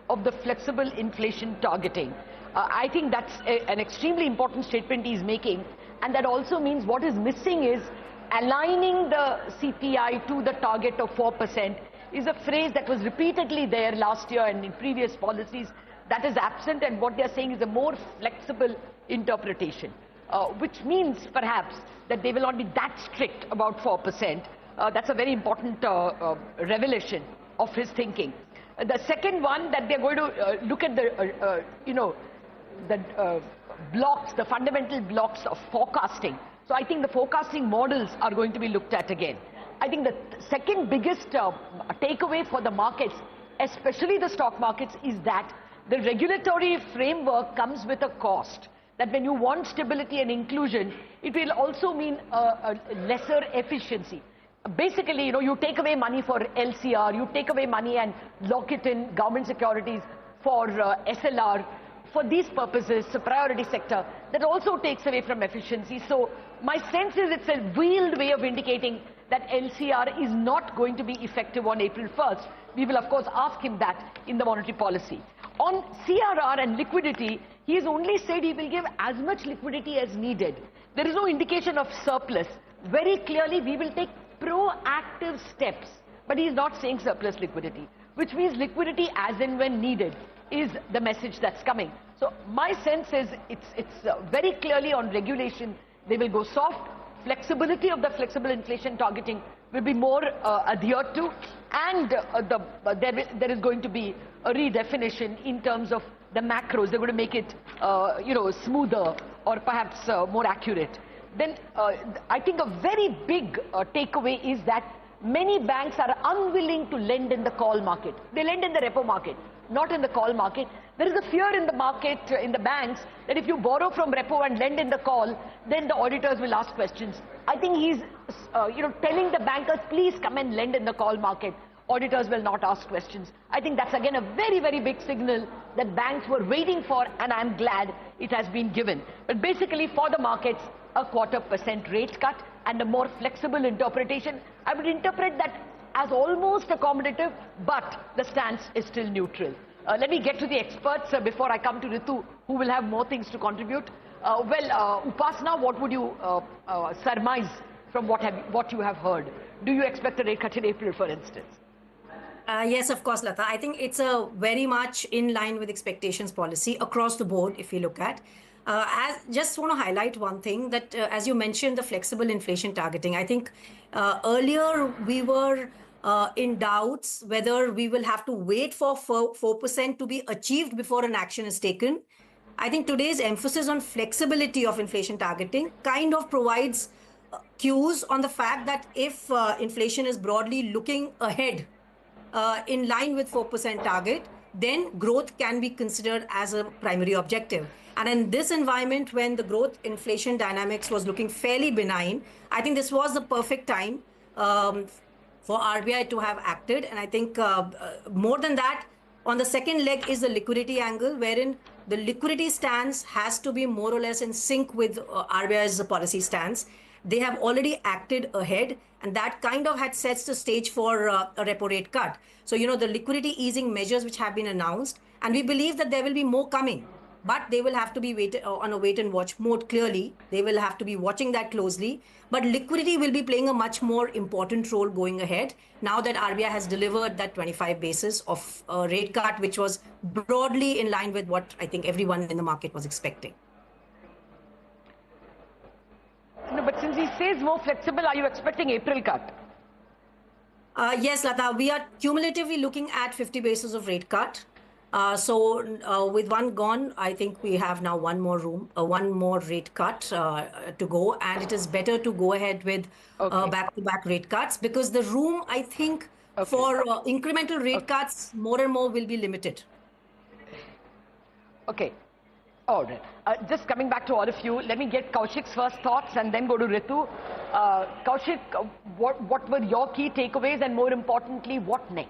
of the flexible inflation targeting. I think that's an extremely important statement he's making, and that also means what is missing is aligning the CPI to the target of 4% is a phrase that was repeatedly there last year and in previous policies. That is absent, and what they're saying is a more flexible interpretation, which means perhaps that they will not be that strict about 4%. That's a very important revelation of his thinking. The second one, that they're going to look at the, blocks, the fundamental blocks of forecasting. So I think the forecasting models are going to be looked at again. I think the second biggest takeaway for the markets, especially the stock markets, is that the regulatory framework comes with a cost. That when you want stability and inclusion, it will also mean a lesser efficiency. Basically, you take away money for LCR, you take away money and lock it in government securities for SLR. For these purposes, the priority sector, that also takes away from efficiency. So my sense is it's a veiled way of indicating that LCR is not going to be effective on April 1st. We will, of course, ask him that in the monetary policy. On CRR and liquidity, he has only said he will give as much liquidity as needed. There is no indication of surplus. Very clearly, we will take proactive steps, but he is not saying surplus liquidity, which means liquidity as and when needed is the message that's coming. So my sense is it's very clearly on regulation, they will go soft. Flexibility of the flexible inflation targeting will be more adhered to, and there is going to be a redefinition in terms of the macros. They're going to make it smoother or perhaps more accurate. Then I think a very big takeaway is that many banks are unwilling to lend in the call market. They lend in the repo market, not in the call market. There is a fear in the market, in the banks, that if you borrow from repo and lend in the call, then the auditors will ask questions. I think he's, telling the bankers, please come and lend in the call market. Auditors will not ask questions. I think that's again a very, very big signal that banks were waiting for, and I'm glad it has been given. But basically, for the markets, a 0.25% rate cut and a more flexible interpretation. I would interpret that as almost accommodative, but the stance is still neutral. Let me get to the experts before I come to Ritu, who will have more things to contribute. Upasana, what would you surmise from what you have heard? Do you expect a rate cut in April, for instance? Yes, of course, Lata. I think it's a very much in line with expectations policy across the board, if you look at. Just want to highlight one thing, that as you mentioned, the flexible inflation targeting. I think earlier we were in doubts whether we will have to wait for 4% to be achieved before an action is taken. I think today's emphasis on flexibility of inflation targeting kind of provides cues on the fact that if inflation is broadly looking ahead in line with 4% target, then growth can be considered as a primary objective. And in this environment, when the growth inflation dynamics was looking fairly benign, I think this was the perfect time for RBI to have acted. And I think more than that, on the second leg is the liquidity angle, wherein the liquidity stance has to be more or less in sync with RBI's policy stance. They have already acted ahead, and that kind of had sets the stage for a repo rate cut. So, the liquidity easing measures which have been announced, and we believe that there will be more coming, but they will have to be on a wait and watch mode. Clearly, they will have to be watching that closely. But liquidity will be playing a much more important role going ahead, now that RBI has delivered that 25 basis of rate cut, which was broadly in line with what I think everyone in the market was expecting. No, but since he says more flexible, are you expecting April cut? Yes, Lata, we are cumulatively looking at 50 basis of rate cut. So with one gone, I think we have now one more rate cut to go, and it is better to go ahead with back-to-back rate cuts, because the room, I think, for incremental rate cuts more and more will be limited. Okay. All right. Just coming back to all of you, let me get Kaushik's first thoughts and then go to Ritu. Kaushik, what were your key takeaways, and more importantly, what next?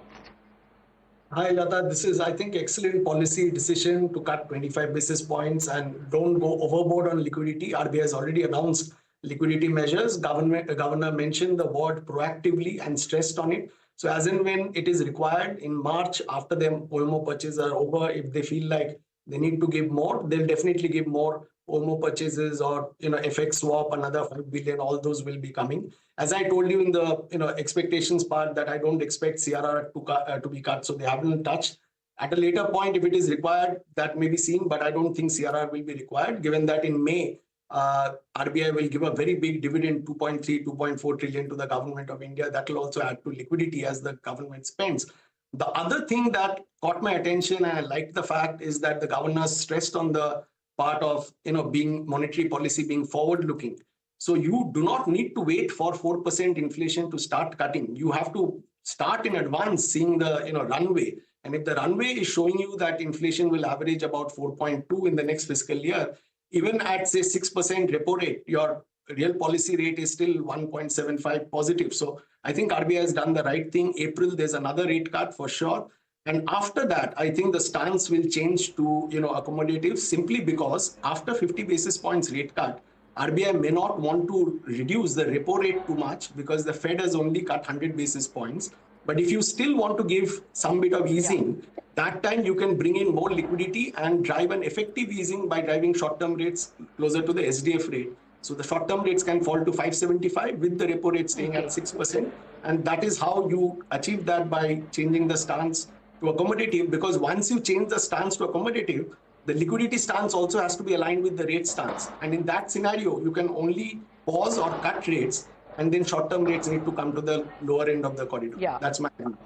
Hi, Lata. This is, I think, excellent policy decision to cut 25 basis points and don't go overboard on liquidity. RBI has already announced liquidity measures. Governor mentioned the word proactively and stressed on it. So as and when it is required in March, after the OMO purchases are over, if they feel like they need to give more, they'll definitely give more OMO purchases, or FX swap, another 5 billion. All those will be coming. As I told you in the expectations part, that I don't expect CRR to be cut, so they haven't touched. At a later point, if it is required, that may be seen, but I don't think CRR will be required, given that in May, RBI will give a very big dividend, 2.3, 2.4 trillion to the government of India. That will also add to liquidity as the government spends. The other thing that caught my attention, and I liked the fact, is that the governor stressed on the part of being monetary policy being forward looking. So you do not need to wait for 4% inflation to start cutting. You have to start in advance seeing the runway. And if the runway is showing you that inflation will average about 4.2 in the next fiscal year, even at say 6% repo rate, your real policy rate is still 1.75 positive. So I think RBI has done the right thing. April, there's another rate cut for sure. And after that, I think the stance will change to accommodative, simply because after 50 basis points rate cut, RBI may not want to reduce the repo rate too much, because the Fed has only cut 100 basis points. But if you still want to give some bit of easing, that time you can bring in more liquidity and drive an effective easing by driving short-term rates closer to the SDF rate. So the short-term rates can fall to 5.75 with the repo rate staying at 6%. And that is how you achieve that, by changing the stance to accommodative, because once you change the stance to accommodative, the liquidity stance also has to be aligned with the rate stance. And in that scenario, you can only pause or cut rates, and then short-term rates need to come to the lower end of the corridor. Yeah. That's my view.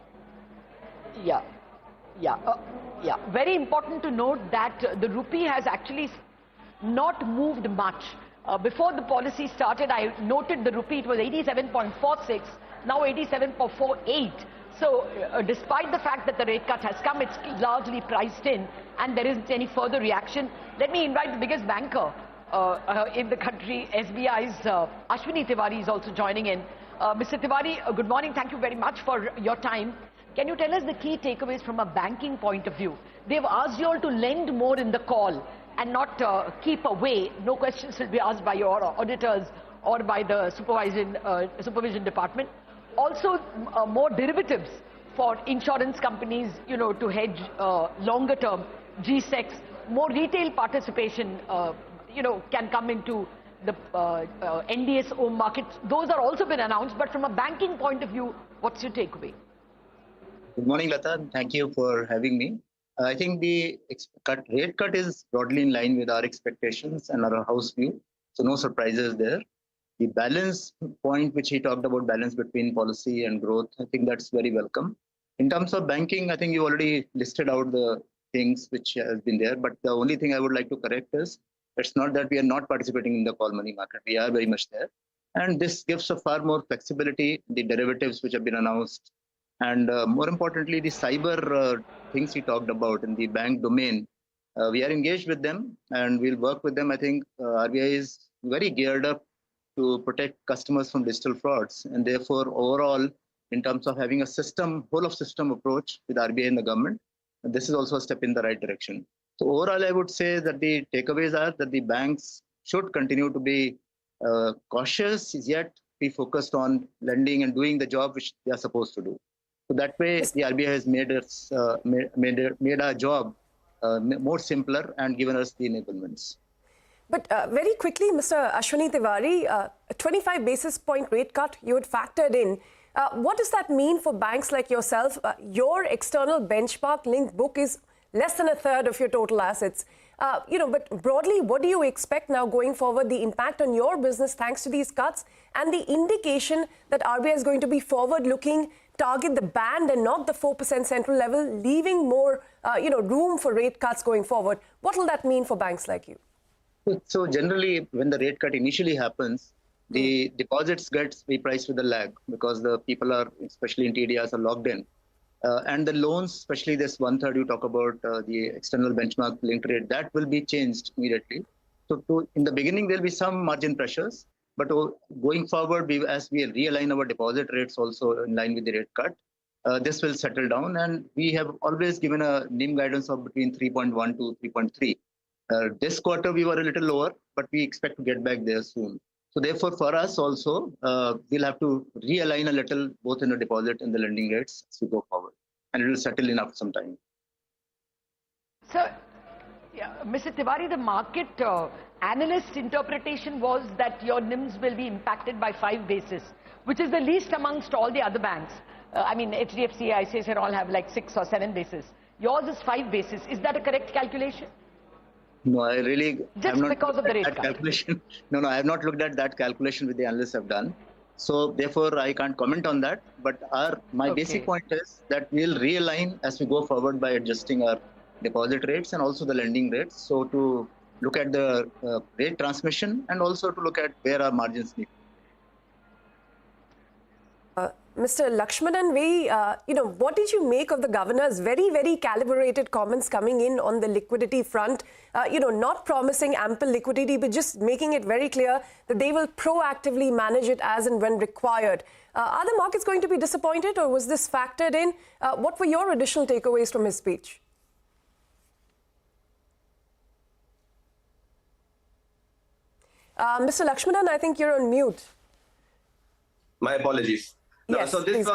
Yeah. Very important to note that the rupee has actually not moved much. Before the policy started, I noted the rupee, it was 87.46, now 87.48. So despite the fact that the rate cut has come, it's largely priced in and there isn't any further reaction. Let me invite the biggest banker in the country, SBI's Ashwini Tiwari is also joining in. Mr. Tiwari, good morning. Thank you very much for your time. Can you tell us the key takeaways from a banking point of view? They've asked you all to lend more in the call and not keep away. No questions will be asked by your auditors or by the supervision department. Also, more derivatives for insurance companies, to hedge longer term G-Secs. More retail participation, can come into the NDS markets. Those are also been announced. But from a banking point of view, what's your takeaway? Good morning, Lata. Thank you for having me. I think the rate cut is broadly in line with our expectations and our house view. So no surprises there. The balance point, which he talked about, balance between policy and growth, I think that's very welcome. In terms of banking, I think you already listed out the things which has been there. But the only thing I would like to correct is, it's not that we are not participating in the call money market. We are very much there. And this gives a far more flexibility, the derivatives which have been announced. And more importantly, the cyber things he talked about in the bank domain. We are engaged with them and we'll work with them. I think RBI is very geared up to protect customers from digital frauds. And therefore, overall, in terms of having a system, whole of system approach with RBI and the government, this is also a step in the right direction. So overall, I would say that the takeaways are that the banks should continue to be cautious, yet be focused on lending and doing the job which they are supposed to do. So that way, the RBI has made our job more simpler and given us the enablements. But very quickly, Mr. Ashwini Tiwari, a 25 basis point rate cut you had factored in. What does that mean for banks like yourself? Your external benchmark linked book is less than a third of your total assets. But broadly, what do you expect now going forward, the impact on your business thanks to these cuts, and the indication that RBI is going to be forward-looking, target the band and not the 4% central level, leaving more room for rate cuts going forward? What will that mean for banks like you? So generally, when the rate cut initially happens, the deposits gets repriced with a lag, because the people are, especially in TDRs, are locked in. And the loans, especially this 1/3 you talk about, the external benchmark linked rate, that will be changed immediately. So in the beginning, there'll be some margin pressures, but going forward, as we realign our deposit rates also in line with the rate cut, this will settle down. And we have always given a NIM guidance of between 3.1 to 3.3. This quarter, we were a little lower, but we expect to get back there soon. So therefore, for us also, we'll have to realign a little both in the deposit and the lending rates as we go forward, and it will settle in after some time. So, yeah, Mr. Tiwari, the market analyst interpretation was that your NIMs will be impacted by 5 basis, which is the least amongst all the other banks. I mean, HDFC, ICICI all have like 6 or 7 basis. Yours is 5 basis. Is that a correct calculation? No, I really just because of the rate cut. Calculation. No, I have not looked at that calculation which the analysts have done. So therefore, I can't comment on that. But my basic point is that we'll realign as we go forward by adjusting our deposit rates and also the lending rates. So to look at the rate transmission and also to look at where our margins need. Mr. Lakshmanan, what did you make of the governor's very, very calibrated comments coming in on the liquidity front? Not promising ample liquidity, but just making it very clear that they will proactively manage it as and when required. Are the markets going to be disappointed, or was this factored in? What were your additional takeaways from his speech? Mr. Lakshmanan, I think you're on mute. My apologies. No, yes, so this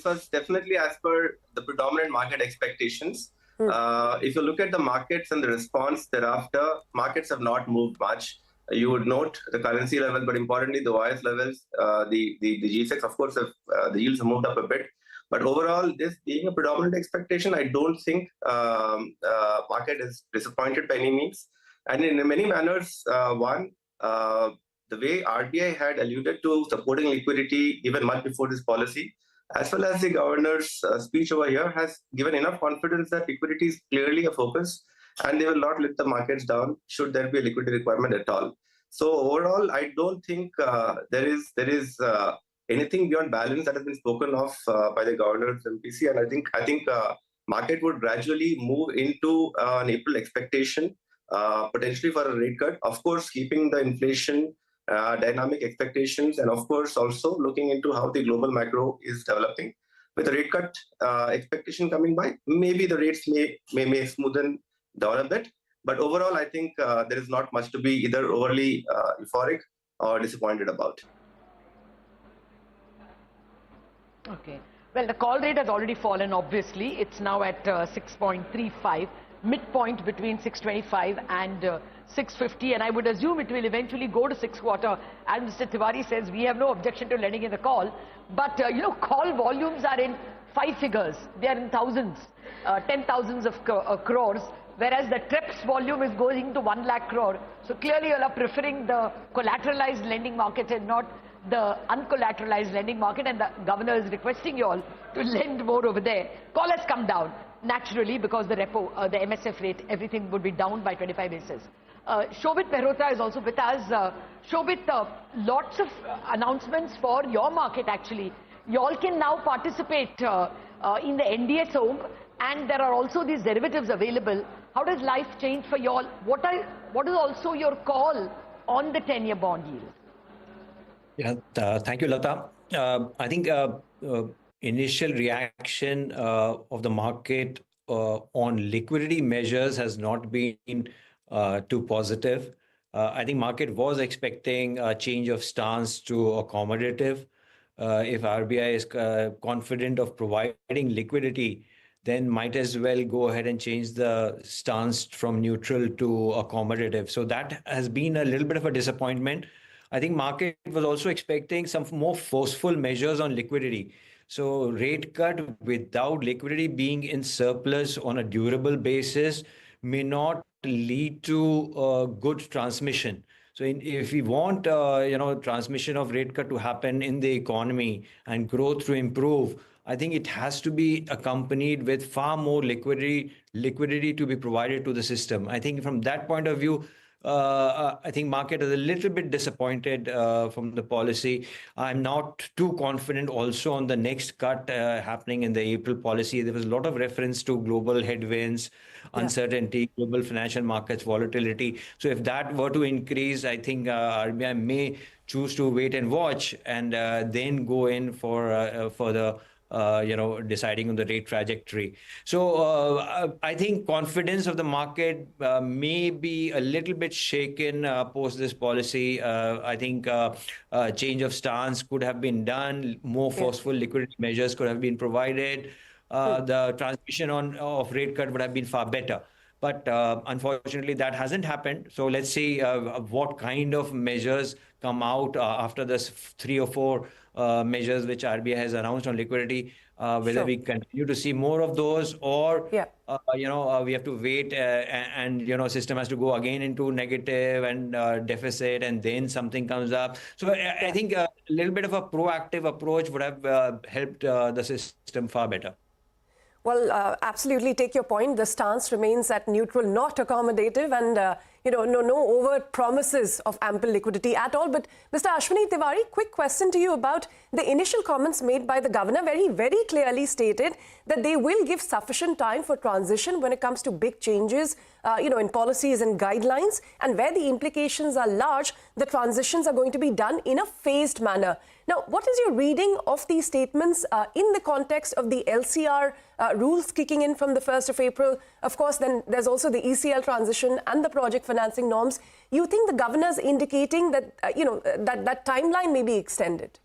was definitely as per the predominant market expectations. If you look at the markets and the response thereafter, markets have not moved much. You would note the currency level, but importantly the OIS levels, the G6, of course, the yields have moved up a bit. But overall, this being a predominant expectation, I don't think market is disappointed by any means. And in many manners, the way RBI had alluded to supporting liquidity even much before this policy, as well as the governor's speech over here, has given enough confidence that liquidity is clearly a focus and they will not let the markets down should there be a liquidity requirement at all. So overall, I don't think there is anything beyond balance that has been spoken of by the governor's MPC, and I think market would gradually move into an April expectation, potentially for a rate cut. Of course, keeping the inflation dynamic expectations, and of course also looking into how the global macro is developing. With the rate cut expectation coming by, maybe the rates may smoothen down a bit. But overall, I think there is not much to be either overly euphoric or disappointed about. Okay. Well, the call rate has already fallen, obviously. It's now at 6.35, midpoint between 625 and 650, and I would assume it will eventually go to 6.25. As Mr. Tiwari says, we have no objection to lending in the call, but call volumes are in 5 figures. They are in thousands, 10,000s of crores, whereas the TREPS volume is going to 1 lakh crore. So clearly you are preferring the collateralized lending market and not the uncollateralized lending market, and the governor is requesting you all to lend more over there. Call has come down naturally because the repo, the MSF rate, everything would be down by 25 basis. Shobit Malhotra is also with us. Shobit, lots of announcements for your market actually. You all can now participate in the NDS home, and there are also these derivatives available. How does life change for you all? What is also your call on the 10-year bond yield? Yeah, thank you, Lata. I think initial reaction of the market on liquidity measures has not been too positive. I think market was expecting a change of stance to accommodative. If RBI is confident of providing liquidity, then might as well go ahead and change the stance from neutral to accommodative. So that has been a little bit of a disappointment. I think market was also expecting some more forceful measures on liquidity. So rate cut without liquidity being in surplus on a durable basis may not lead to good transmission. So if we want transmission of rate cut to happen in the economy and growth to improve, I think it has to be accompanied with far more liquidity to be provided to the system. I think from that point of view, I think market is a little bit disappointed from the policy. I'm not too confident also on the next cut happening in the April policy. There was a lot of reference to global headwinds, uncertainty, global financial markets, volatility. So if that were to increase, I think RBI may choose to wait and watch and then go in for the deciding on the rate trajectory. So I think confidence of the market may be a little bit shaken post this policy. I think change of stance could have been done. More forceful liquidity measures could have been provided. The transmission of rate cut would have been far better. But unfortunately, that hasn't happened. So let's see what kind of measures come out after this 3 or 4 measures which RBI has announced on liquidity, whether we continue to see more of those, or we have to wait and system has to go again into negative and deficit, and then something comes up. So I think a little bit of a proactive approach would have helped the system far better. Well, absolutely take your point. The stance remains at neutral, not accommodative, and no overt promises of ample liquidity at all. But Mr. Ashwini Tiwari, quick question to you about the initial comments made by the governor. Very clearly stated that they will give sufficient time for transition when it comes to big changes, in policies and guidelines, and where the implications are large, the transitions are going to be done in a phased manner. Now, what is your reading of these statements in the context of the LCR rules kicking in from the 1st of April? Of course, then there's also the ECL transition and the project financing norms. You think the governor's indicating that, that timeline may be extended?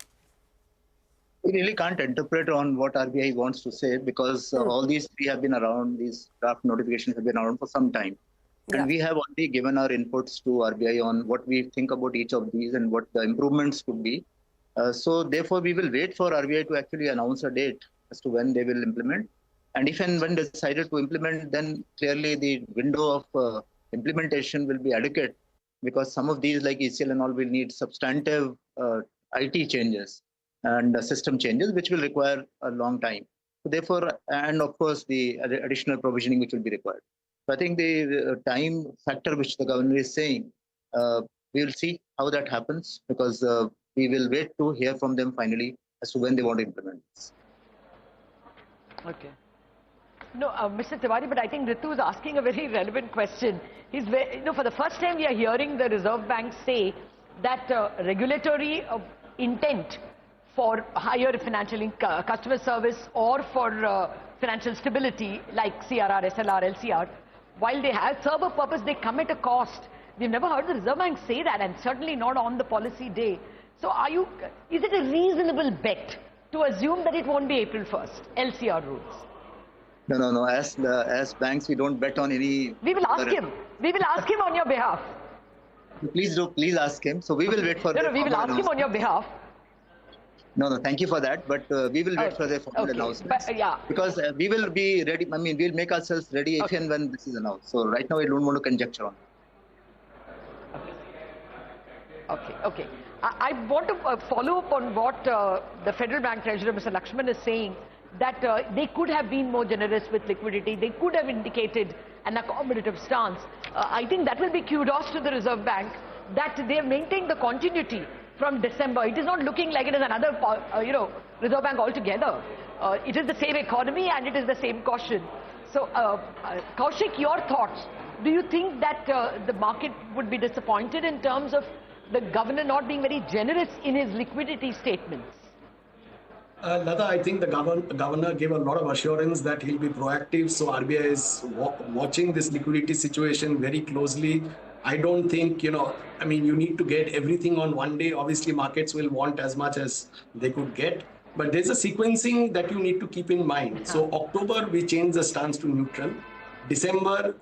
We really can't interpret on what RBI wants to say, because all these 3 have been around, these draft notifications have been around for some time. And we have already given our inputs to RBI on what we think about each of these and what the improvements could be. So therefore, we will wait for RBI to actually announce a date as to when they will implement. And if and when decided to implement, then clearly the window of implementation will be adequate, because some of these like ECL and all will need substantive IT changes and system changes, which will require a long time. So therefore, and of course, the additional provisioning which will be required. So I think the time factor which the governor is saying, we will see how that happens, because we will wait to hear from them finally as to when they want to implement this. Okay. No, Mr. Tiwari, but I think Ritu is asking a very relevant question. He's for the first time we are hearing the Reserve Bank say that regulatory intent for higher financial customer service or for financial stability like CRR, SLR, LCR, while they have serve a purpose, they come at a cost. We've never heard the Reserve Bank say that, and certainly not on the policy day. So is it a reasonable bet to assume that it won't be April 1st, LCR rules? No. As banks, we don't bet on any... We will ask him. We will ask him on your behalf. Please ask him. So we will wait for... No, we will ask him on your behalf. No, thank you for that. But we will wait for the formal announcement. Because we will be ready. I mean, we'll make ourselves ready if and when this is announced. So right now, I don't want to conjecture on it. Okay. I want to follow up on what the Federal Bank Treasurer, Mr. Lakshman, is saying, that they could have been more generous with liquidity. They could have indicated an accommodative stance. I think that will be kudos to the Reserve Bank, that they have maintained the continuity from December. It is not looking like it is another, Reserve Bank altogether. It is the same economy and it is the same caution. So, Kaushik, your thoughts? Do you think that the market would be disappointed in terms of the governor not being very generous in his liquidity statements? Lata, I think the governor gave a lot of assurance that he'll be proactive. So RBI is watching this liquidity situation very closely. I don't think, you need to get everything on one day. Obviously, markets will want as much as they could get. But there's a sequencing that you need to keep in mind. So October, we changed the stance to neutral. December,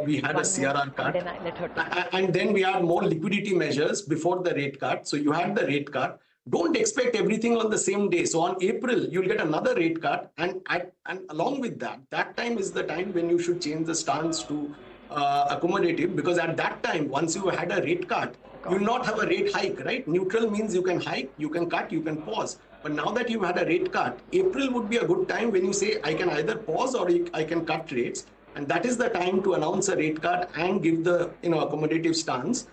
we had a CRR cut. And then we had more liquidity measures before the rate cut. So you had the rate cut. Don't expect everything on the same day. So on April, you'll get another rate cut. And along with that time is the time when you should change the stance to accommodative. Because at that time, once you had a rate cut, you will not have a rate hike, right? Neutral means you can hike, you can cut, you can pause. But now that you've had a rate cut, April would be a good time when you say, I can either pause or I can cut rates. And that is the time to announce a rate cut and give the accommodative stance.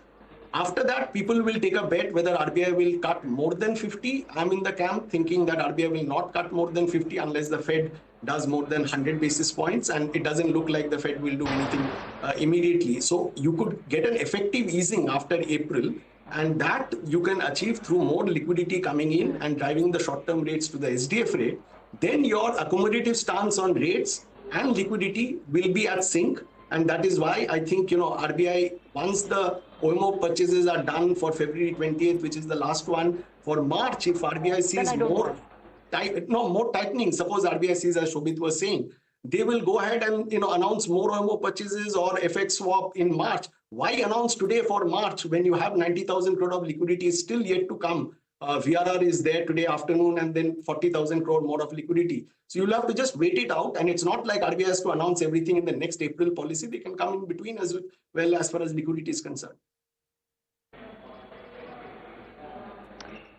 After that, people will take a bet whether RBI will cut more than 50. I'm in the camp thinking that RBI will not cut more than 50 unless the Fed does more than 100 basis points. And it doesn't look like the Fed will do anything immediately. So you could get an effective easing after April. And that you can achieve through more liquidity coming in and driving the short-term rates to the SDF rate. then your accommodative stance on rates and liquidity will be at sync. And that is why I think, RBI, once the OMO purchases are done for February 20th, which is the last one, for March, if RBI sees more tightening, suppose RBI sees, as Shobit was saying, they will go ahead and announce more OMO purchases or FX swap in March. Why announce today for March when you have 90,000 crore of liquidity is still yet to come? VRR is there today afternoon, and then 40,000 crore more of liquidity. So you'll have to just wait it out. And it's not like RBI has to announce everything in the next April policy. They can come in between as well as far as liquidity is concerned.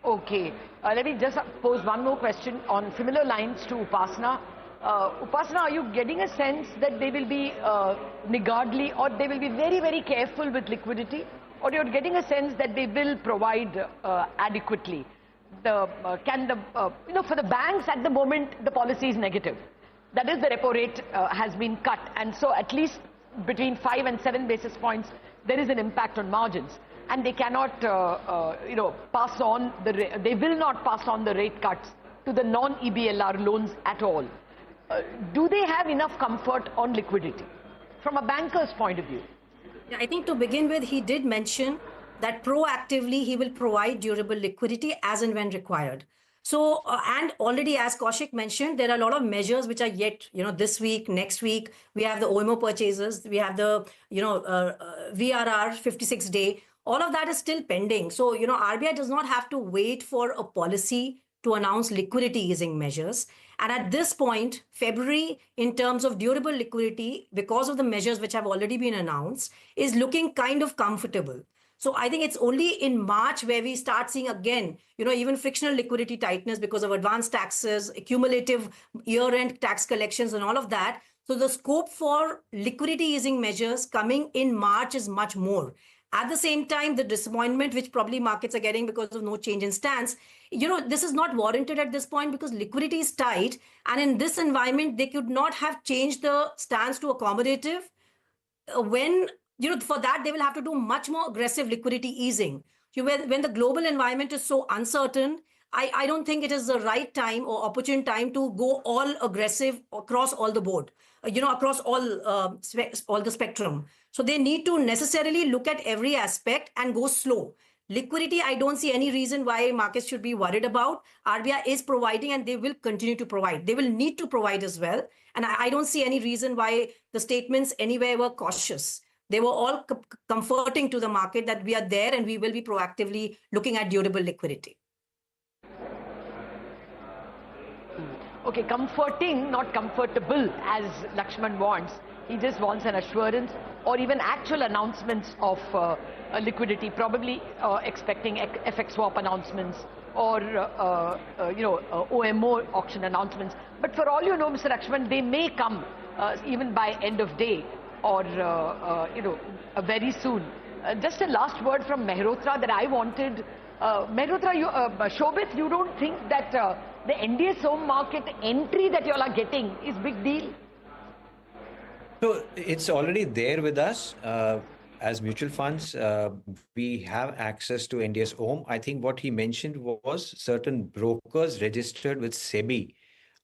Okay, let me just pose one more question on similar lines to Upasana. Upasana, are you getting a sense that they will be niggardly, or they will be very, very careful with liquidity? Or you're getting a sense that they will provide adequately? For the banks at the moment, the policy is negative. That is, the repo rate has been cut. And so at least between 5 and 7 basis points, there is an impact on margins. And they cannot, pass on they will not pass on the rate cuts to the non-EBLR loans at all. Do they have enough comfort on liquidity from a banker's point of view? I think to begin with, he did mention that proactively he will provide durable liquidity as and when required. So, and already as Kaushik mentioned, there are a lot of measures which are yet, this week, next week. We have the OMO purchases, we have the, VRR 56-day. All of that is still pending. So, RBI does not have to wait for a policy to announce liquidity easing measures. And at this point, February, in terms of durable liquidity, because of the measures which have already been announced, is looking kind of comfortable. So I think it's only in March where we start seeing again, even frictional liquidity tightness because of advanced taxes, cumulative year-end tax collections and all of that. So the scope for liquidity easing measures coming in March is much more. At the same time, the disappointment which probably markets are getting because of no change in stance, this is not warranted at this point because liquidity is tight. And in this environment, they could not have changed the stance to accommodative when, for that, they will have to do much more aggressive liquidity easing. When the global environment is so uncertain, I don't think it is the right time or opportune time to go all aggressive across all the board, across all the spectrum. So they need to necessarily look at every aspect and go slow. Liquidity, I don't see any reason why markets should be worried about. RBI is providing and they will continue to provide. They will need to provide as well. And I don't see any reason why the statements anywhere were cautious. They were all comforting to the market that we are there and we will be proactively looking at durable liquidity. Okay, comforting, not comfortable, as Lakshman wants. He just wants an assurance or even actual announcements of liquidity, probably expecting FX swap announcements or, OMO auction announcements. But for all you know, Mr. Lakshman, they may come even by end of day or, very soon. Just a last word from Malhotra that I wanted. Malhotra, Shobit, you don't think that the NDS home market entry that you all are getting is big deal? So it's already there with us. As mutual funds, we have access to NDS home. I think what he mentioned was certain brokers registered with SEBI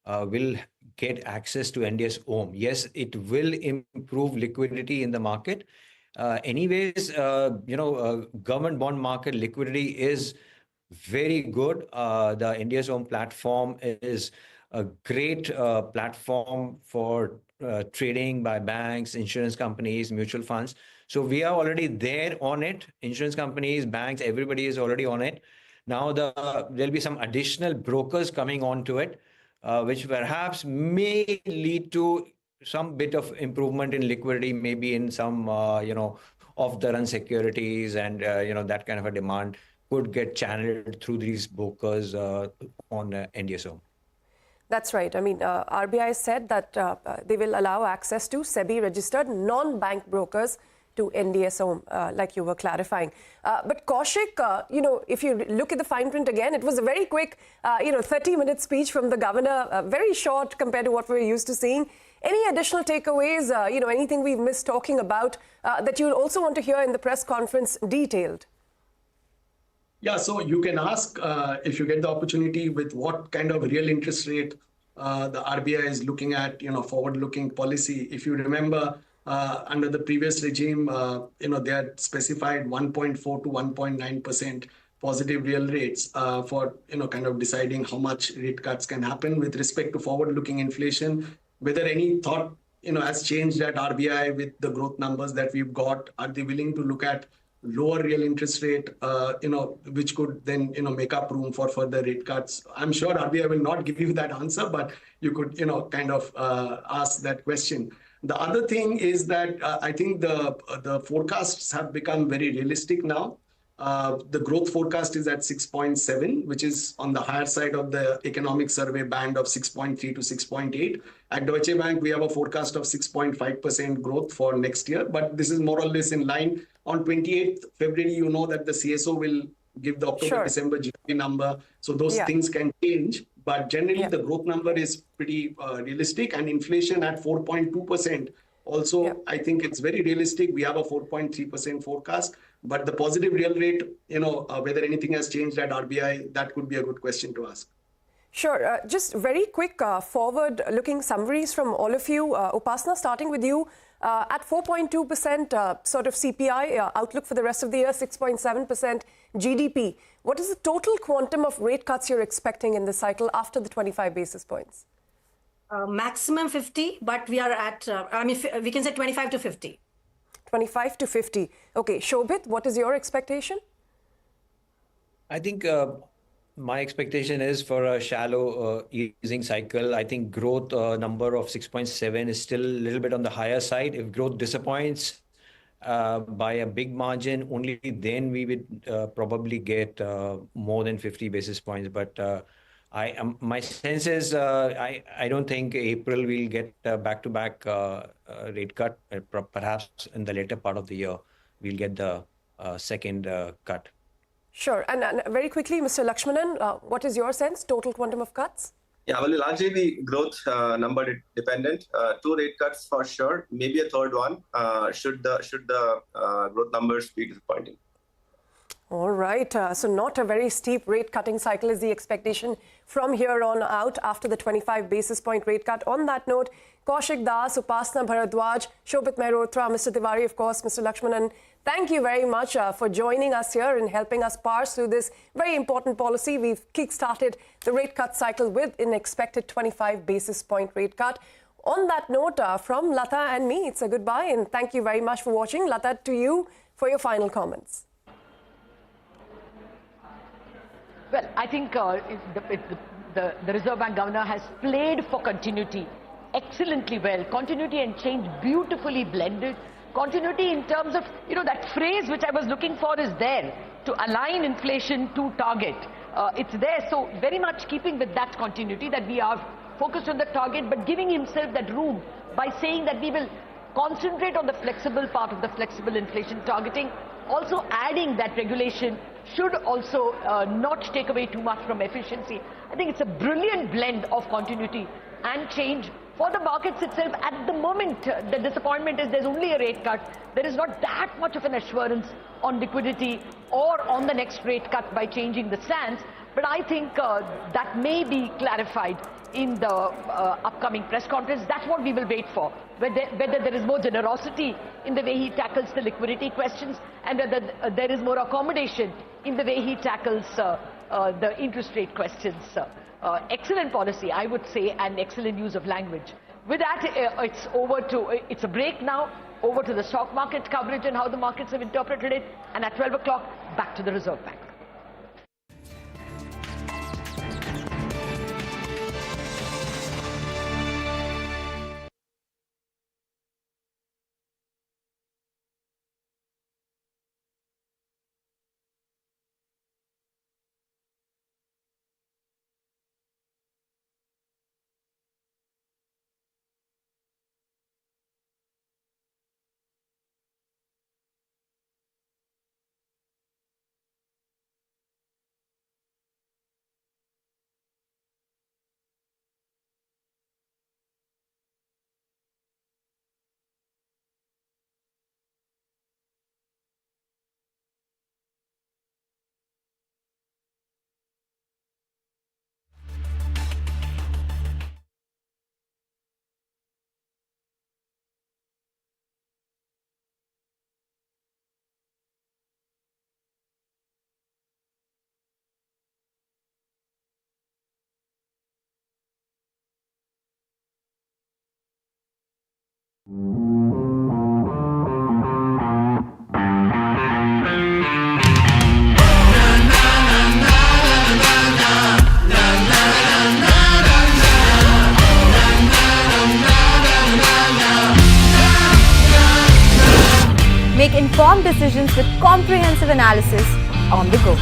will get access to NDS home. Yes, it will improve liquidity in the market. Anyways, government bond market liquidity is very good. The NDS home platform is a great platform for trading by banks, insurance companies, mutual funds. So we are already there on it. Insurance companies, banks, everybody is already on it. Now there'll be some additional brokers coming onto it, which perhaps may lead to some bit of improvement in liquidity, maybe in some, off-the-run securities and, that kind of a demand could get channeled through these brokers on NDSO. That's right. I mean, RBI said that they will allow access to SEBI-registered non-bank brokers to NDSO, like you were clarifying. But Kaushik, if you look at the fine print again, it was a very quick, 30-minute speech from the governor, very short compared to what we're used to seeing. Any additional takeaways, anything we've missed talking about that you'll also want to hear in the press conference detailed? Yeah, so you can ask if you get the opportunity with what kind of real interest rate the RBI is looking at, forward-looking policy. If you remember, under the previous regime, they had specified 1.4 to 1.9% positive real rates for, kind of deciding how much rate cuts can happen with respect to forward-looking inflation. Whether any thought, has changed at RBI with the growth numbers that we've got? Are they willing to look at lower real interest rate, which could then, make up room for further rate cuts? I'm sure RBI will not give you that answer, but you could, kind of ask that question. The other thing is that I think the forecasts have become very realistic now. The growth forecast is at 6.7, which is on the higher side of the economic survey band of 6.3 to 6.8. At Deutsche Bank, we have a forecast of 6.5% growth for next year, but this is more or less in line. On 28th February, you know that the CSO will give the October-December GDP number, so those things can change. But generally, the growth number is pretty realistic, and inflation at 4.2%. Also, I think it's very realistic. We have a 4.3% forecast, but the positive real rate, whether anything has changed at RBI, that could be a good question to ask. Sure. Just very quick forward-looking summaries from all of you. Upasana, starting with you. At 4.2% sort of CPI, outlook for the rest of the year, 6.7% GDP. What is the total quantum of rate cuts you're expecting in this cycle after the 25 basis points? Maximum 50, but we are at, we can say 25 to 50. 25 to 50. Okay, Shobhit, what is your expectation? I think my expectation is for a shallow easing cycle. I think growth number of 6.7 is still a little bit on the higher side. If growth disappoints by a big margin, only then we would probably get more than 50 basis points. But my sense is I don't think April will get back-to-back rate cut. Perhaps in the later part of the year, we'll get the second cut. Sure. And very quickly, Mr. Lakshmanan, what is your sense, total quantum of cuts? Yeah, well, largely be growth number dependent. 2 rate cuts for sure, maybe a third one, should the growth numbers be disappointing. All right. So not a very steep rate cutting cycle is the expectation from here on out after the 25 basis point rate cut. On that note, Kaushik Das, Upasana Bharadwaj, Shobhit Malhotra, Mr. Tiwari, of course, Mr. Lakshmanan, thank you very much for joining us here and helping us parse through this very important policy. We've kick-started the rate cut cycle with an expected 25 basis point rate cut. On that note, from Lata and me, it's a goodbye and thank you very much for watching. Lata, to you for your final comments. Well, I think the Reserve Bank Governor has played for continuity excellently well. Continuity and change beautifully blended. Continuity in terms of, that phrase which I was looking for is there, to align inflation to target. It's there, so very much keeping with that continuity that we are focused on the target, but giving himself that room by saying that we will concentrate on the flexible part of the flexible inflation targeting, also adding that regulation should also not take away too much from efficiency. I think it's a brilliant blend of continuity and change. For the markets itself, at the moment, the disappointment is there's only a rate cut. There is not that much of an assurance on liquidity or on the next rate cut by changing the stance. But I think that may be clarified in the upcoming press conference. That's what we will wait for, whether there is more generosity in the way he tackles the liquidity questions and whether there is more accommodation in the way he tackles the interest rate questions. Excellent policy, I would say, and excellent use of language. With that, it's a break now, over to the stock market coverage and how the markets have interpreted it, and at 12 o'clock, back to the Reserve Bank. make informed decisions with comprehensive analysis on the go.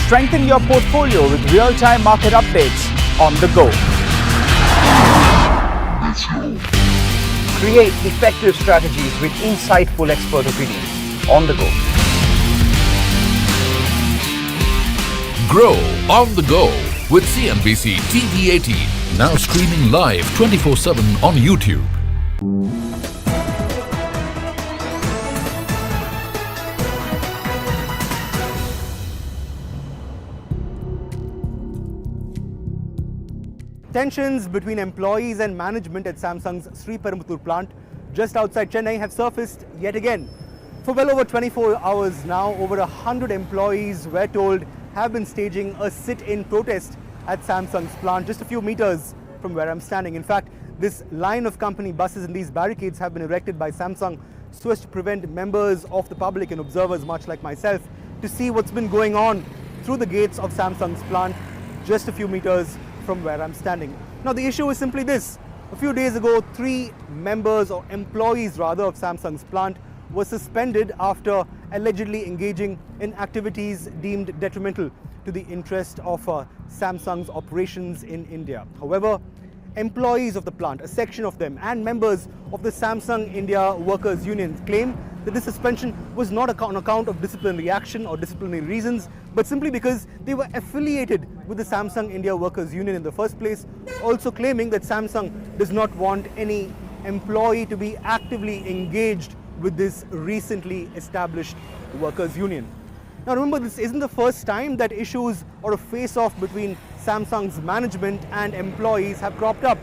Strengthen your portfolio with real-time market updates on the go. Create effective strategies with insightful expert opinions on the go. Grow on the go with CNBC-TV18, now streaming live 24/7 on YouTube. Tensions between employees and management at Samsung's Sriperumbudur plant just outside Chennai have surfaced yet again. For well over 24 hours now, over 100 employees, we're told, have been staging a sit-in protest at Samsung's plant just a few meters from where I'm standing. In fact, this line of company buses and these barricades have been erected by Samsung so as to prevent members of the public and observers much like myself to see what's been going on through the gates of Samsung's plant just a few meters from where I'm standing. Now the issue is simply this. A few days ago, 3 members or employees rather of Samsung's plant were suspended after allegedly engaging in activities deemed detrimental to the interest of Samsung's operations in India. However, employees of the plant, a section of them, and members of the Samsung India Workers Union claim that this suspension was not on account of disciplinary action or disciplinary reasons, but simply because they were affiliated with the Samsung India Workers Union in the first place, also claiming that Samsung does not want any employee to be actively engaged with this recently established workers' union. Now remember, this isn't the first time that issues or a face-off between Samsung's management and employees have cropped up.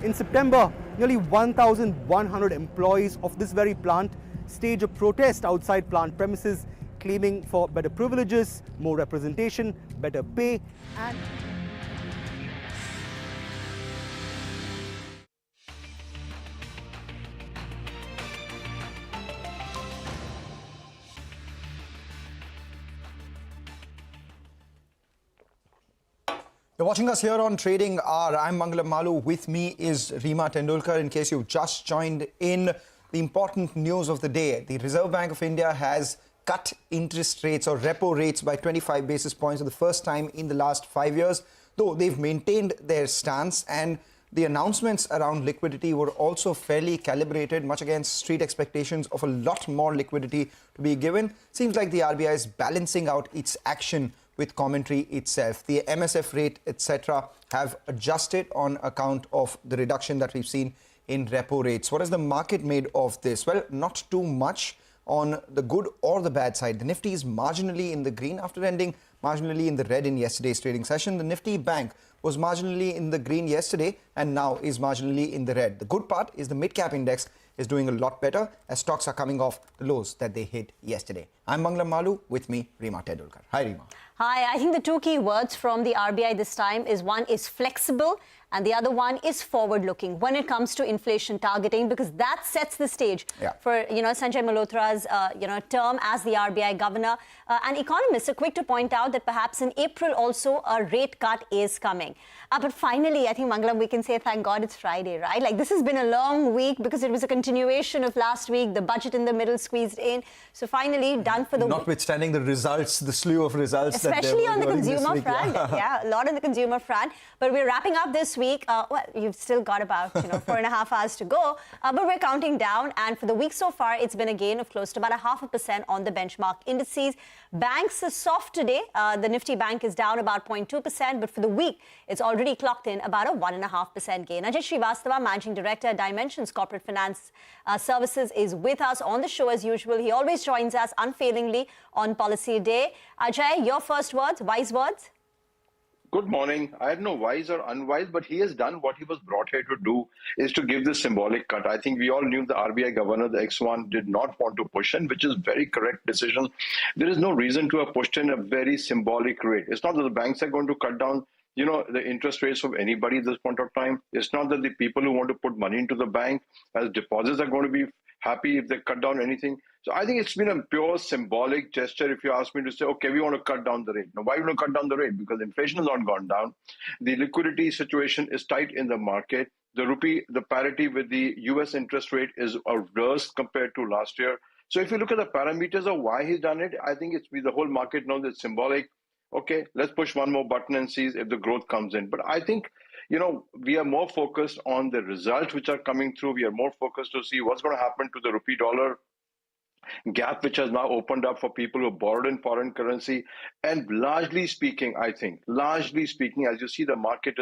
In September, nearly 1,100 employees of this very plant staged a protest outside plant premises, claiming for better privileges, more representation, better pay, and You're watching us here on Trading Hour. I'm Mangalam Malu. With me is Reema Tendulkar. In case you've just joined in, the important news of the day. The Reserve Bank of India has cut interest rates or repo rates by 25 basis points for the first time in the last 5 years, though they've maintained their stance, and the announcements around liquidity were also fairly calibrated, much against street expectations of a lot more liquidity to be given. Seems like the RBI is balancing out its action with commentary itself. The MSF rate, etc., have adjusted on account of the reduction that we've seen in repo rates. What has the market made of this? Well, not too much on the good or the bad side. The Nifty is marginally in the green after ending marginally in the red in yesterday's trading session. The Nifty Bank was marginally in the green yesterday and now is marginally in the red. The good part is the mid-cap index is doing a lot better as stocks are coming off the lows that they hit yesterday. I'm Mangalam Malu, with me, Reema Tendulkar. Hi, Reema. Hi, I think the 2 key words from the RBI this time is one is flexible and the other one is forward-looking when it comes to inflation targeting, because that sets the stage for, Sanjay Malhotra's, term as the RBI governor. And economists are quick to point out that perhaps in April also a rate cut is coming. But finally, I think, Mangalam, we can say thank God it's Friday, right? Like, this has been a long week because it was a continuation of last week, the budget in the middle squeezed in. So finally, done for the week. Notwithstanding the results, the slew of results. Especially on the consumer front. Yeah, a lot on the consumer front. But we're wrapping up this week. Well, you've still got about 4.5 hours to go. But we're counting down. And for the week so far, it's been a gain of close to about 0.5% on the benchmark indices. Banks are soft today. The Nifty Bank is down about 0.2%. But for the week, it's already clocked in about a 1.5% gain. Ajay Srivastava, Managing Director, Dimensions Corporate Finance Services, is with us on the show as usual. He always joins us unfailingly on Policy Day. Ajay, your first words, wise words? Good morning. I have no wise or unwise, but he has done what he was brought here to do, is to give this symbolic cut. I think we all knew the RBI governor, the X1, did not want to push in, which is very correct decision. There is no reason to have pushed in a very symbolic rate. It's not that the banks are going to cut down the interest rates of anybody at this point of time. It's not that the people who want to put money into the bank as deposits are going to be happy if they cut down anything. So I think it's been a pure symbolic gesture if you ask me to say, okay, we want to cut down the rate. Now, why do we want to cut down the rate? Because inflation has not gone down. The liquidity situation is tight in the market. The rupee, the parity with the US interest rate is worse compared to last year. So if you look at the parameters of why he's done it, I think the whole market knows it's symbolic. Okay, let's push one more button and see if the growth comes in. But I think, we are more focused on the results which are coming through. We are more focused to see what's going to happen to the rupee dollar gap, which has now opened up for people who borrowed in foreign currency. And largely speaking, as you see, the market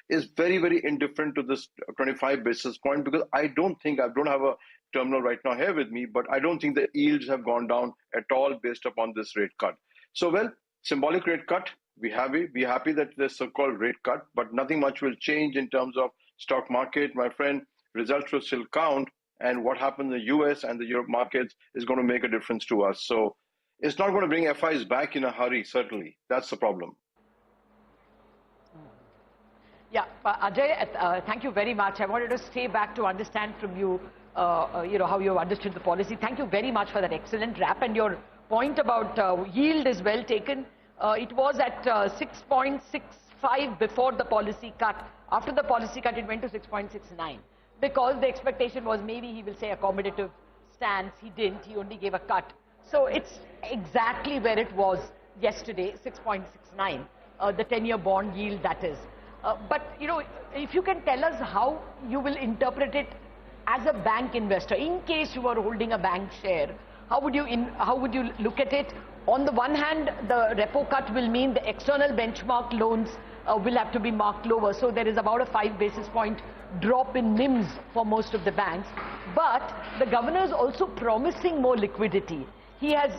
is very, very indifferent to this 25 basis point, because I don't have a terminal right now here with me, but I don't think the yields have gone down at all based upon this rate cut. So, well, symbolic rate cut, be happy that there's so-called rate cut, but nothing much will change in terms of stock market, my friend. Results will still count, and what happens in the US and the Europe markets is going to make a difference to us. So it's not going to bring FIs back in a hurry, certainly. That's the problem. Yeah, Ajay, thank you very much. I wanted to stay back to understand from you, how you understood the policy. Thank you very much for that excellent wrap. And your point about yield is well taken. It was at 6.65 before the policy cut. After the policy cut, it went to 6.69. Because the expectation was maybe he will say accommodative stance. He didn't. He only gave a cut. So it's exactly where it was yesterday, 6.69, the 10-year bond yield, that is. But, if you can tell us how you will interpret it as a bank investor, in case you are holding a bank share, how would you look at it? On the one hand, the repo cut will mean the external benchmark loans will have to be marked lower. So there is about a 5 basis point drop in NIMs for most of the banks. But the governor is also promising more liquidity. He has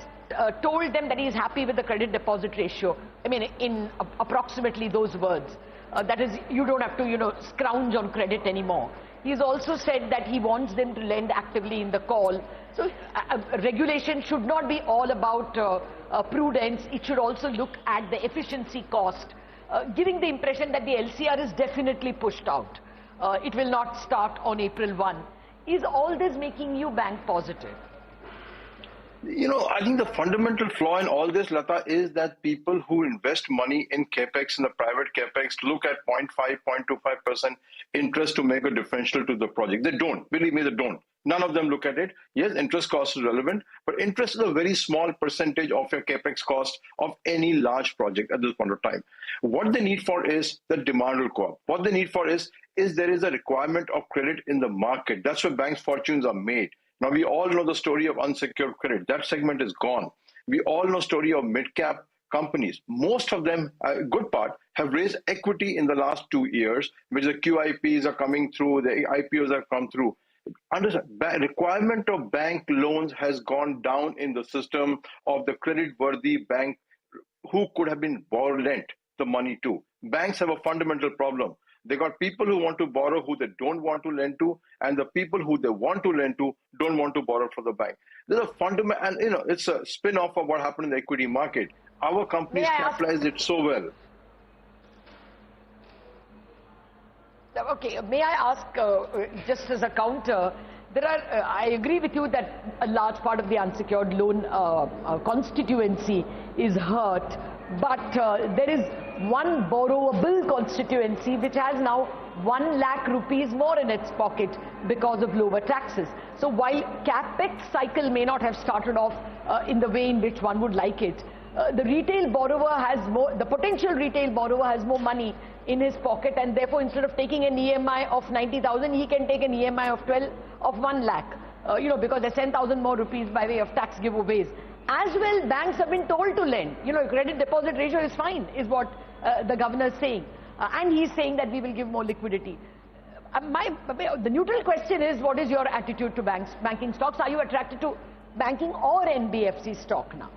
told them that he is happy with the credit deposit ratio. I mean, in approximately those words. That is, you don't have to, scrounge on credit anymore. He's also said that he wants them to lend actively in the call. So regulation should not be all about prudence. It should also look at the efficiency cost, giving the impression that the LCR is definitely pushed out. It will not start on April 1. Is all this making you bank positive? I think the fundamental flaw in all this, Lata, is that people who invest money in capex, in the private capex, look at 0.5, 0.25% interest to make a differential to the project. They don't. Believe me, they don't. None of them look at it. Yes, interest cost is relevant, but interest is a very small percentage of your capex cost of any large project at this point of time. What they need for is the demand will go up. What they need for is there is a requirement of credit in the market. That's where banks' fortunes are made. Now, we all know the story of unsecured credit. That segment is gone. We all know the story of mid-cap companies. Most of them, a good part, have raised equity in the last 2 years, which the QIPs are coming through, the IPOs have come through. Requirement of bank loans has gone down in the system of the credit-worthy bank who could have been lent the money to. Banks have a fundamental problem. They got people who want to borrow who they don't want to lend to, and the people who they want to lend to don't want to borrow from the bank. There's a fundamental, and it's a spin-off of what happened in the equity market. Our companies capitalized it so well. Okay, may I ask, just as a counter, I agree with you that a large part of the unsecured loan constituency is hurt, but there is one borrowable constituency which has now 1 lakh rupees more in its pocket because of lower taxes. So while capex cycle may not have started off in the way in which one would like it, the retail borrower has more, the potential retail borrower has more money in his pocket, and therefore instead of taking an EMI of 90,000, he can take an EMI of 1 lakh, because there's 10,000 more rupees by way of tax giveaways. As well, banks have been told to lend. Credit deposit ratio is fine, is what the governor is saying. And he's saying that we will give more liquidity. The neutral question is, what is your attitude to banking stocks? Are you attracted to banking or NBFC stock now?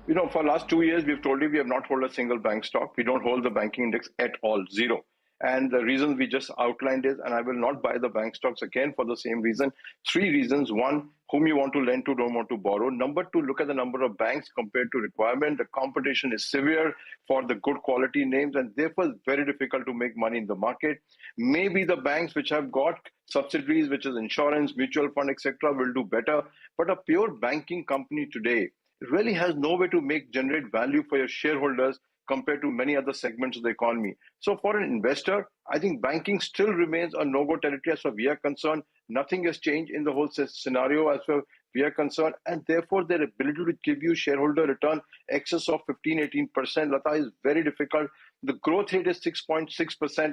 For the last 2 years, we've told you we have not held a single bank stock. We don't hold the banking index at all, zero. And the reasons we just outlined is, and I will not buy the bank stocks again for the same reason. 3 reasons. 1, whom you want to lend to don't want to borrow. Number 2, look at the number of banks compared to requirement. The competition is severe for the good quality names, and therefore it's very difficult to make money in the market. Maybe the banks which have got subsidiaries, which is insurance, mutual fund, etc., will do better. But a pure banking company today really has no way to generate value for your shareholders compared to many other segments of the economy. So for an investor I think banking still remains a no-go territory as far as we are concerned. Nothing has changed in the whole scenario as far as we are concerned, and therefore their ability to give you shareholder return excess of 15-18%, Lata, is very difficult. The growth rate is 6.6%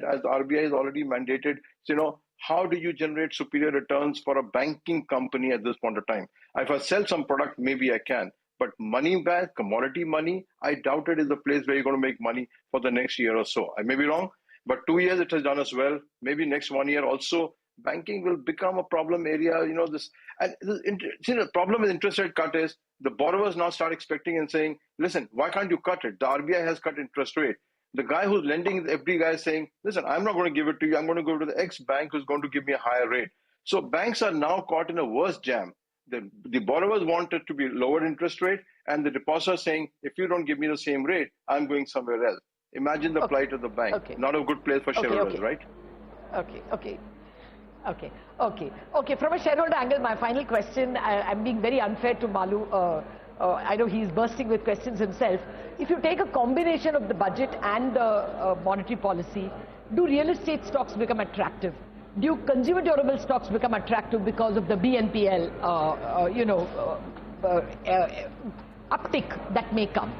as the RBI has already mandated. So, how do you generate superior returns for a banking company at this point of time? If I sell some product, maybe I can. But money back, commodity money, I doubt it is the place where you're going to make money for the next year or so. I may be wrong, but 2 years it has done us well. Maybe next 1 year also, banking will become a problem area. The problem with interest rate cut is the borrowers now start expecting and saying, listen, why can't you cut it? The RBI has cut interest rate. The guy who's lending, the FD guy is saying, listen, I'm not going to give it to you. I'm going to go to the X bank who's going to give me a higher rate. So banks are now caught in a worse jam. The borrowers want it to be lower interest rate, and the depositors saying, if you don't give me the same rate, I'm going somewhere else. Imagine the plight of the bank. Okay. Not a good place for shareholders, right? Okay. From a shareholder angle, my final question, I'm being very unfair to Malu. I know he's bursting with questions himself. If you take a combination of the budget and the monetary policy, do real estate stocks become attractive? Do consumer durable stocks become attractive because of the BNPL, uptick that may come?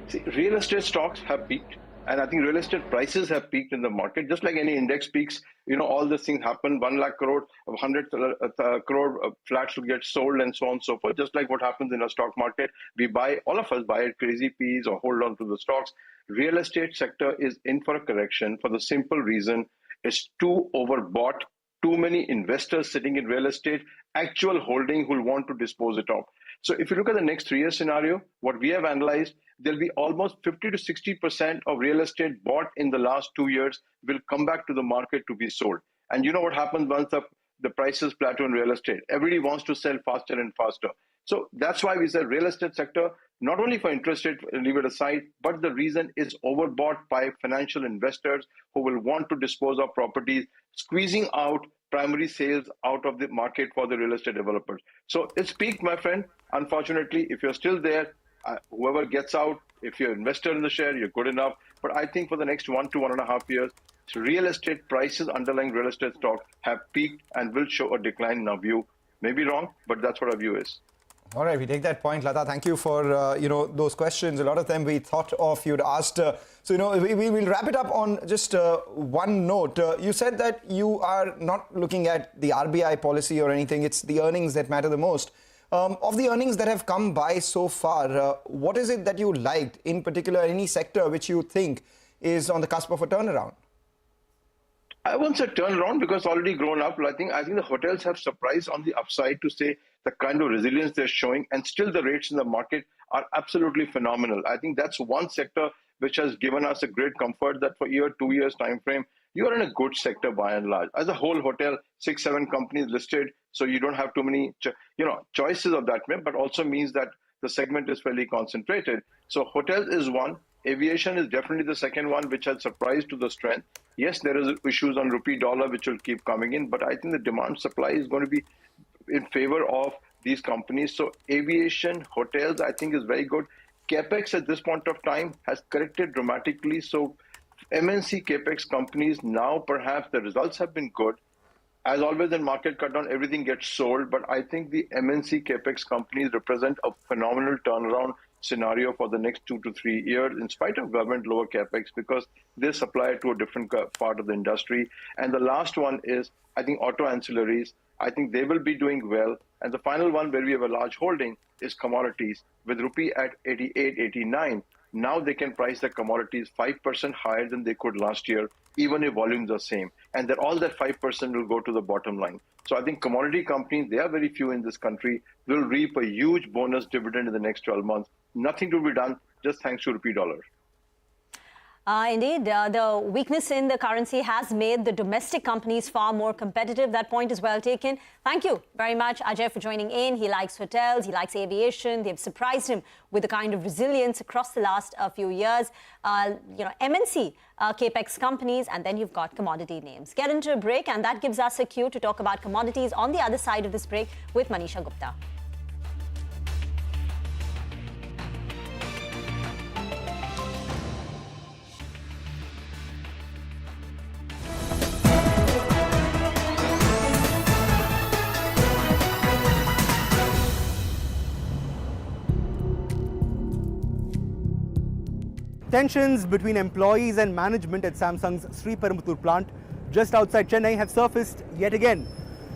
See, real estate stocks have peaked, and I think real estate prices have peaked in the market. Just like any index peaks, all these things happen. 1 lakh crore, 100 crore flats will get sold, and so on and so forth. Just like what happens in a stock market, all of us buy crazy P's or hold on to the stocks. Real estate sector is in for a correction for the simple reason it's too overbought. Too many investors sitting in real estate, actual holding who will want to dispose it off. So if you look at the next 3-year scenario, what we have analyzed, there'll be almost 50 to 60% of real estate bought in the last 2 years will come back to the market to be sold. And you know what happens once the prices plateau in real estate? Everybody wants to sell faster and faster. So that's why we said real estate sector, not only for interest rate, leave it aside, but the reason is overbought by financial investors who will want to dispose of properties, squeezing out primary sales out of the market for the real estate developers. So it's peaked, my friend. Unfortunately, if you're still there, whoever gets out, if you're an investor in the share, you're good enough. But I think for the next 1 to 1.5 years, real estate prices, underlying real estate stocks have peaked and will show a decline in our view. Maybe wrong, but that's what our view is. All right, we take that point, Lata. Thank you for those questions. A lot of them we thought of, you'd asked. We will wrap it up on just one note. You said that you are not looking at the RBI policy or anything. It's the earnings that matter the most. Of the earnings that have come by so far, what is it that you liked, in particular, any sector which you think is on the cusp of a turnaround? I won't say turnaround because it's already grown up. I think the hotels have surprised on the upside to say the kind of resilience they're showing, and still the rates in the market are absolutely phenomenal. I think that's one sector which has given us a great comfort that for 2 years time frame, you are in a good sector by and large. As a whole hotel, 6-7 companies listed, so you don't have too many choices of that, but also means that the segment is fairly concentrated. So hotels is one. Aviation is definitely the second one, which has surprised to the strength. Yes, there is issues on rupee dollar, which will keep coming in, but I think the demand supply is going to be in favor of these companies. So aviation, hotels, I think is very good. Capex at this point of time has corrected dramatically. So MNC Capex companies, now perhaps the results have been good. As always in market cut down, everything gets sold. But I think the MNC Capex companies represent a phenomenal turnaround scenario for the next 2 to 3 years, in spite of government lower Capex, because they supply to a different part of the industry. And the last one is, I think, auto ancillaries. I think they will be doing well. And the final one where we have a large holding is commodities. With rupee at 88, 89, now they can price their commodities 5% higher than they could last year, even if volumes are same. And that all that 5% will go to the bottom line. So I think commodity companies, there are very few in this country, will reap a huge bonus dividend in the next 12 months. Nothing to be done, just thanks to rupee dollar. Indeed, the weakness in the currency has made the domestic companies far more competitive. That point is well taken. Thank you very much, Ajay, for joining in. He likes hotels, he likes aviation. They've surprised him with the kind of resilience across the last few years. MNC Capex companies, and then you've got commodity names. Get into a break, and that gives us a cue to talk about commodities on the other side of this break with Manisha Gupta. Tensions between employees and management at Samsung's Sriperumbudur plant just outside Chennai have surfaced yet again.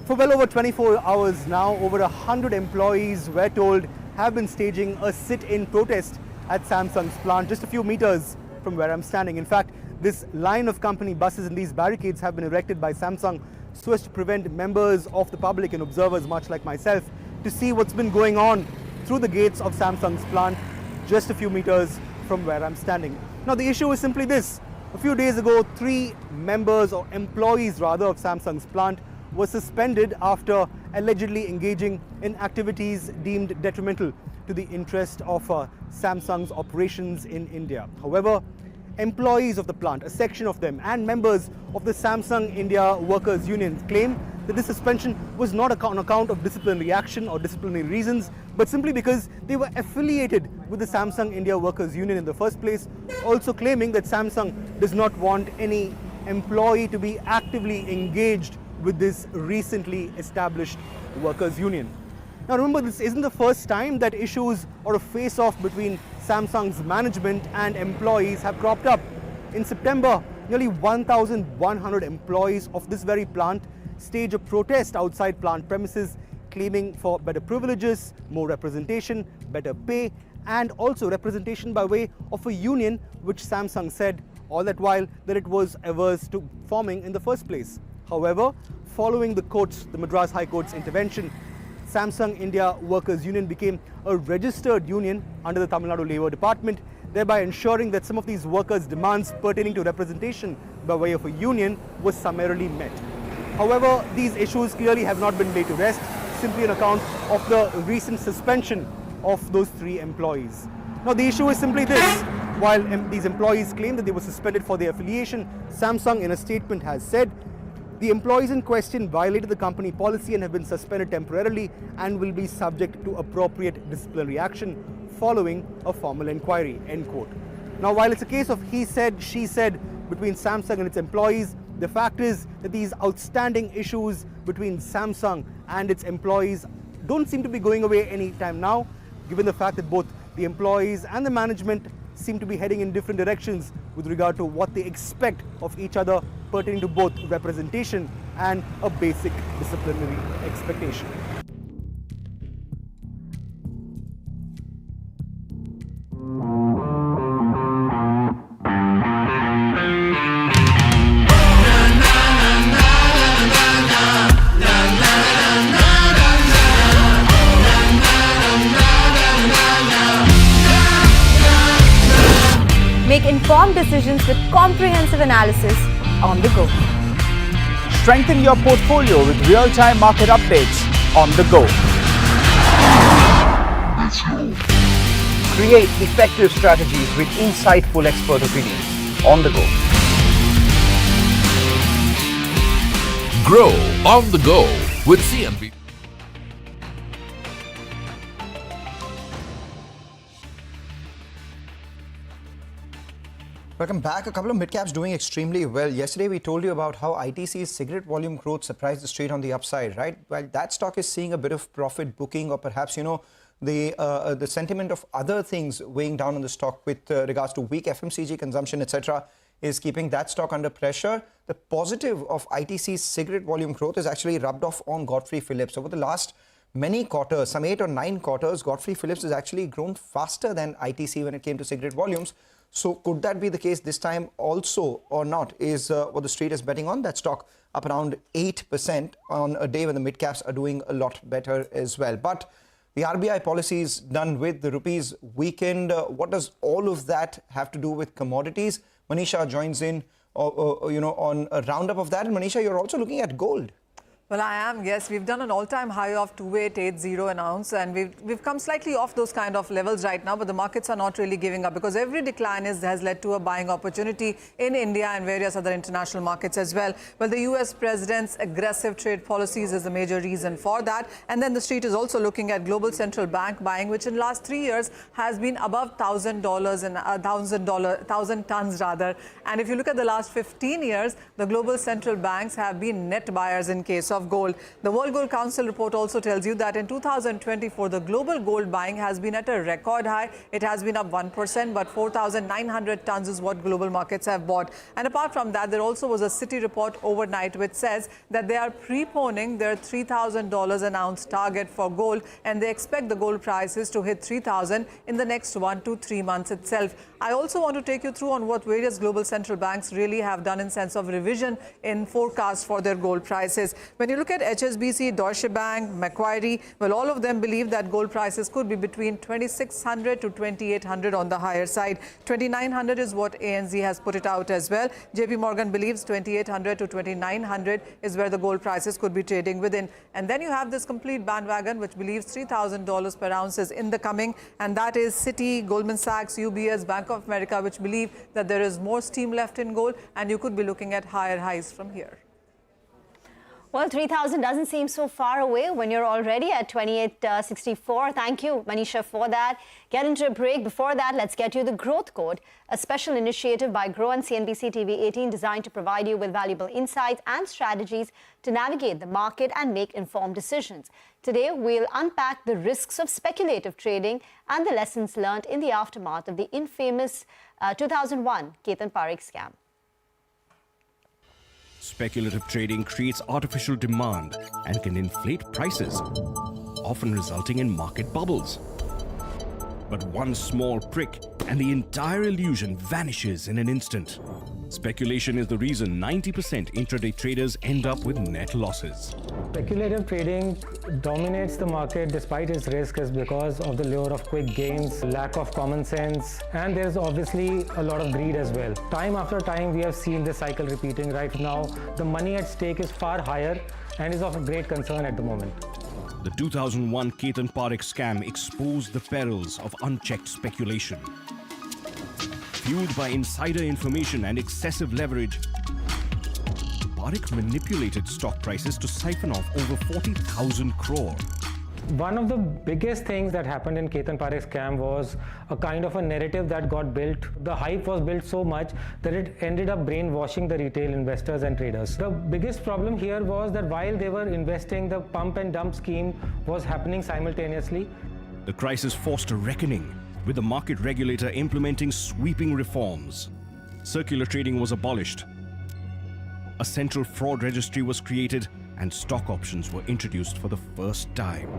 For well over 24 hours now, over 100 employees, we're told, have been staging a sit-in protest at Samsung's plant just a few meters from where I'm standing. In fact, this line of company buses and these barricades have been erected by Samsung so as to prevent members of the public and observers, much like myself, to see what's been going on through the gates of Samsung's plant just a few meters from where I'm standing. Now, the issue is simply this. A few days ago, 3 members or employees rather of Samsung's plant were suspended after allegedly engaging in activities deemed detrimental to the interest of Samsung's operations in India. However, employees of the plant, a section of them, and members of the Samsung India Workers Union claim that this suspension was not on account of disciplinary action or disciplinary reasons, but simply because they were affiliated with the Samsung India Workers Union in the first place, also claiming that Samsung does not want any employee to be actively engaged with this recently established workers union. Now remember, this isn't the first time that issues or a face-off between Samsung's management and employees have cropped up. In September, nearly 1,100 employees of this very plant staged a protest outside plant premises, claiming for better privileges, more representation, better pay, and also representation by way of a union which Samsung said all that while that it was averse to forming in the first place. However, following the Madras High Court's intervention, Samsung India Workers Union became a registered union under the Tamil Nadu Labour Department, thereby ensuring that some of these workers' demands pertaining to representation by way of a union was summarily met. However, these issues clearly have not been laid to rest, simply on account of the recent suspension of those 3 employees. Now, the issue is simply this. While these employees claim that they were suspended for their affiliation, Samsung in a statement has said the employees in question violated the company policy and have been suspended temporarily and will be subject to appropriate disciplinary action following a formal inquiry, end quote. Now, while it's a case of he said, she said between Samsung and its employees, the fact is that these outstanding issues between Samsung and its employees don't seem to be going away anytime now, given the fact that both the employees and the management seem to be heading in different directions with regard to what they expect of each other pertaining to both representation and a basic disciplinary expectation. Make informed decisions with comprehensive analysis on the go. Strengthen your portfolio with real-time market updates on the go. Create effective strategies with insightful expert opinions on the go. Grow on the go with CNBC. Welcome back. A couple of mid-caps doing extremely well. Yesterday, we told you about how ITC's cigarette volume growth surprised the street on the upside, right? While that stock is seeing a bit of profit booking, or perhaps, the sentiment of other things weighing down on the stock with regards to weak FMCG consumption, etc., is keeping that stock under pressure. The positive of ITC's cigarette volume growth is actually rubbed off on Godfrey Phillips. Over the last many quarters, some 8 or 9 quarters, Godfrey Phillips has actually grown faster than ITC when it came to cigarette volumes. So could that be the case this time also or not, is what the street is betting on. That stock up around 8% on a day when the mid-caps are doing a lot better as well. But the RBI policy is done with, the rupees weakened. What does all of that have to do with commodities? Manisha joins in on a roundup of that. And Manisha, you're also looking at gold. Well, I am, yes. We've done an all-time high of 2880 an ounce, and we've come slightly off those kind of levels right now, but the markets are not really giving up because every decline has led to a buying opportunity in India and various other international markets as well. Well, the US president's aggressive trade policies is a major reason for that. And then the street is also looking at global central bank buying, which in the last 3 years has been above $1,000 and 1,000 tons rather. And if you look at the last 15 years, the global central banks have been net buyers in case of of gold. The World Gold Council report also tells you that in 2024, the global gold buying has been at a record high. It has been up 1%, but 4,900 tons is what global markets have bought. And apart from that, there also was a Citi report overnight which says that they are preponing their $3,000 an ounce target for gold, and they expect the gold prices to hit 3,000 in the next 1 to 3 months itself. I also want to take you through on what various global central banks really have done in sense of revision in forecasts for their gold prices. When you look at HSBC, Deutsche Bank, Macquarie, well, all of them believe that gold prices could be between 2,600 to 2,800 on the higher side. 2,900 is what ANZ has put it out as well. JP Morgan believes 2,800 to 2,900 is where the gold prices could be trading within. And then you have this complete bandwagon which believes $3,000 per ounce is in the coming, and that is Citi, Goldman Sachs, UBS, Bank of America, which believe that there is more steam left in gold and you could be looking at higher highs from here. Well, 3,000 doesn't seem so far away when you're already at 2864. Thank you, Manisha, for that. Get into a break. Before that, let's get you the growth code, a special initiative by Grow and CNBC-TV18 designed to provide you with valuable insights and strategies to navigate the market and make informed decisions. Today, we'll unpack the risks of speculative trading and the lessons learned in the aftermath of the infamous 2001 Ketan Parekh scam. Speculative trading creates artificial demand and can inflate prices, often resulting in market bubbles. But one small prick and the entire illusion vanishes in an instant. Speculation is the reason 90% intraday traders end up with net losses. Speculative trading dominates the market despite its risk is because of the lure of quick gains, lack of common sense, and there's obviously a lot of greed as well. Time after time, we have seen this cycle repeating. Right now, the money at stake is far higher and is of great concern at the moment. The 2001 Ketan Parekh scam exposed the perils of unchecked speculation. Fueled by insider information and excessive leverage, Parekh manipulated stock prices to siphon off over 40,000 crore. One of the biggest things that happened in Ketan Parekh scam was a kind of a narrative that got built. The hype was built so much that it ended up brainwashing the retail investors and traders. The biggest problem here was that while they were investing, the pump and dump scheme was happening simultaneously. The crisis forced a reckoning, with the market regulator implementing sweeping reforms. Circular trading was abolished. A central fraud registry was created and stock options were introduced for the first time.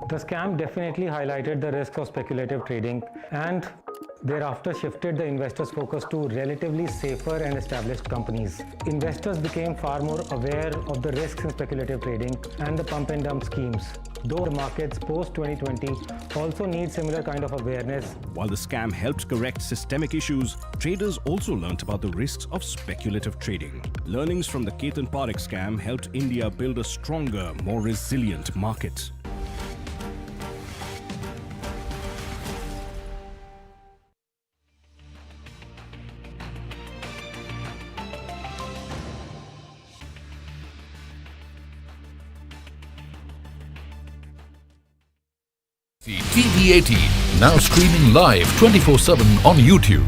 The scam definitely highlighted the risk of speculative trading and thereafter shifted the investors' focus to relatively safer and established companies. Investors became far more aware of the risks in speculative trading and the pump and dump schemes. Though the markets post-2020 also need similar kind of awareness. While the scam helped correct systemic issues, traders also learnt about the risks of speculative trading. Learnings from the Ketan Parekh scam helped India build a stronger, more resilient market. TV18, now streaming live 24/7 on YouTube.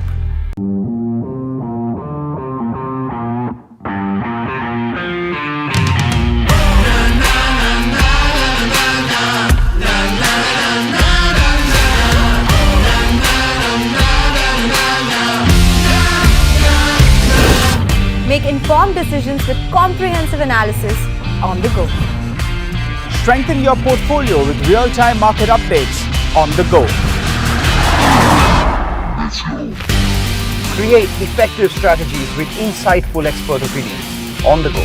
Make informed decisions with comprehensive analysis on the go. Strengthen your portfolio with real-time market updates on the go. Create effective strategies with insightful expert opinions on the go.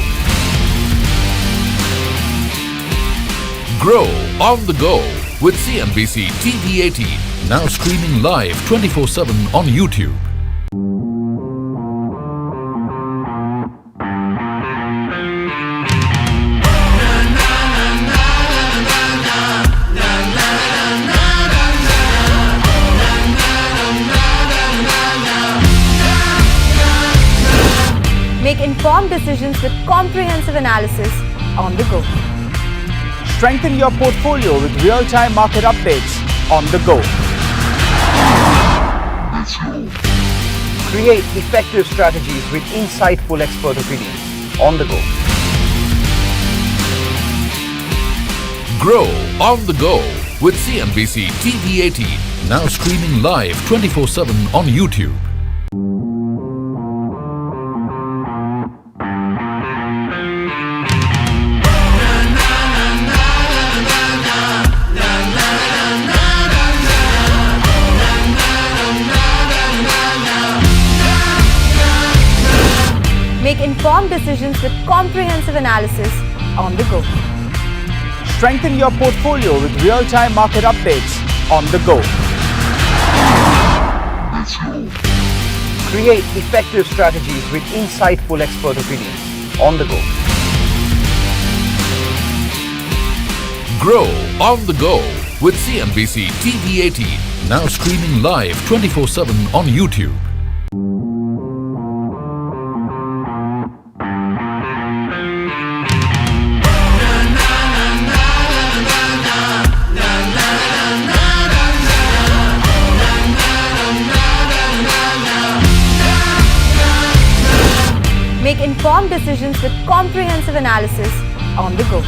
Grow on the go with CNBC TV18, now streaming live 24/7 on YouTube. Make informed decisions with comprehensive analysis on the go. Strengthen your portfolio with real-time market updates on the go. Create effective strategies with insightful expert opinions on the go. Grow on the go with CNBC-TV18, now streaming live 24/7 on YouTube. Make informed decisions with comprehensive analysis on the go. Strengthen your portfolio with real-time market updates on the go. Create effective strategies with insightful expert opinions on the go. Grow on the go with CNBC-TV18, now streaming live 24/7 on YouTube. Make informed decisions with comprehensive analysis on the go.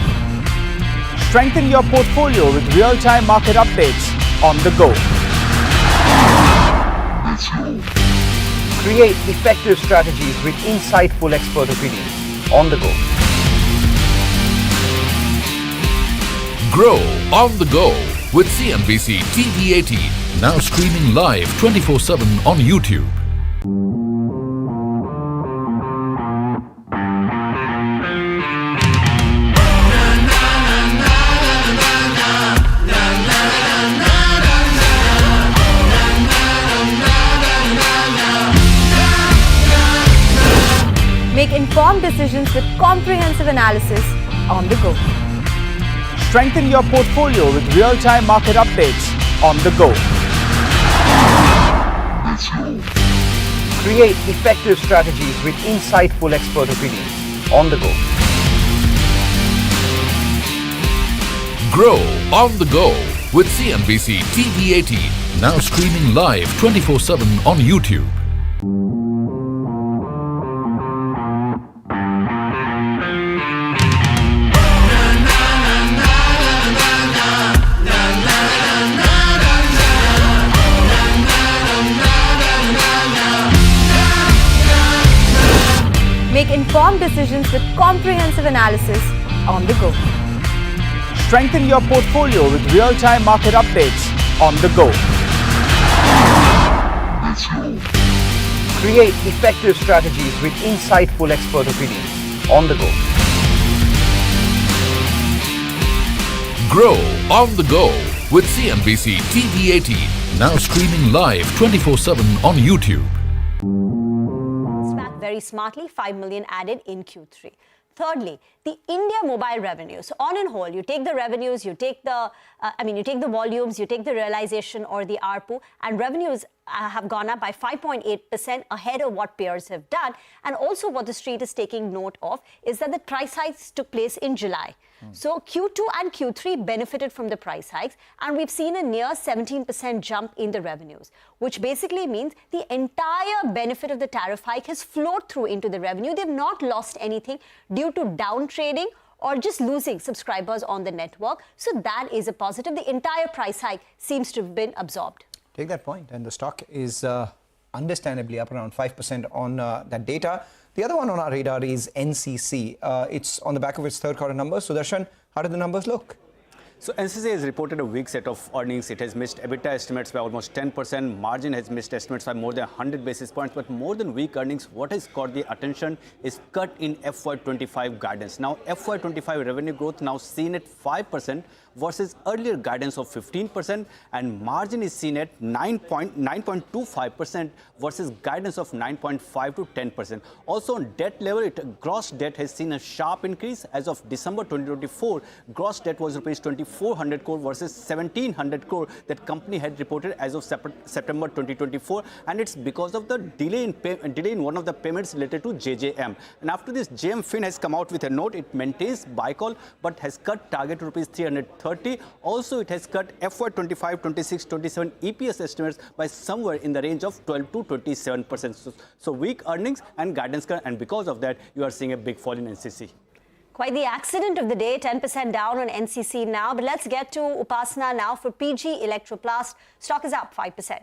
Strengthen your portfolio with real-time market updates on the go. Create effective strategies with insightful expert opinions on the go. Grow on the go with CNBC-TV18, now streaming live 24/7 on YouTube. Make informed decisions with comprehensive analysis on the go. Strengthen your portfolio with real-time market updates on the go. Create effective strategies with insightful expert opinions on the go. Grow on the go with CNBC-TV18, now streaming live 24/7 on YouTube. Make informed decisions with comprehensive analysis on the go. Strengthen your portfolio with real-time market updates on the go. Create effective strategies with insightful expert opinions on the go. Grow on the go with CNBC-TV18, now streaming live 24/7 on YouTube. Very smartly, 5 million added in Q3. Thirdly, the India mobile revenue. So on and whole, you take the revenues, you take the, you take the volumes, you take the realization or the ARPU, and revenues have gone up by 5.8% ahead of what peers have done. And also what the street is taking note of is that the price hikes took place in July. So Q2 and Q3 benefited from the price hikes, and we've seen a near 17% jump in the revenues, which basically means the entire benefit of the tariff hike has flowed through into the revenue. They've not lost anything due to down trading or just losing subscribers on the network. So that is a positive. The entire price hike seems to have been absorbed. Take that point, and the stock is understandably up around 5% on that data. The other one on our radar is NCC. It's on the back of its third quarter numbers. So Darshan, how did the numbers look? So NCC has reported a weak set of earnings. It has missed EBITDA estimates by almost 10%. Margin has missed estimates by more than 100 basis points. But more than weak earnings, what has caught the attention is cut in FY25 guidance. Now, FY25 revenue growth now seen at 5% versus earlier guidance of 15%, and margin is seen at 9.25% versus guidance of 9.5 to 10%. Also on debt level, gross debt has seen a sharp increase. As of December 2024, gross debt was rupees 2,400 crore versus 1,700 crore that company had reported as of September 2024, and it's because of the delay in one of the payments related to JJM. And after this, JM Fin has come out with a note. It maintains buy call but has cut target to rupees 330. Also, it has cut FY25, 26, 27 EPS estimates by somewhere in the range of 12 to 27%. So weak earnings and guidance cut, and because of that, you are seeing a big fall in NCC. Quite the accident of the day, 10% down on NCC now. But let's get to Upasana now for PG Electroplast. Stock is up 5%.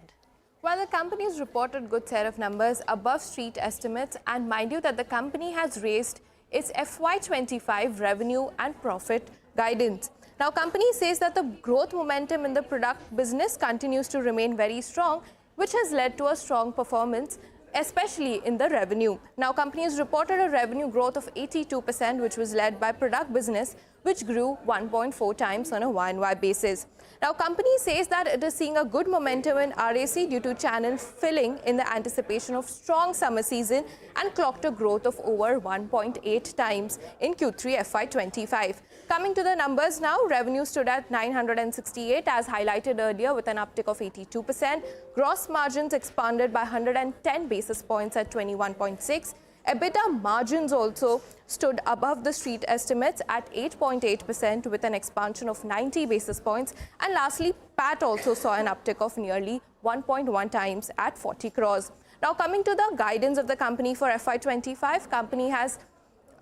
Well, the company's reported good set of numbers above street estimates, and mind you that the company has raised its FY25 revenue and profit guidance. Now, company says that the growth momentum in the product business continues to remain very strong, which has led to a strong performance, especially in the revenue. Now, company has reported a revenue growth of 82%, which was led by product business, which grew 1.4 times on a Y-on-Y basis. Now, company says that it is seeing a good momentum in RAC due to channel filling in the anticipation of strong summer season and clocked a growth of over 1.8 times in Q3 FY25. Coming to the numbers now, revenue stood at 968 as highlighted earlier with an uptick of 82%. Gross margins expanded by 110 basis points at 21.6%. EBITDA margins also stood above the street estimates at 8.8% with an expansion of 90 basis points. And lastly, PAT also saw an uptick of nearly 1.1 times at 40 crores. Now coming to the guidance of the company for FY25, company has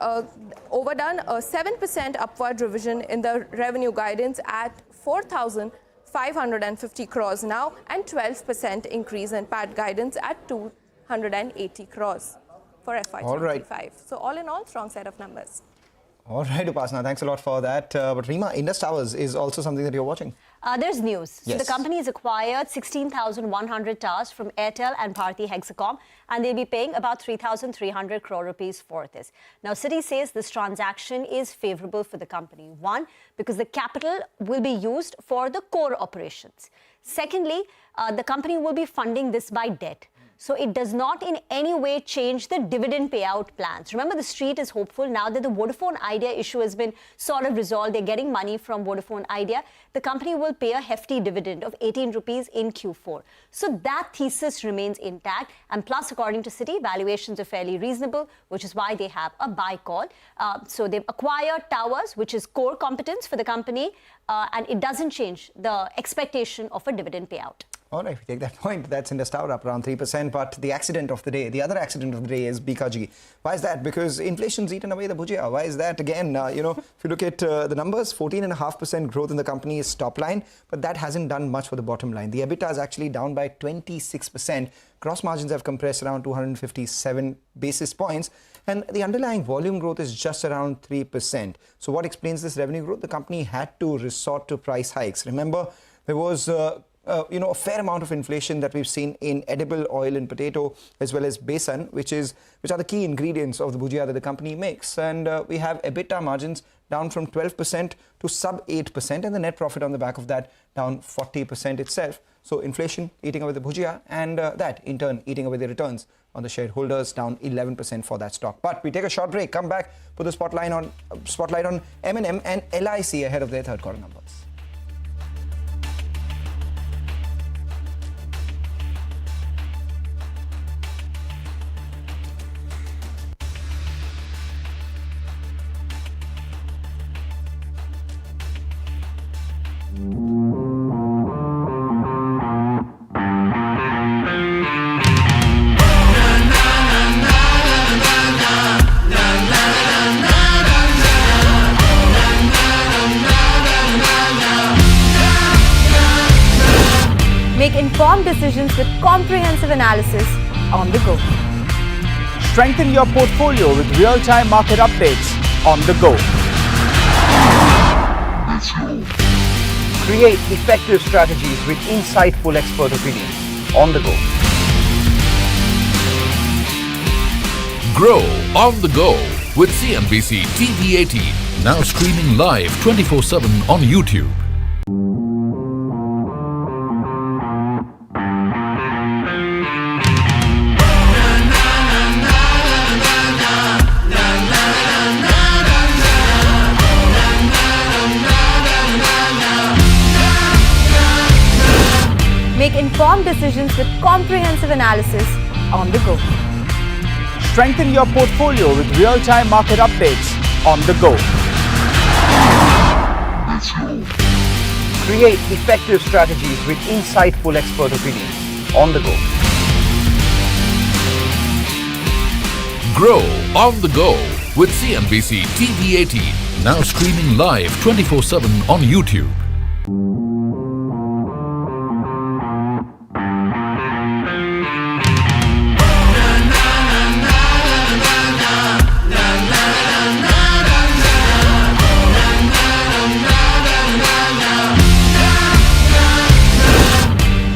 overdone a 7% upward revision in the revenue guidance at 4,550 crores now, and 12% increase in PAT guidance at 280 crores. For FY25. All right. So all in all, strong set of numbers. All right, Upasana, thanks a lot for that. But Rima, Indus Towers is also something that you're watching. There's news. Yes. So the company has acquired 16,100 towers from Airtel and Bharti Hexacom, and they'll be paying about 3,300 crore rupees for this. Now, Citi says this transaction is favorable for the company. One, because the capital will be used for the core operations. Secondly, the company will be funding this by debt. So it does not in any way change the dividend payout plans. Remember, the street is hopeful now that the Vodafone Idea issue has been sort of resolved. They're getting money from Vodafone Idea. The company will pay a hefty dividend of 18 rupees in Q4. So that thesis remains intact. And plus, according to Citi, valuations are fairly reasonable, which is why they have a buy call. So they've acquired towers, which is core competence for the company. And it doesn't change the expectation of a dividend payout. All right, we take that point. That's Indus Tower up around 3%. But the accident of the day, the other accident of the day is BKG. Why is that? Because inflation's eaten away the bhujia. Why is that? Again, if you look at the numbers, 14.5% growth in the company's top line, but that hasn't done much for the bottom line. The EBITDA is actually down by 26%. Gross margins have compressed around 257 basis points. And the underlying volume growth is just around 3%. So what explains this revenue growth? The company had to resort to price hikes. Remember, there was a fair amount of inflation that we've seen in edible oil and potato, as well as besan, which are the key ingredients of the bhujia that the company makes. And we have EBITDA margins down from 12% to sub 8%, and the net profit on the back of that down 40% itself. So inflation eating away the bhujia, and that in turn eating away the returns on the shareholders, down 11% for that stock. But we take a short break, come back, put the spotlight on M&M and LIC ahead of their third quarter numbers. Make informed decisions with comprehensive analysis on the go. Strengthen your portfolio with real-time market updates on the go. Create effective strategies with insightful expert opinions on the go. Grow on the go with CNBC-TV18, now streaming live 24/7 on YouTube. Make informed decisions with comprehensive analysis on the go. Strengthen your portfolio with real-time market updates on the go. Create effective strategies with insightful expert opinions on the go. Grow on the go with CNBC-TV18. Now streaming live 24/7 on YouTube.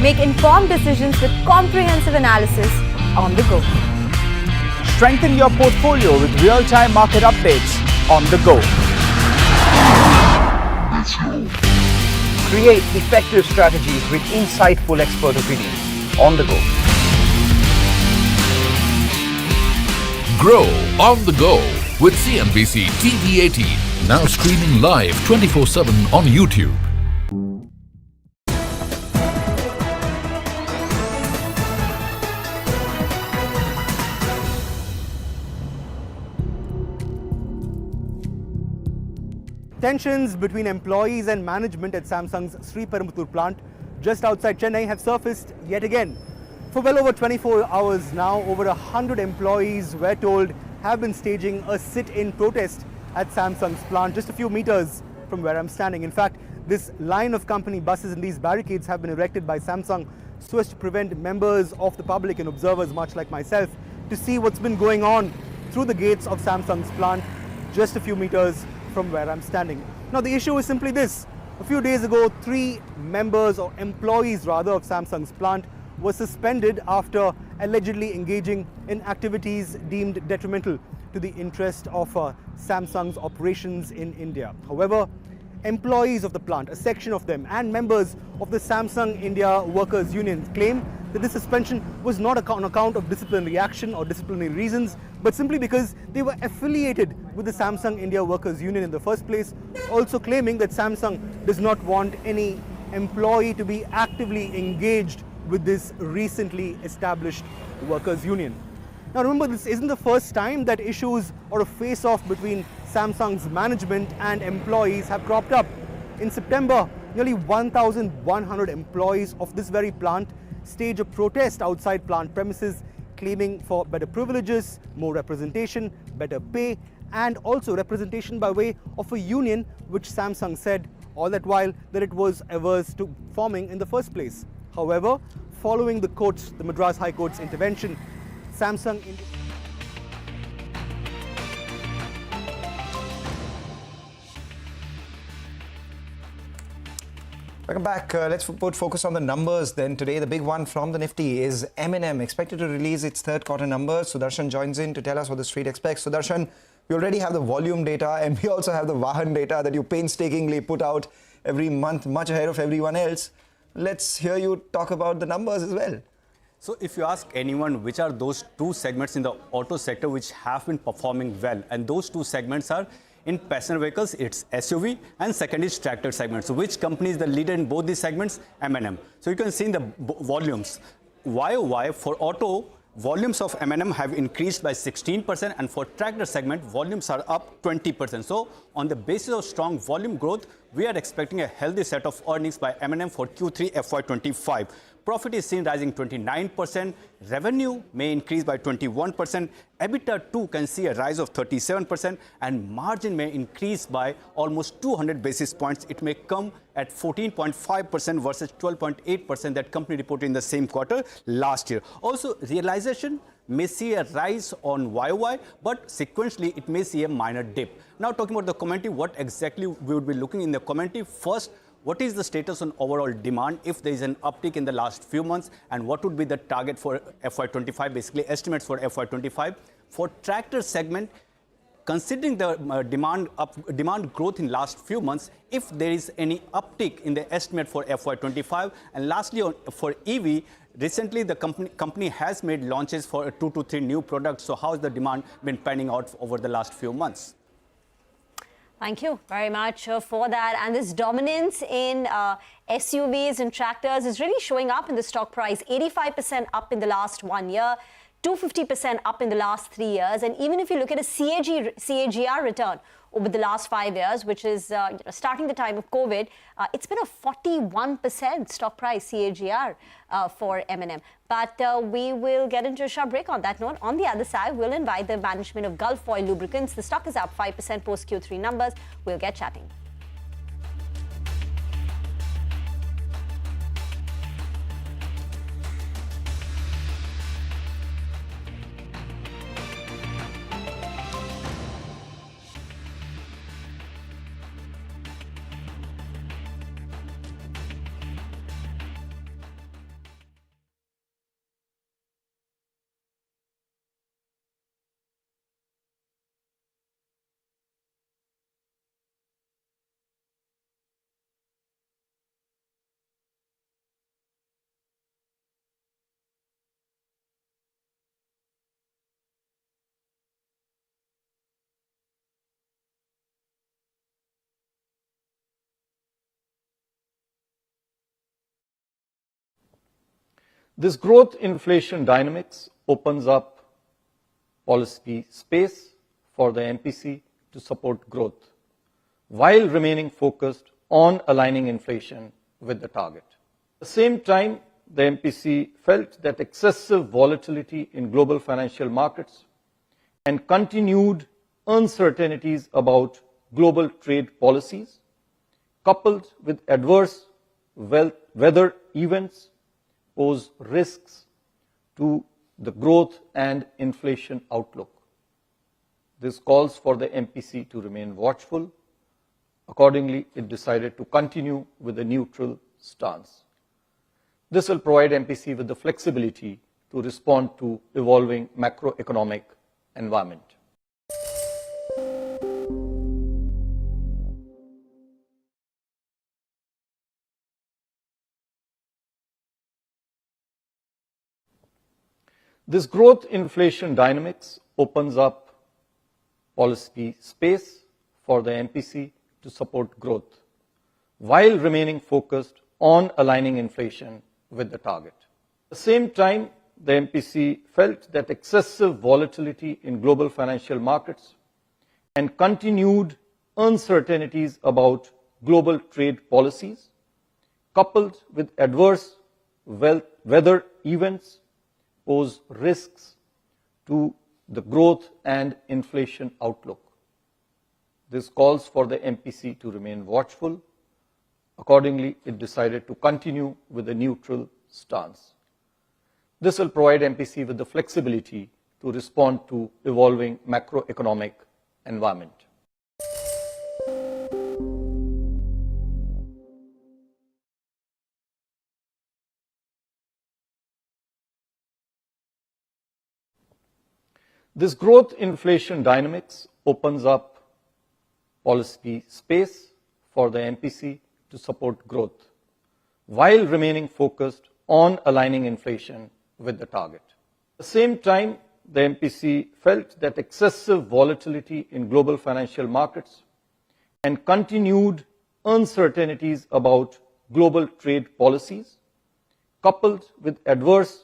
Make informed decisions with comprehensive analysis on the go. Strengthen your portfolio with real-time market updates on the go. Create effective strategies with insightful expert opinions on the go. Grow on the go with CNBC-TV18. Now streaming live 24/7 on YouTube. Tensions between employees and management at Samsung's Sri Perumbudur plant just outside Chennai have surfaced yet again. For well over 24 hours now, over 100 employees, we're told, have been staging a sit-in protest at Samsung's plant just a few meters from where I'm standing. In fact, this line of company buses and these barricades have been erected by Samsung so as to prevent members of the public and observers, much like myself, to see what's been going on through the gates of Samsung's plant just a few meters from where I'm standing. Now the issue is simply this. A few days ago, 3 members or employees rather of Samsung's plant were suspended after allegedly engaging in activities deemed detrimental to the interest of Samsung's operations in India. However, employees of the plant, a section of them, and members of the Samsung India Workers Union claim that this suspension was not on account of disciplinary action or disciplinary reasons, but simply because they were affiliated with the Samsung India Workers Union in the first place, also claiming that Samsung does not want any employee to be actively engaged with this recently established workers union. Now remember, this isn't the first time that issues or a face-off between Samsung's management and employees have cropped up. In September, nearly 1,100 employees of this very plant staged a protest outside plant premises, claiming for better privileges, more representation, better pay, and also representation by way of a union which Samsung said all that while that it was averse to forming in the first place. However, following the Madras High Court's intervention, Samsung India Welcome back. Let's put focus on the numbers then. Today, the big one from the Nifty is M&M, expected to release its third quarter numbers. Sudarshan joins in to tell us what the street expects. Sudarshan, we already have the volume data and we also have the Vahan data that you painstakingly put out every month, much ahead of everyone else. Let's hear you talk about the numbers as well. So if you ask anyone which are those 2 segments in the auto sector which have been performing well, and those 2 segments are in passenger vehicles, it's SUV, and second is tractor segment. So which company is the leader in both these segments? M&M. So you can see in the volumes, YOY for auto, volumes of M&M have increased by 16%, and for tractor segment, volumes are up 20%. So on the basis of strong volume growth, we are expecting a healthy set of earnings by M&M for Q3 FY25. Profit is seen rising 29%, revenue may increase by 21%, EBITDA too can see a rise of 37%, and margin may increase by almost 200 basis points. It may come at 14.5% versus 12.8% that company reported in the same quarter last year. Also, realization may see a rise on YOY, but sequentially it may see a minor dip. Now talking about the commentary, what exactly we would be looking in the commentary. First, what is the status on overall demand if there is an uptick in the last few months, and what would be the target for FY25, basically estimates for FY25. For tractor segment, considering the demand growth in last few months, if there is any uptick in the estimate for FY25. And lastly, for EV, recently the company has made launches for 2 to 3 new products. So how has the demand been panning out over the last few months? Thank you very much for that. And this dominance in SUVs and tractors is really showing up in the stock price. 85% up in the last 1 year. 250% up in the last 3 years. And even if you look at a CAGR return over the last 5 years, which is starting the time of COVID, it's been a 41% stock price CAGR for M&M. But we will get into a short break on that note. On the other side, we'll invite the management of Gulf Oil Lubricants. The stock is up 5% post Q3 numbers. We'll get chatting. This growth inflation dynamics opens up policy space for the MPC to support growth, while remaining focused on aligning inflation with the target. At the same time, the MPC felt that excessive volatility in global financial markets and continued uncertainties about global trade policies, coupled with adverse weather events, pose risks to the growth and inflation outlook. This calls for the MPC to remain watchful. Accordingly, it decided to continue with a neutral stance. This will provide MPC with the flexibility to respond to evolving macroeconomic environment. This growth inflation dynamics opens up policy space for the MPC to support growth, while remaining focused on aligning inflation with the target. At the same time, the MPC felt that excessive volatility in global financial markets and continued uncertainties about global trade policies, coupled with adverse weather events, pose risks to the growth and inflation outlook. This calls for the MPC to remain watchful. Accordingly, it decided to continue with a neutral stance. This will provide MPC with the flexibility to respond to evolving macroeconomic environment. This growth inflation dynamics opens up policy space for the MPC to support growth, while remaining focused on aligning inflation with the target. At the same time, the MPC felt that excessive volatility in global financial markets and continued uncertainties about global trade policies, coupled with adverse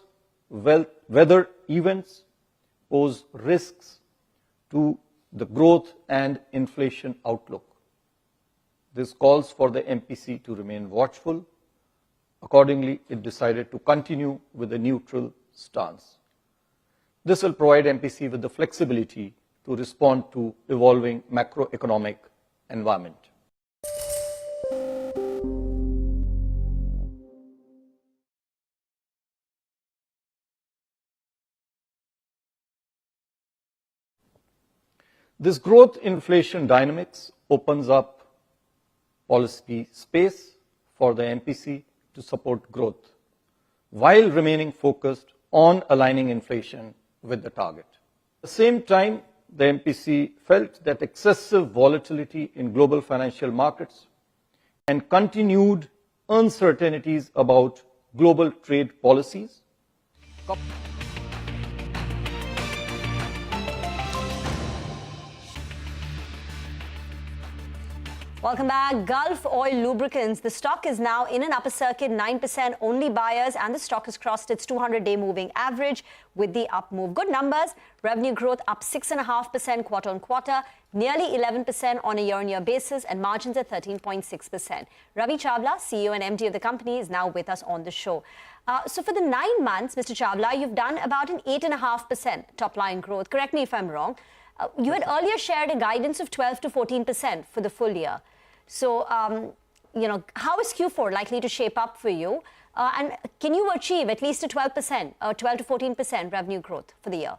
weather events, pose risks to the growth and inflation outlook. This calls for the MPC to remain watchful. Accordingly, it decided to continue with a neutral stance. This will provide MPC with the flexibility to respond to evolving macroeconomic environment. This growth inflation dynamics opens up policy space for the MPC to support growth, while remaining focused on aligning inflation with the target. At the same time, the MPC felt that excessive volatility in global financial markets and continued uncertainties about global trade policies, Welcome back. Gulf Oil Lubricants. The stock is now in an upper circuit, 9% only buyers, and the stock has crossed its 200-day moving average with the up move. Good numbers. Revenue growth up 6.5% quarter on quarter, nearly 11% on a year-on-year basis, and margins at 13.6%. Ravi Chawla, CEO and MD of the company, is now with us on the show. So for the 9 months, Mr. Chawla, you've done about an 8.5% top-line growth. Correct me if I'm wrong. You had earlier shared a guidance of 12 to 14% for the full year. So, how is Q4 likely to shape up for you? And can you achieve at least a 12% to 14% revenue growth for the year?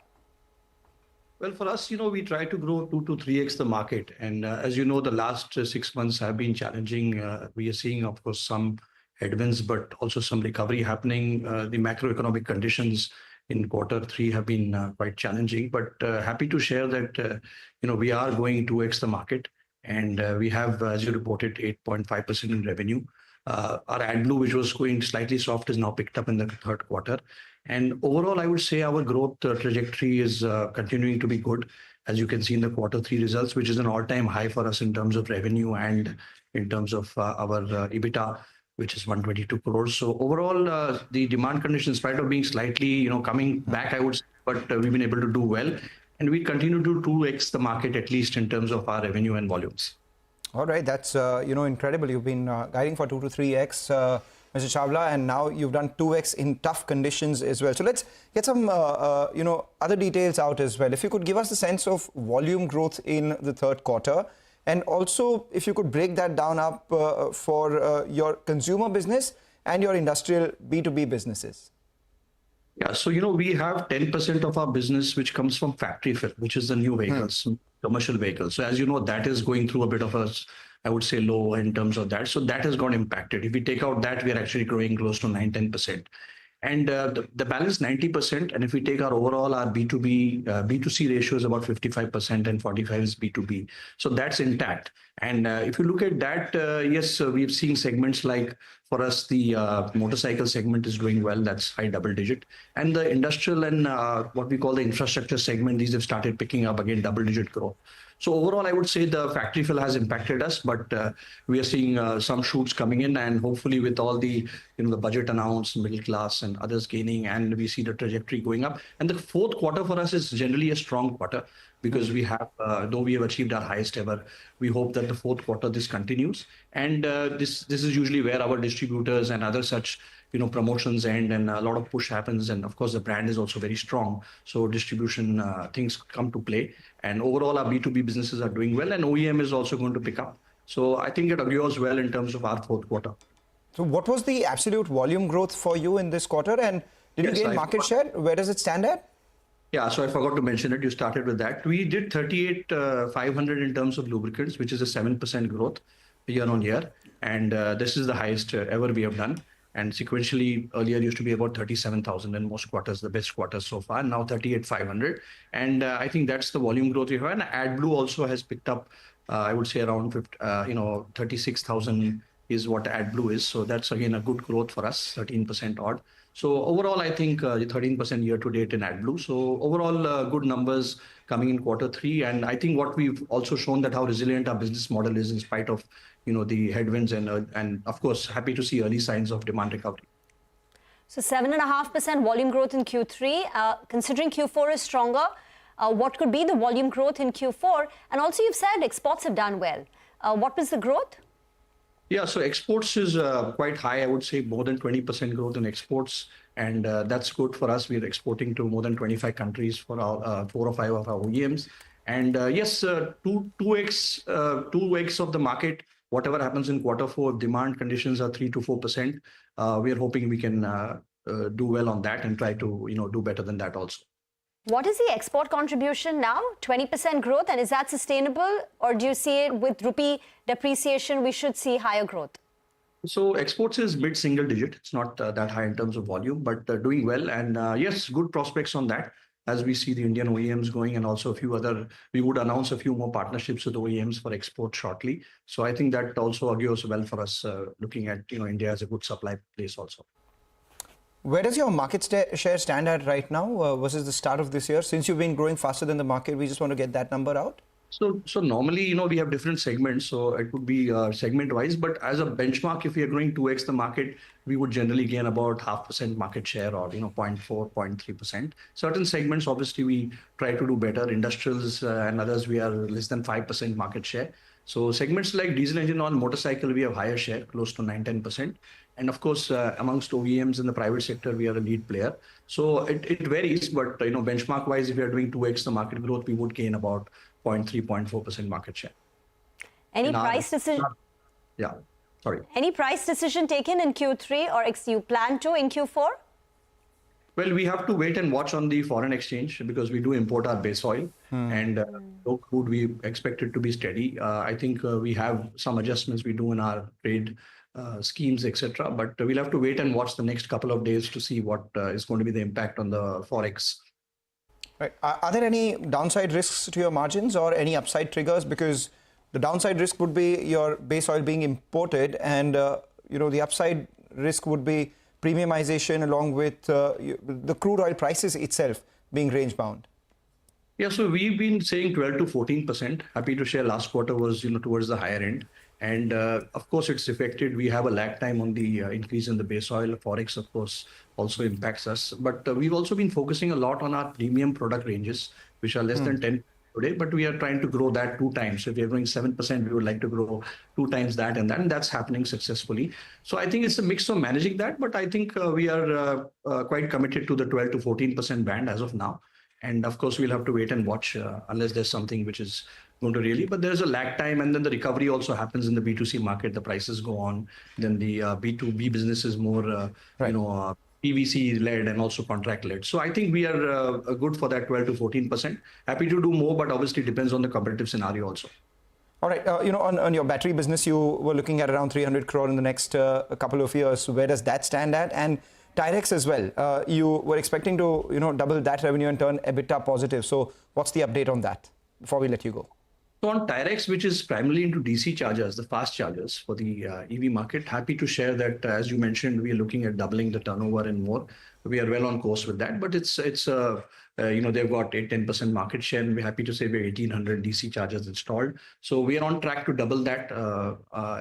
Well, for us, we try to grow 2 to 3x the market. And as you know, the last 6 months have been challenging. We are seeing, of course, some headwinds, but also some recovery happening. The macroeconomic conditions in Q3 have been quite challenging. But happy to share that, we are going 2x the market. And we have, as you reported, 8.5% in revenue. Our AdBlue, which was going slightly soft, is now picked up in the third quarter. And overall, I would say our growth trajectory is continuing to be good, as you can see in the Q3 results, which is an all-time high for us in terms of revenue and in terms of our EBITDA, which is 122 crores. So overall, the demand conditions, in spite of being slightly, coming back, I would say, but we've been able to do well. And we continue to 2x the market, at least in terms of our revenue and volumes. All right, that's incredible. You've been guiding for 2 to 3x, Mr. Chawla, and now you've done 2x in tough conditions as well. So let's get some other details out as well. If you could give us a sense of volume growth in the third quarter, and also if you could break that down up for your consumer business and your industrial B2B businesses. Yeah, so we have 10% of our business which comes from factory fill, which is the new vehicles, commercial vehicles. So as you know, that is going through a bit of a, I would say, low in terms of that. So that has got impacted. If we take out that, we are actually growing close to 9-10%. And the balance 90%. And if we take our overall, our B2C ratio is about 55% and 45 is B2B. So that's intact. And if you look at that, yes, we've seen segments like, for us, the motorcycle segment is doing well. That's high double digit. And the industrial and what we call the infrastructure segment, these have started picking up again, double digit growth. So overall, I would say the factory fill has impacted us, but we are seeing some shoots coming in, and hopefully with all the, the budget announced, middle class and others gaining, and we see the trajectory going up. And the fourth quarter for us is generally a strong quarter because we have, though we have achieved our highest ever, we hope that the fourth quarter this continues. And this is usually where our distributors and other such promotions end and a lot of push happens. And of course, the brand is also very strong. So distribution things come to play. And overall, our B2B businesses are doing well, and OEM is also going to pick up. So I think it augurs well in terms of our fourth quarter. So what was the absolute volume growth for you in this quarter? And did you gain market share? Where does it stand at? Yeah, so I forgot to mention it. You started with that. We did 38,500 in terms of lubricants, which is a 7% growth year on year. And this is the highest ever we have done. And sequentially, earlier used to be about 37,000 in most quarters, the best quarters so far, now 38,500. And I think that's the volume growth we have. And AdBlue also has picked up, I would say around 36,000 is what AdBlue is. So that's again a good growth for us, 13% odd. So overall, I think 13% year to date in AdBlue. So overall, good numbers coming in Q3. And I think what we've also shown that how resilient our business model is in spite of the headwinds and of course, happy to see early signs of demand recovery. So 7.5% volume growth in Q3. Considering Q4 is stronger, what could be the volume growth in Q4? And also you've said exports have done well. What was the growth? Yeah, so exports is quite high. I would say more than 20% growth in exports. And that's good for us. We're exporting to more than 25 countries for our 4 or 5 of our OEMs. And yes, 2x of the market. Whatever happens in Q4, demand conditions are 3 to 4%. We are hoping we can do well on that and try to do better than that also. What is the export contribution now? 20% growth, and is that sustainable? Or do you see it with rupee depreciation, we should see higher growth? So exports is mid-single digit. It's not that high in terms of volume, but doing well. And yes, good prospects on that as we see the Indian OEMs going, and also a few other, we would announce a few more partnerships with OEMs for export shortly. So I think that also augurs well for us looking at India as a good supply place also. Where does your market share stand at right now versus the start of this year? Since you've been growing faster than the market, we just want to get that number out. So normally, we have different segments, so it would be segment-wise. But as a benchmark, if we are growing 2x the market, we would generally gain about 0.5% market share, or 0.4, 0.3%. Certain segments, obviously, we try to do better. Industrials and others, we are less than 5% market share. So segments like diesel engine oil, motorcycle, we have higher share, close to 9-10%. And of course, amongst OEMs in the private sector, we are a lead player. So it varies, but benchmark-wise, if we are doing 2x the market growth, we would gain about 0.3, 0.4% market share. Any price decision? Yeah, sorry. Any price decision taken in Q3 or you plan to in Q4? Well, we have to wait and watch on the foreign exchange because we do import our base oil and low crude we expect it to be steady. I think we have some adjustments we do in our trade schemes, etc. But we'll have to wait and watch the next couple of days to see what is going to be the impact on the forex. Right. Are there any downside risks to your margins or any upside triggers? Because the downside risk would be your base oil being imported, and the upside risk would be premiumization along with the crude oil prices itself being range bound. Yeah, so we've been saying 12 to 14%. Happy to share last quarter was towards the higher end. And of course, it's affected. We have a lag time on the increase in the base oil. Forex, of course, also impacts us. But we've also been focusing a lot on our premium product ranges, which are less than 10 today. But we are trying to grow that 2 times. So if we are growing 7%, we would like to grow 2 times that. And that's happening successfully. So I think it's a mix of managing that. But I think we are quite committed to the 12 to 14% band as of now. And of course, we'll have to wait and watch unless there's something which is going to really, but there's a lag time, and then the recovery also happens in the B2C market. The prices go on. Then the B2B business is more, PVC led and also contract led. So I think we are good for that 12 to 14%. Happy to do more, but obviously depends on the competitive scenario also. All right. On your battery business, you were looking at around 300 crore in the next couple of years. Where does that stand at? And Tyrex as well. You were expecting to, double that revenue and turn EBITDA positive. So what's the update on that before we let you go? So on Tyrex, which is primarily into DC chargers, the fast chargers for the EV market, happy to share that, as you mentioned, we are looking at doubling the turnover and more. We are well on course with that, but they've got 8-10% market share, and we're happy to say we're 1,800 DC chargers installed. So we are on track to double that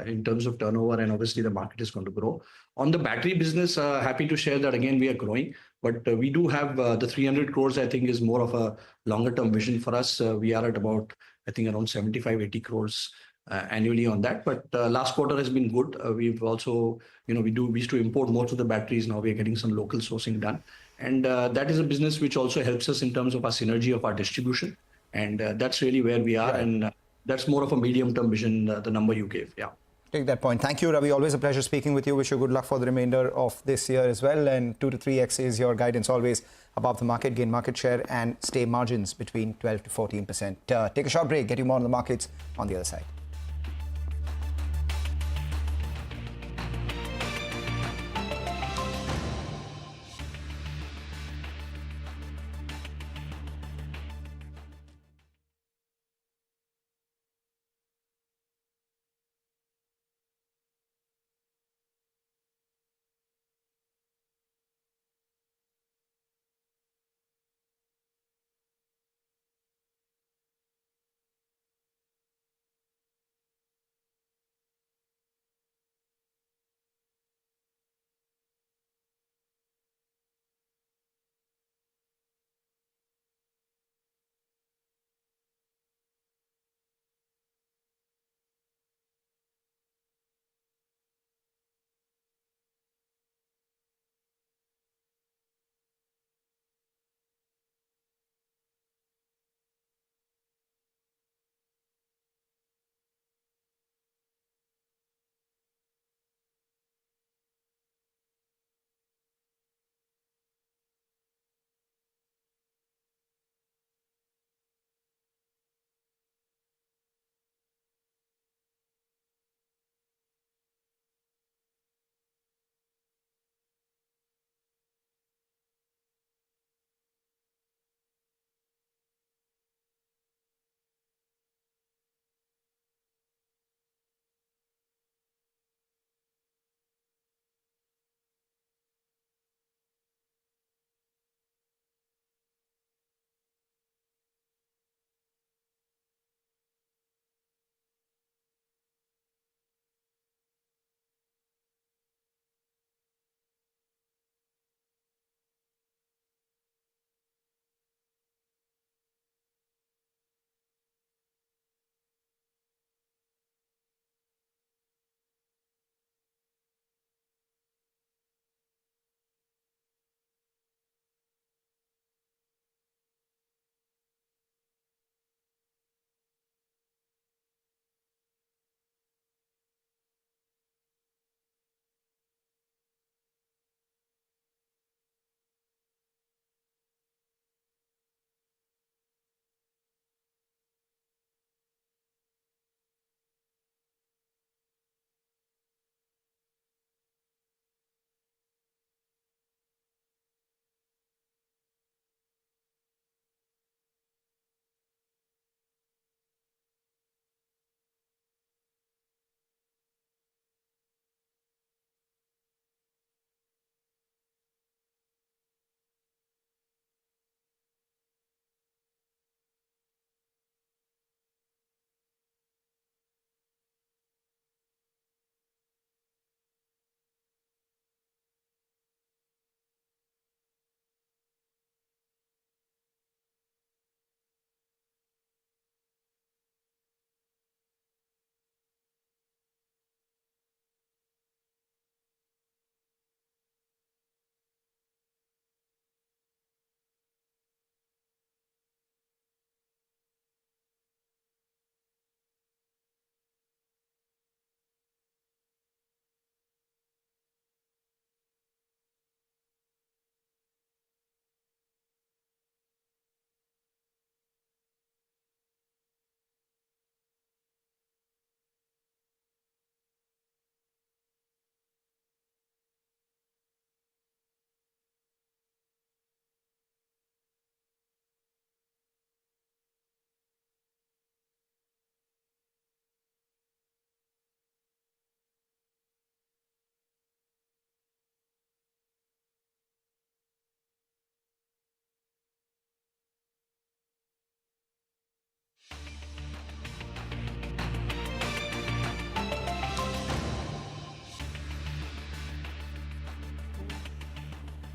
in terms of turnover, and obviously the market is going to grow. On the battery business, happy to share that again we are growing, but we do have the 300 crores. I think is more of a longer term vision for us. We are at about, I think, around 75-80 crores annually on that. But last quarter has been good. We've also, we used to import most of the batteries. Now we are getting some local sourcing done. And that is a business which also helps us in terms of our synergy of our distribution. And that's really where we are. And that's more of a medium-term vision, the number you gave. Yeah. Take that point. Thank you, Ravi. Always a pleasure speaking with you. Wish you good luck for the remainder of this year as well. And 2 to 3x is your guidance, always above the market, gain market share and stay margins between 12 to 14%. Take a short break, get you more on the markets on the other side.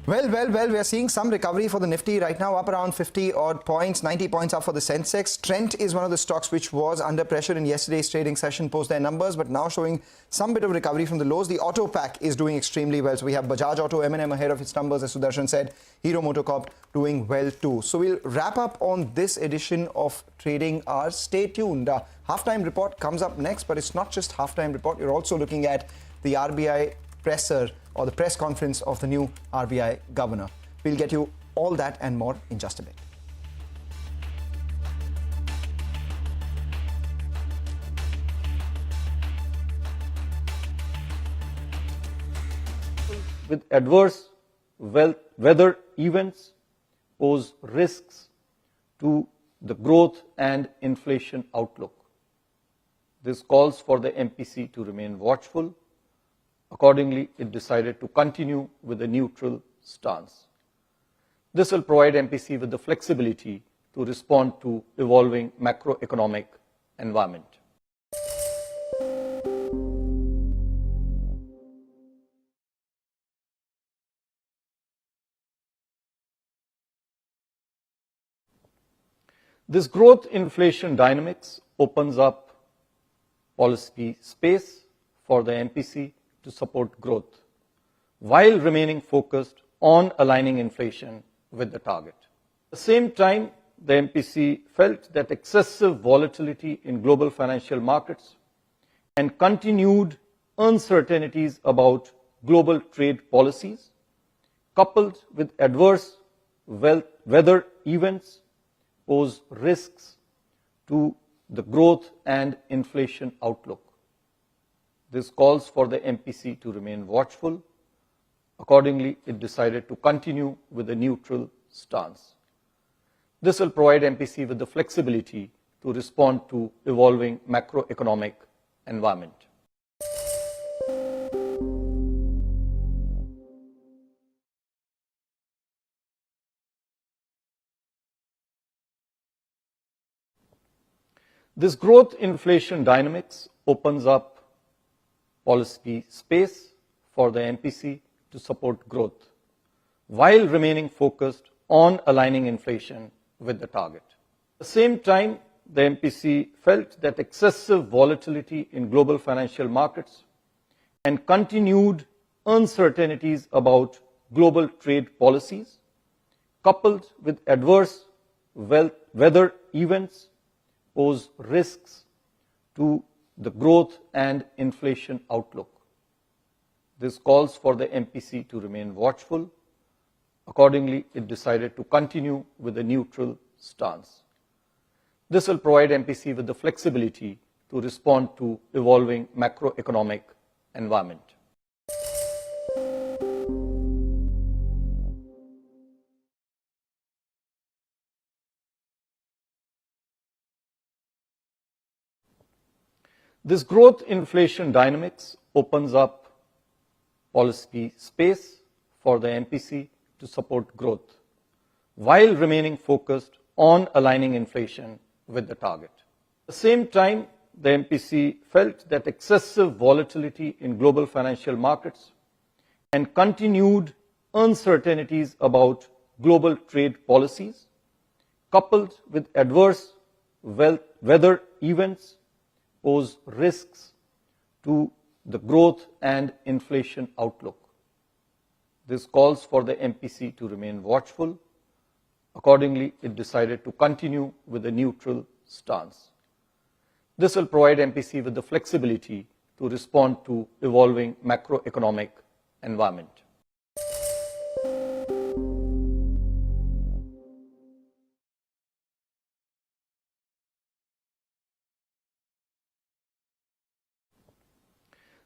Well, we are seeing some recovery for the Nifty right now, up around 50 odd points, 90 points up for the Sensex. Trent is one of the stocks which was under pressure in yesterday's trading session post their numbers, but now showing some bit of recovery from the lows. The auto pack is doing extremely well. So we have Bajaj Auto, M&M ahead of its numbers, as Sudarshan said, Hero MotoCorp doing well too. So we'll wrap up on this edition of Trading Hours. Stay tuned. Halftime report comes up next, but it's not just halftime report. You're also looking at the RBI presser or the press conference of the new RBI Governor. We'll get you all that and more in just a bit. With adverse weather events pose risks to the growth and inflation outlook. This calls for the MPC to remain watchful. Accordingly, it decided to continue with a neutral stance. This will provide MPC with the flexibility to respond to evolving macroeconomic environment. This growth inflation dynamics opens up policy space for the MPC to support growth, while remaining focused on aligning inflation with the target. At the same time, the MPC felt that excessive volatility in global financial markets and continued uncertainties about global trade policies, coupled with adverse weather events, pose risks to the growth and inflation outlook. This calls for the MPC to remain watchful. Accordingly, it decided to continue with a neutral stance. This will provide MPC with the flexibility to respond to evolving macroeconomic environment. This growth inflation dynamics opens up policy space for the MPC to support growth, while remaining focused on aligning inflation with the target. At the same time, the MPC felt that excessive volatility in global financial markets and continued uncertainties about global trade policies, coupled with adverse weather events, pose risks to the growth and inflation outlook. This calls for the MPC to remain watchful. Accordingly, it decided to continue with a neutral stance. This will provide MPC with the flexibility to respond to evolving macroeconomic environment. This growth inflation dynamics opens up policy space for the MPC to support growth, while remaining focused on aligning inflation with the target. At the same time, the MPC felt that excessive volatility in global financial markets and continued uncertainties about global trade policies, coupled with adverse weather events, pose risks to the growth and inflation outlook. This calls for the MPC to remain watchful. Accordingly, it decided to continue with a neutral stance. This will provide MPC with the flexibility to respond to evolving macroeconomic environment.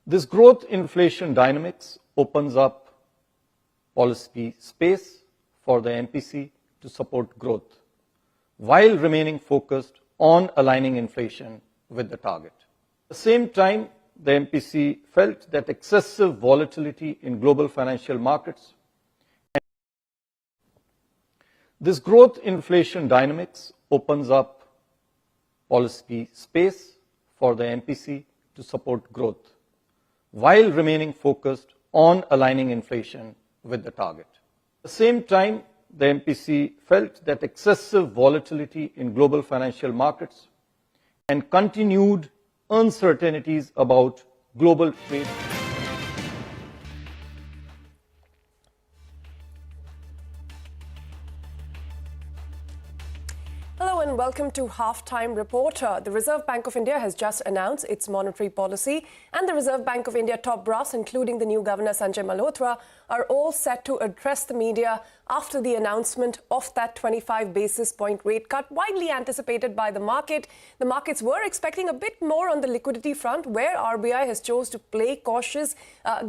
This growth inflation dynamics opens up policy space for the MPC to support growth, while remaining focused on aligning inflation with the target. At the same time, the MPC felt that excessive volatility in global financial markets and this growth inflation dynamics opens up policy space for the MPC to support growth, while remaining focused on aligning inflation with the target. At the same time, the MPC felt that excessive volatility in global financial markets and continued uncertainties about global trade. Hello and welcome to Halftime Report. The Reserve Bank of India has just announced its monetary policy, and the Reserve Bank of India top brass, including the new Governor Sanjay Malhotra, are all set to address the media after the announcement of that 25 basis point rate cut, widely anticipated by the market. The markets were expecting a bit more on the liquidity front, where RBI has chose to play cautious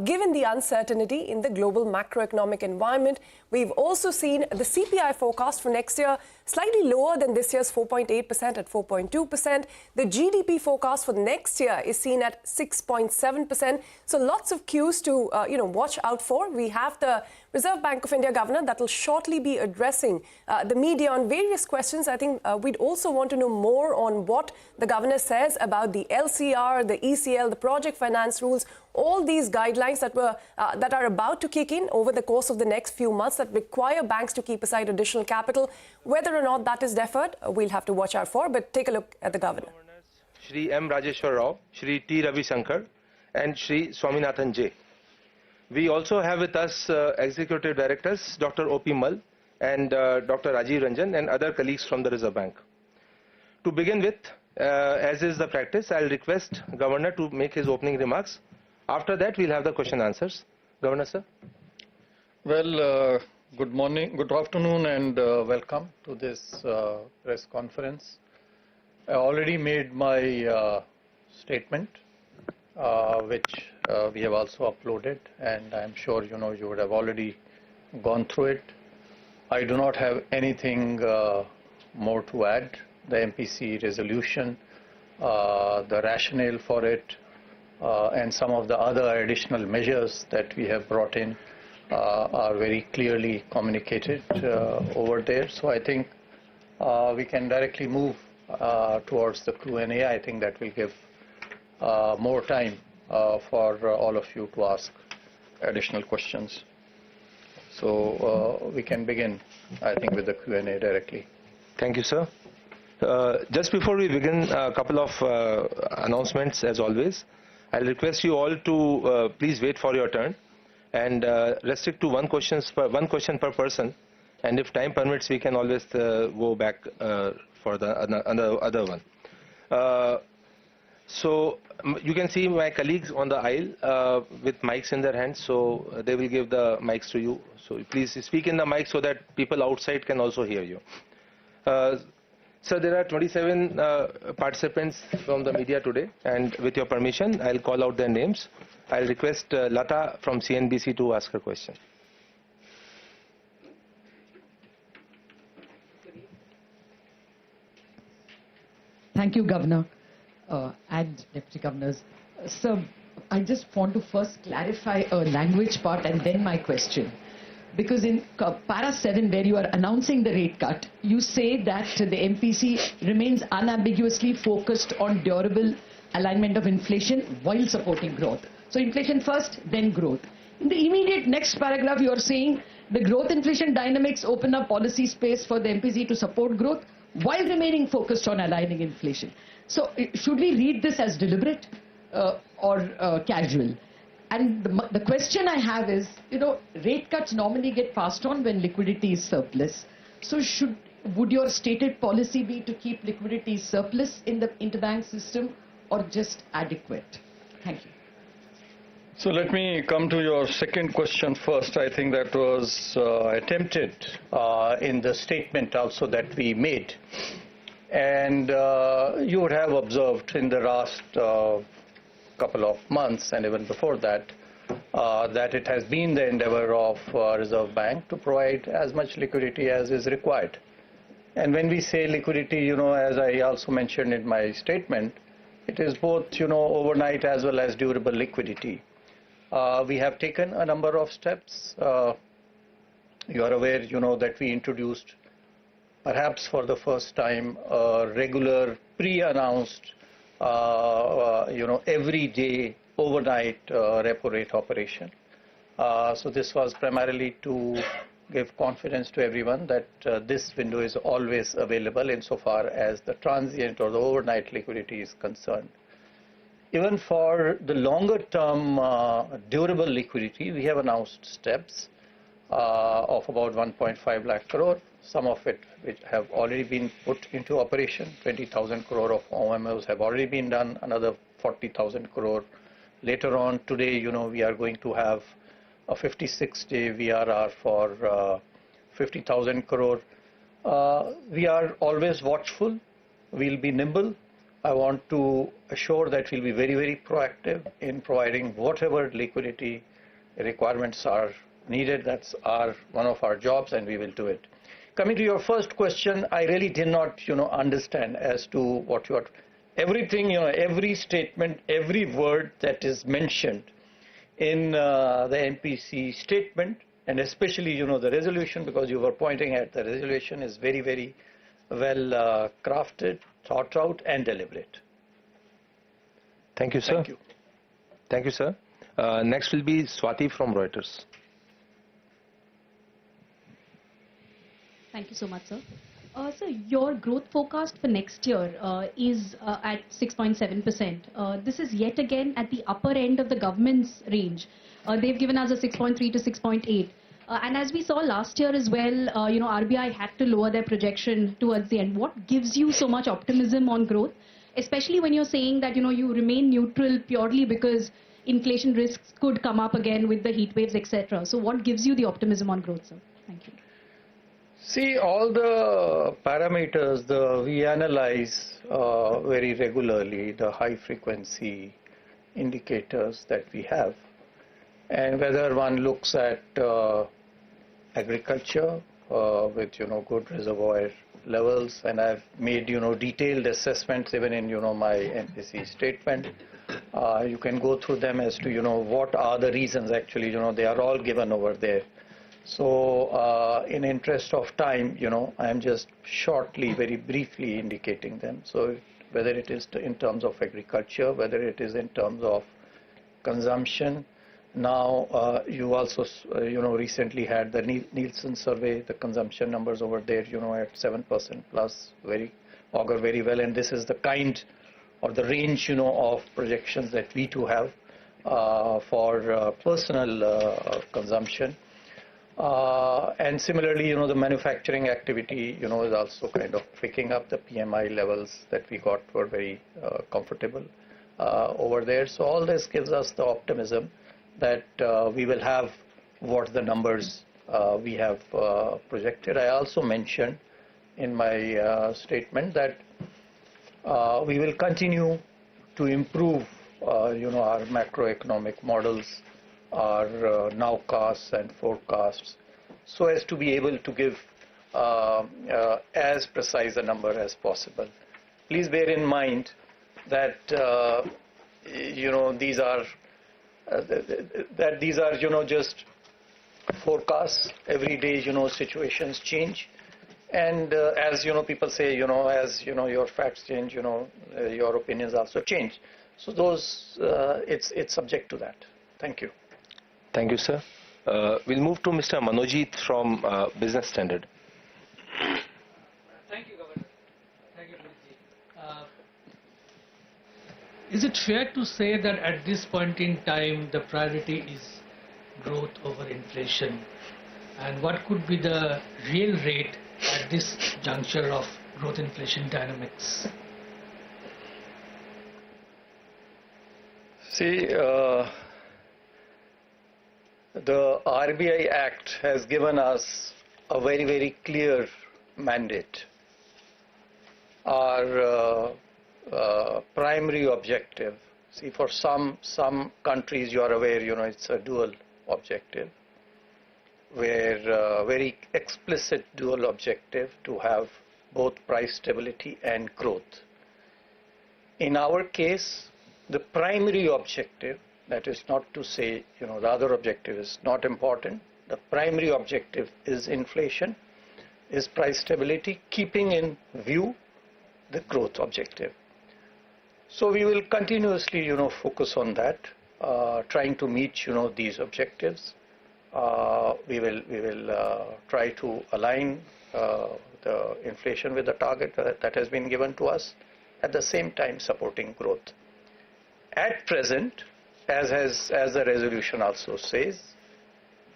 given the uncertainty in the global macroeconomic environment. We've also seen the CPI forecast for next year slightly lower than this year's 4.8% at 4.2%. The GDP forecast for next year is seen at 6.7%. So lots of cues to watch out for. We have the Reserve Bank of India Governor that will shortly be addressing the media on various questions. I think we'd also want to know more on what the Governor says about the LCR, the ECL, the project finance rules, all these guidelines that are about to kick in over the course of the next few months that require banks to keep aside additional capital. Whether or not that is deferred, we'll have to watch out for. But take a look at the Governor. Shri M. Rajeshwar Rao, Shri T. Ravi Shankar, and Shri Swaminathan J. We also have with us Executive Directors Dr. O.P. Mal and Dr. Rajiv Ranjan and other colleagues from the Reserve Bank. To begin with, as is the practice, I'll request Governor to make his opening remarks. After that, we'll have the question answers. Governor, sir. Well, good morning, good afternoon, and welcome to this press conference. I already made my statement, which we have also uploaded, and I'm sure you would have already gone through it. I do not have anything more to add. The MPC resolution, the rationale for it, and some of the other additional measures that we have brought in are very clearly communicated over there. So I think we can directly move towards the Q&A. I think that will give more time for all of you to ask additional questions. So we can begin, I think, with the Q&A directly. Thank you, sir. Just before we begin, a couple of announcements as always. I'll request you all to please wait for your turn and restrict to one question per person. And if time permits, we can always go back for the other one. So you can see my colleagues on the aisle with mics in their hands, so they will give the mics to you. So please speak in the mic so that people outside can also hear you. So there are 27 participants from the media today, and with your permission, I'll call out their names. I'll request Lata from CNBC to ask her question. Thank you, Governor and Deputy Governors. Sir, I just want to first clarify a language part and then my question. Because in Para 7, where you are announcing the rate cut, you say that the MPC remains unambiguously focused on durable alignment of inflation while supporting growth. So inflation first, then growth. In the immediate next paragraph, you are saying the growth inflation dynamics open up policy space for the MPC to support growth while remaining focused on aligning inflation. So should we read this as deliberate or casual? And the question I have is, rate cuts normally get passed on when liquidity is surplus. So would your stated policy be to keep liquidity surplus in the interbank system or just adequate? Thank you. So let me come to your second question first. I think that was attempted in the statement also that we made. And you would have observed in the last couple of months and even before that, that it has been the endeavor of Reserve Bank to provide as much liquidity as is required. And when we say liquidity, as I also mentioned in my statement, it is both, overnight as well as durable liquidity. We have taken a number of steps. You are aware, that we introduced, perhaps for the first time, a regular pre-announced every day overnight repo rate operation. So this was primarily to give confidence to everyone that this window is always available insofar as the transient or the overnight liquidity is concerned. Even for the longer term durable liquidity, we have announced steps of about 1.5 lakh crore, some of it which have already been put into operation. 20,000 crore of OMOs have already been done, another 40,000 crore later on. Today, we are going to have a 56-day VRR for 50,000 crore. We are always watchful. We'll be nimble. I want to assure that we'll be very, very proactive in providing whatever liquidity requirements are needed. That's one of our jobs, and we will do it. Coming to your first question, I really did not, understand as to what you are. Everything, every statement, every word that is mentioned in the MPC statement, and especially, the resolution, because you were pointing at the resolution, is very, very well crafted, thought out, and deliberate. Thank you, sir. Thank you. Thank you, sir. Next will be Swati from Reuters. Thank you so much, sir. So your growth forecast for next year is at 6.7%. This is yet again at the upper end of the government's range. They've given us a 6.3 to 6.8. And as we saw last year as well, RBI had to lower their projection towards the end. What gives you so much optimism on growth, especially when you're saying that, you remain neutral purely because inflation risks could come up again with the heat waves, etc. So what gives you the optimism on growth, sir? Thank you. See, all the parameters we analyze very regularly, the high frequency indicators that we have, and whether one looks at agriculture with good reservoir levels, and I've made detailed assessments even in my MPC statement. You can go through them as to what are the reasons. Actually, they are all given over there. So in interest of time, I am just shortly, very briefly indicating them. So whether it is in terms of agriculture, whether it is in terms of consumption. Now you also recently had the Nielsen survey, the consumption numbers over there at 7% plus, augur very well, and this is the kind or the range of projections that we too have for personal consumption. And similarly, the manufacturing activity, is also kind of picking up. The PMI levels that we got were very comfortable over there. So all this gives us the optimism that we will have what the numbers we have projected. I also mentioned in my statement that we will continue to improve, our macroeconomic models, our nowcasts and forecasts, so as to be able to give as precise a number as possible. Please bear in mind that these are just forecasts. Every day situations change, and as people say, as your facts change, your opinions also change. So those it's subject to that. Thank you. Thank you, sir. We'll move to Mr. Manojit from Business Standard. Thank you, Governor. Thank you, Puneet. Is it fair to say that at this point in time the priority is growth over inflation? And what could be the real rate at this juncture of growth inflation dynamics? See, the RBI Act has given us a very, very clear mandate. Our primary objective, see, for some countries, you are aware, it's a dual objective, where very explicit dual objective to have both price stability and growth. In our case, the primary objective, that is not to say, the other objective is not important. The primary objective is inflation, is price stability, keeping in view the growth objective. So we will continuously, focus on that, trying to meet, these objectives. we will try to align the inflation with the target that has been given to us, at the same time supporting growth. At present, as the resolution also says,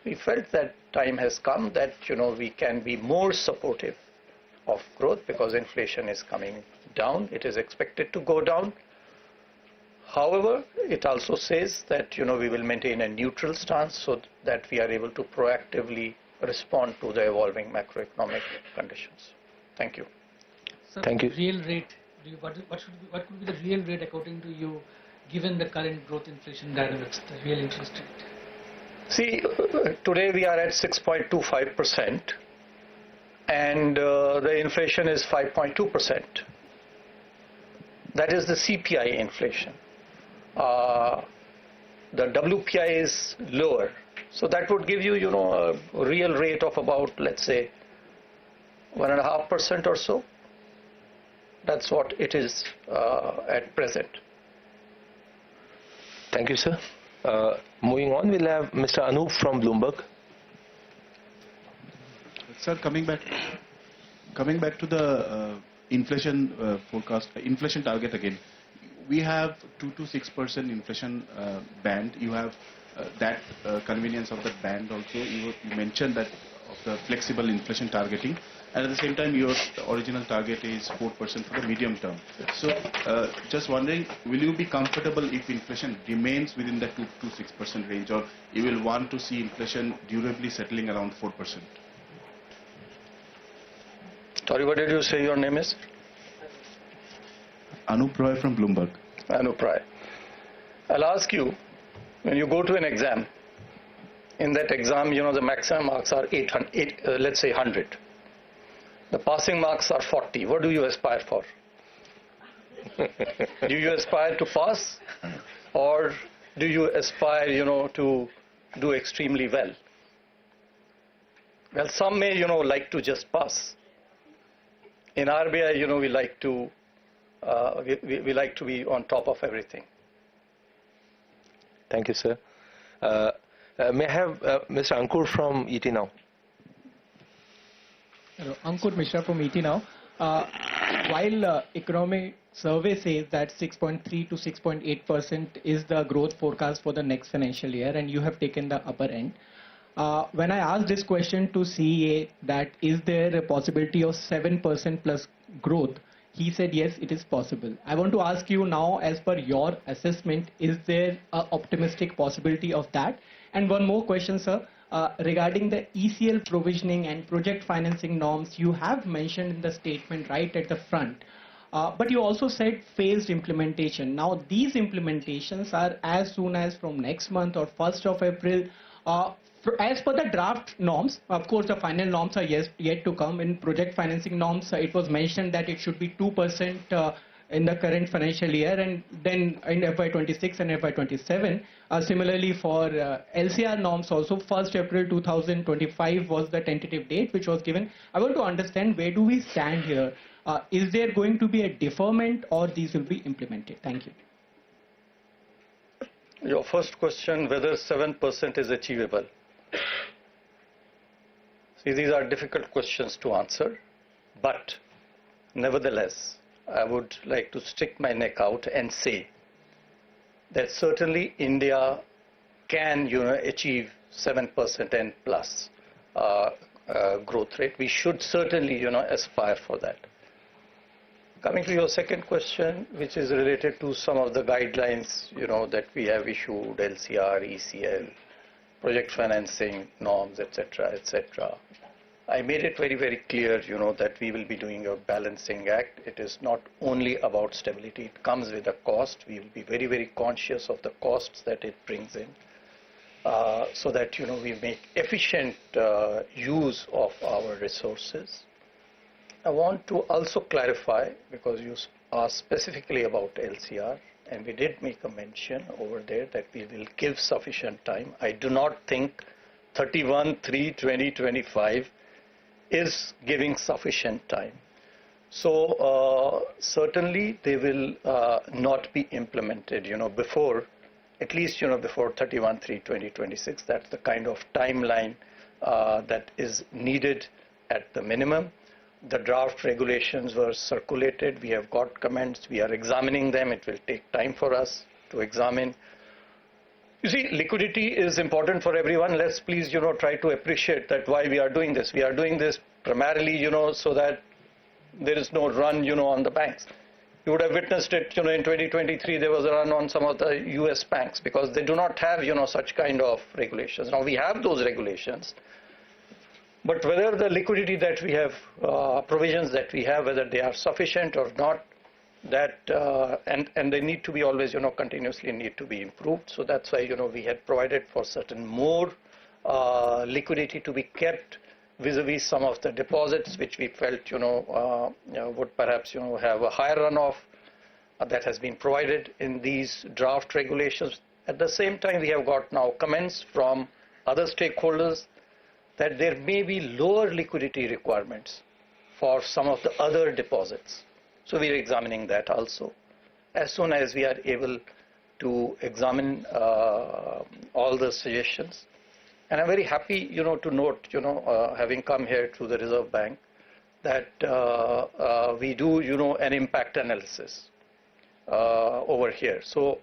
we felt that time has come that we can be more supportive of growth because inflation is coming down. It is expected to go down. However, it also says that we will maintain a neutral stance so that we are able to proactively respond to the evolving macroeconomic conditions. Thank you. Sir, Thank you. Real rate. What could be the real rate according to you, given the current growth inflation dynamics, the real interest rate? See, today we are at 6.25%, and the inflation is 5.2%. That is the CPI inflation. The WPI is lower, so that would give you, a real rate of about, let's say, 1.5% or so. That's what it is at present. Thank you, sir. Moving on, we'll have Mr. Anup from Bloomberg. Sir, coming back to the inflation forecast, inflation target again. We have 2 to 6% inflation band. You have that convenience of that band also. You mentioned that of the flexible inflation targeting, and at the same time your original target is 4% for the medium term. So just wondering, will you be comfortable if inflation remains within the 2 to 6% range, or you will want to see inflation durably settling around 4%? Sorry, what did you say your name is? Anup Roy from Bloomberg. Anup Roy. I'll ask you, when you go to an exam, in that exam, the maximum marks are let's say 100. The passing marks are 40. What do you aspire for? Do you aspire to pass, or do you aspire, to do extremely well? Well, some may, like to just pass. In RBI, we like to we like to be on top of everything. Thank you, sir. May I have Mr. Ankur from ET Now? Hello, Ankur Mishra from ET Now. While economic survey says that 6.3 to 6.8% is the growth forecast for the next financial year, and you have taken the upper end. When I asked this question to CEA, that is there a possibility of 7% plus growth, he said yes, it is possible. I want to ask you now, as per your assessment, is there an optimistic possibility of that? And one more question, sir. Regarding the ECL provisioning and project financing norms, you have mentioned in the statement right at the front, but you also said phased implementation. Now these implementations are as soon as from next month or 1st of April. As per the draft norms, of course the final norms are yet to come. In project financing norms, it was mentioned that it should be 2% in the current financial year, and then in FY26 and FY27. Similarly for LCR norms also, 1st April 2025 was the tentative date which was given. I want to understand, where do we stand here? Is there going to be a deferment, or these will be implemented? Thank you. Your first question, whether 7% is achievable. See, these are difficult questions to answer, but nevertheless, I would like to stick my neck out and say that certainly India can, achieve 7% and plus growth rate. We should certainly, aspire for that. Coming to your second question, which is related to some of the guidelines, that we have issued, LCR, ECL, project financing norms, etc., etc. I made it very, very clear, that we will be doing a balancing act. It is not only about stability. It comes with a cost. We will be very, very conscious of the costs that it brings in, so that, we make efficient use of our resources. I want to also clarify, because you asked specifically about LCR, and we did make a mention over there that we will give sufficient time. I do not think 31/3/2025 is giving sufficient time. So certainly they will not be implemented, before at least, before 31/3/2026. That's the kind of timeline that is needed at the minimum. The draft regulations were circulated. We have got comments. We are examining them. It will take time for us to examine. You see, liquidity is important for everyone. Let's please, try to appreciate that why we are doing this. We are doing this primarily, so that there is no run, on the banks. You would have witnessed it, in 2023, there was a run on some of the US banks because they do not have, such kind of regulations. Now we have those regulations, but whether the liquidity that we have, provisions that we have, whether they are sufficient or not, that and they need to be always, continuously need to be improved. So that's why, we had provided for certain more liquidity to be kept vis-a-vis some of the deposits which we felt, would perhaps, have a higher runoff. That has been provided in these draft regulations. At the same time, we have got now comments from other stakeholders that there may be lower liquidity requirements for some of the other deposits. So we are examining that also. As soon as we are able to examine all the suggestions. And I'm very happy, to note, having come here to the Reserve Bank, that we do, an impact analysis over here. So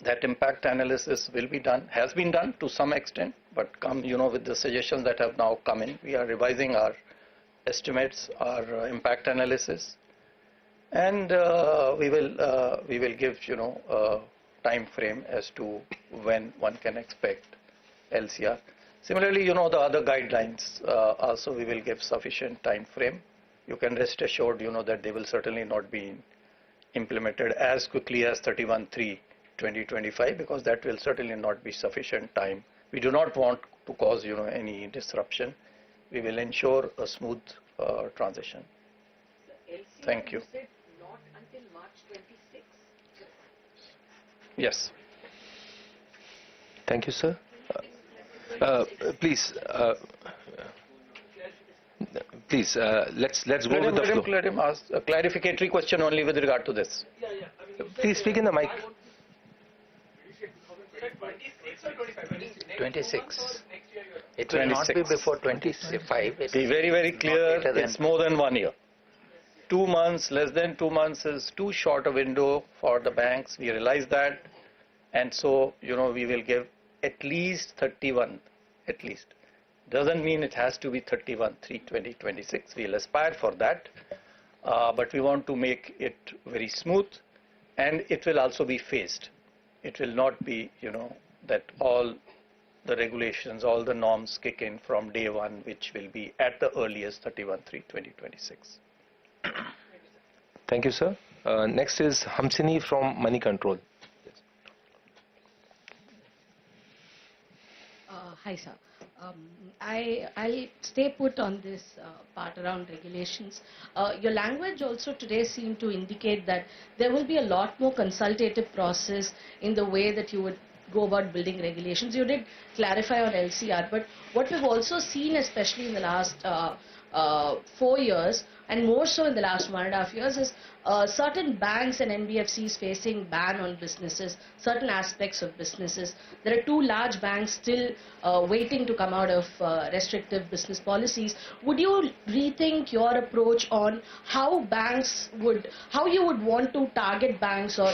that impact analysis will be done, has been done to some extent, but come, with the suggestions that have now come in, we are revising our estimates, our impact analysis, and we will give, a time frame as to when one can expect LCR. Similarly, the other guidelines also we will give sufficient time frame. You can rest assured, that they will certainly not be implemented as quickly as 31/3/2025 because that will certainly not be sufficient time. We do not want to cause, any disruption. We will ensure a smooth transition. Thank you. Said not until March 26. Yes. Thank you, sir. Please, let's go with the flow. Let him ask a clarificatory question only with regard to this. Please speak in the mic. 26. It will not be before 25. Be very, very clear. It's more than 1 year. 2 months, less than 2 months is too short a window for the banks. We realize that, and so we will give at least 31. At least doesn't mean it has to be 31/3/2026. We'll aspire for that, but we want to make it very smooth, and it will also be phased. It will not be, that all the regulations, all the norms kick in from day one, which will be at the earliest 31/3/2026. Thank you, sir. Next is Hamsini from Money Control. Hi, sir. I'll stay put on this part around regulations. Your language also today seemed to indicate that there will be a lot more consultative process in the way that you would go about building regulations. You did clarify on LCR, but what we've also seen, especially in the last 4 years, and more so in the last 1.5 years, is certain banks and NBFCs facing ban on businesses, certain aspects of businesses. There are 2 large banks still waiting to come out of restrictive business policies. Would you rethink your approach on how you would want to target banks or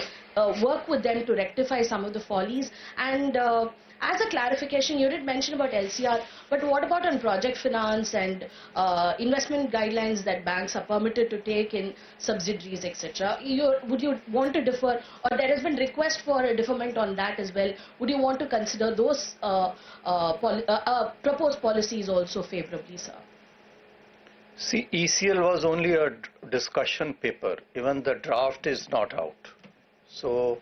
work with them to rectify some of the follies? And as a clarification, you did mention about LCR, but what about on project finance and investment guidelines that banks are permitted to take in subsidiaries, etc.? Would you want to defer, or there has been request for a deferment on that as well? Would you want to consider those proposed policies also favorably, sir? See, ECL was only a discussion paper. Even the draft is not out. So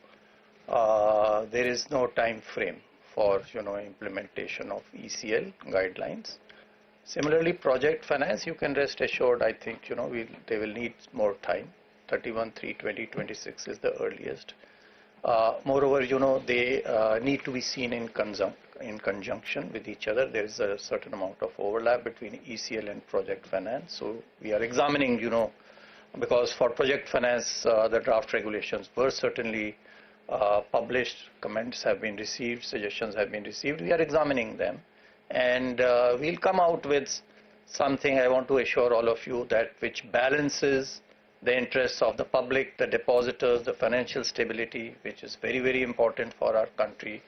there is no time frame for implementation of ECL guidelines. Similarly, project finance, you can rest assured, I think they will need more time. 31/3/2026 is the earliest. Moreover, they need to be seen in conjunction with each other. There is a certain amount of overlap between ECL and project finance. So we are examining, because for project finance, the draft regulations were certainly published comments have been received, suggestions have been received. We are examining them, and we'll come out with something, I want to assure all of you, that which balances the interests of the public, the depositors, the financial stability, which is very, very important for our country,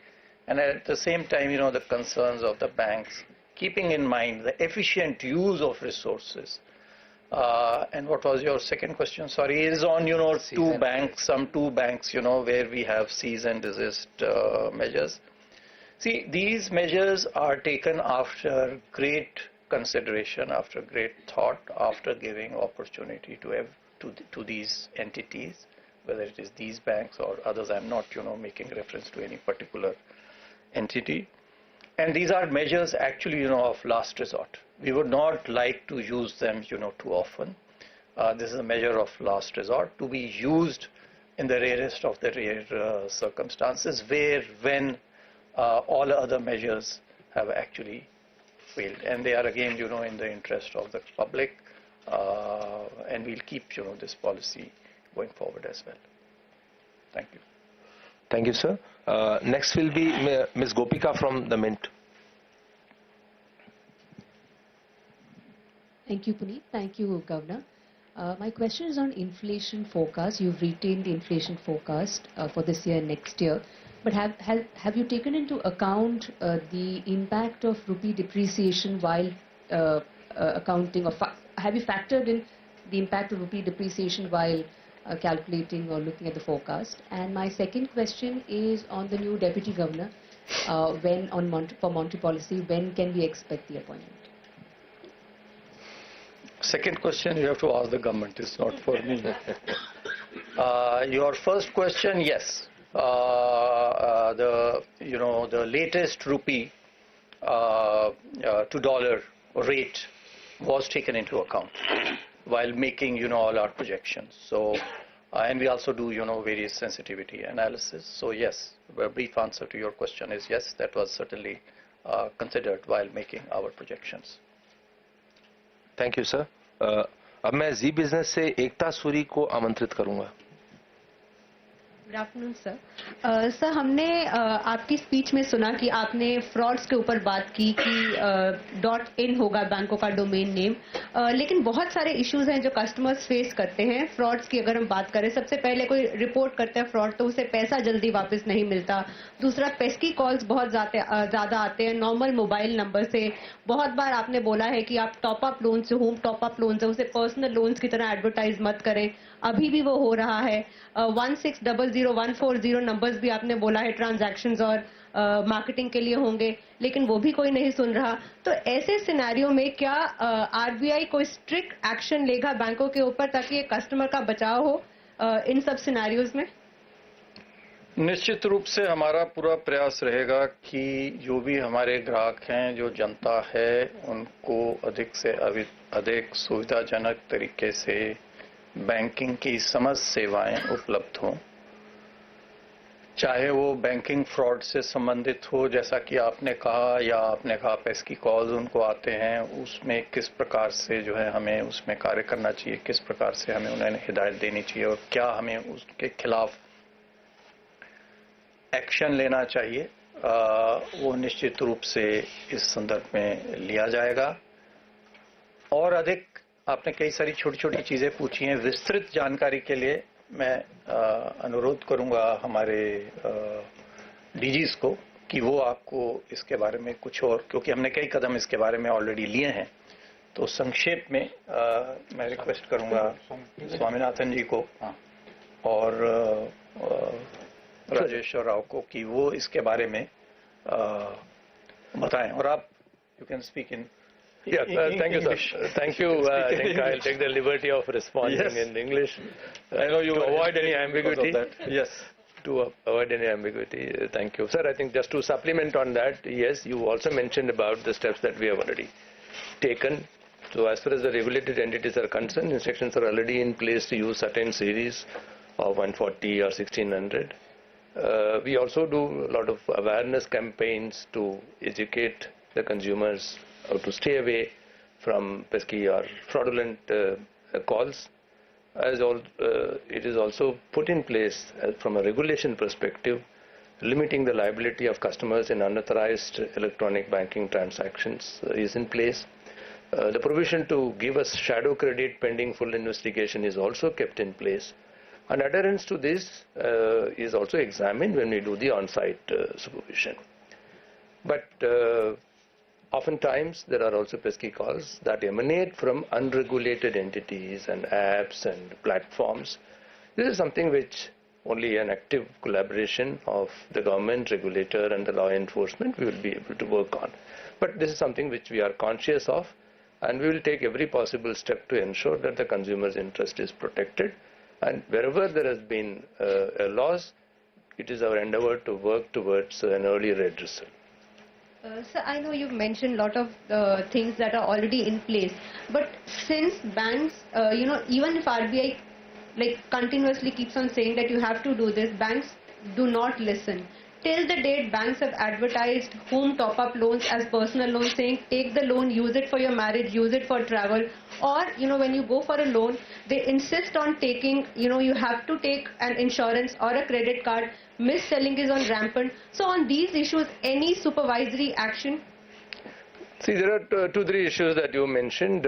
and at the same time, the concerns of the banks, keeping in mind the efficient use of resources. And what was your second question? Sorry, is on, two banks, where we have cease and desist measures. See, these measures are taken after great consideration, after great thought, after giving opportunity to these entities, whether it is these banks or others. I'm not, making reference to any particular entity. And these are measures actually, of last resort. We would not like to use them, too often. This is a measure of last resort to be used in the rarest of the rare circumstances, when all other measures have actually failed. And they are again, in the interest of the public, and we'll keep, this policy going forward as well. Thank you. Thank you, sir. Next will be Ms. Gopika from the Mint. Thank you, Puneet. Thank you, Governor. My question is on inflation forecast. You've retained the inflation forecast for this year and next year. But have you taken into account the impact of rupee depreciation while accounting, or have you factored in the impact of rupee depreciation while calculating or looking at the forecast? And my second question is on the new Deputy Governor. For monetary policy, when can we expect the appointment? Second question you have to ask the government, it's not for me. Your first question, yes. The latest rupee to dollar rate was taken into account while making all our projections. So and we also do various sensitivity analysis. So yes, a brief answer to your question is yes, that was certainly considered while making our projections. Thank you, sir. अब मैं जी business से एकता सूरी को आमंत्रित करूंगा. Good afternoon sir. Sir, हमने आपकी speech में सुना कि आपने फ्रॉड्स के ऊपर बात की कि .in होगा बैंकों का डोमेन नेम, लेकिन बहुत सारे इश्यूज हैं जो कस्टमर्स फेस करते हैं फ्रॉड्स की. अगर हम बात करें, सबसे पहले कोई रिपोर्ट करता है फ्रॉड तो उसे पैसा जल्दी वापस नहीं मिलता. दूसरा, पेस्की कॉल्स बहुत ज़्यादा आते हैं नॉर्मल मोबाइल नंबर से. बहुत बार आपने बोला है कि आप टॉपअप लोन से, होम टॉपअप लोन से, उसे पर्सनल लोन्स की तरह एडवर्टाइज मत करें. अभी भी वो हो रहा है. 1600-140 नंबर्स भी आपने बोला है ट्रांजैक्शंस और मार्केटिंग के लिए होंगे, लेकिन वो भी कोई नहीं सुन रहा. तो ऐसे सिनेरियो में क्या आरबीआई कोई स्ट्रिक्ट एक्शन लेगा बैंकों के ऊपर ताकि ये कस्टमर का बचाव हो इन सब सिनेरियोज में? निश्चित रूप से हमारा पूरा प्रयास रहेगा कि जो भी हमारे ग्राहक हैं, जो जनता है, उनको अधिक से अधिक सुविधाजनक तरीके से बैंकिंग की समस्त सेवाएं उपलब्ध हों. चाहे वो बैंकिंग फ्रॉड से संबंधित हो, जैसा कि आपने कहा, या आपने कहा पेस्की कॉल्स उनको आते हैं, उसमें किस प्रकार से हमें उसमें कार्य करना चाहिए, किस प्रकार से हमें उन्हें हिदायत देनी चाहिए और क्या हमें उसके खिलाफ एक्शन लेना चाहिए, वो निश्चित रूप से इस संदर्भ में लिया जाएगा. और अधिक आपने कई सारी छोटी छोटी चीजें पूछी हैं. विस्तृत जानकारी के लिए मैं अनुरोध करूंगा हमारे डीजीज को कि वो आपको इसके बारे में कुछ और, क्योंकि हमने कई कदम इसके बारे में ऑलरेडी लिए हैं, तो संक्षेप में मैं रिक्वेस्ट करूंगा स्वामीनाथन जी को और राजेश्वर राव को कि वो इसके बारे में बताएं. और आप you can speak in. Yeah, thank you, sir. Thank you. I think I'll take the liberty of responding in English. I know you avoid any ambiguity. Yes. To avoid any ambiguity. Thank you, sir. I think just to supplement on that, yes, you also mentioned about the steps that we have already taken. So as far as the regulated entities are concerned, instructions are already in place to use certain series of 140 or 1600. We also do a lot of awareness campaigns to educate the consumers how to stay away from pesky or fraudulent calls. it is also put in place from a regulation perspective, limiting the liability of customers in unauthorized electronic banking transactions is in place. The provision to give us shadow credit pending full investigation is also kept in place. And adherence to this is also examined when we do the on-site supervision. But oftentimes there are also pesky calls that emanate from unregulated entities and apps and platforms. This is something which only an active collaboration of the government, regulator and the law enforcement we will be able to work on. But this is something which we are conscious of, and we will take every possible step to ensure that the consumer's interest is protected. And wherever there has been a loss, it is our endeavor to work towards an early redressal. Sir, I know you've mentioned a lot of things that are already in place, but since banks, even if RBI continuously keeps on saying that you have to do this, banks do not listen. Till the date, banks have advertised home top-up loans as personal loans, saying take the loan, use it for your marriage, use it for travel. Or, when you go for a loan, they insist on taking, you have to take an insurance or a credit card. Mis-selling is on rampant. So on these issues, any supervisory action? See, there are 2-3 issues that you mentioned.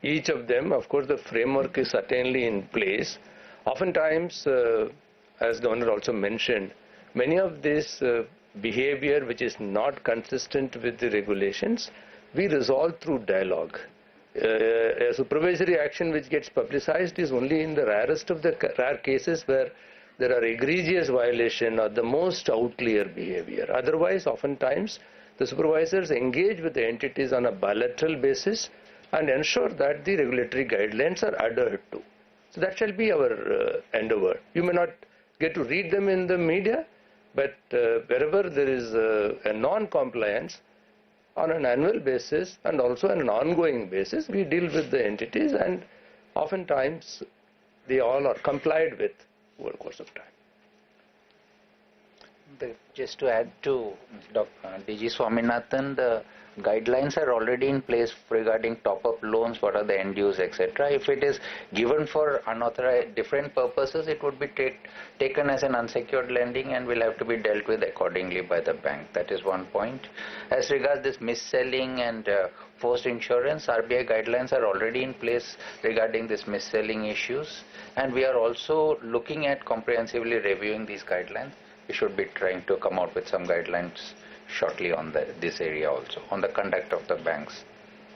Each of them, of course, the framework is certainly in place. Oftentimes, as the Governor also mentioned, many of this behavior which is not consistent with the regulations, we resolve through dialogue. A supervisory action which gets publicized is only in the rarest of the rare cases where there are egregious violation or the most outlier behavior. Otherwise, oftentimes, the supervisors engage with the entities on a bilateral basis and ensure that the regulatory guidelines are adhered to. So that shall be our endeavor. You may not get to read them in the media, but wherever there is a non-compliance, on an annual basis and also on an ongoing basis, we deal with the entities, and oftentimes they all are complied with over the course of time. Just to add to DG Swaminathan, the guidelines are already in place regarding top-up loans, what are the end use, etc. If it is given for unauthorized different purposes, it would be taken as an unsecured lending and will have to be dealt with accordingly by the bank. That is one point. As regards this mis-selling and forced insurance, RBI guidelines are already in place regarding this mis-selling issues, and we are also looking at comprehensively reviewing these guidelines. We should be trying to come out with some guidelines shortly on this area also, on the conduct of the banks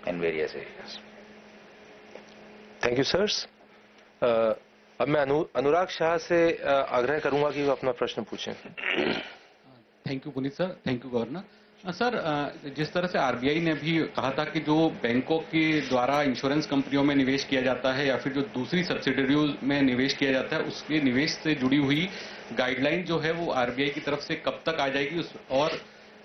in various areas. Thank you, sirs. अब मैं अनुराग शाह से आग्रह करूंगा कि वो अपना प्रश्न पूछें. Thank you Puneet sir, thank you governor. Sir, जिस तरह से आरबीआई ने भी कहा था कि जो बैंकों के द्वारा इंश्योरेंस कंपनियों में निवेश किया जाता है या फिर जो दूसरी सब्सिडरीज में निवेश किया जाता है, उसके निवेश से जुड़ी हुई गाइडलाइन जो है वो आरबीआई की तरफ से कब तक आ जाएगी, और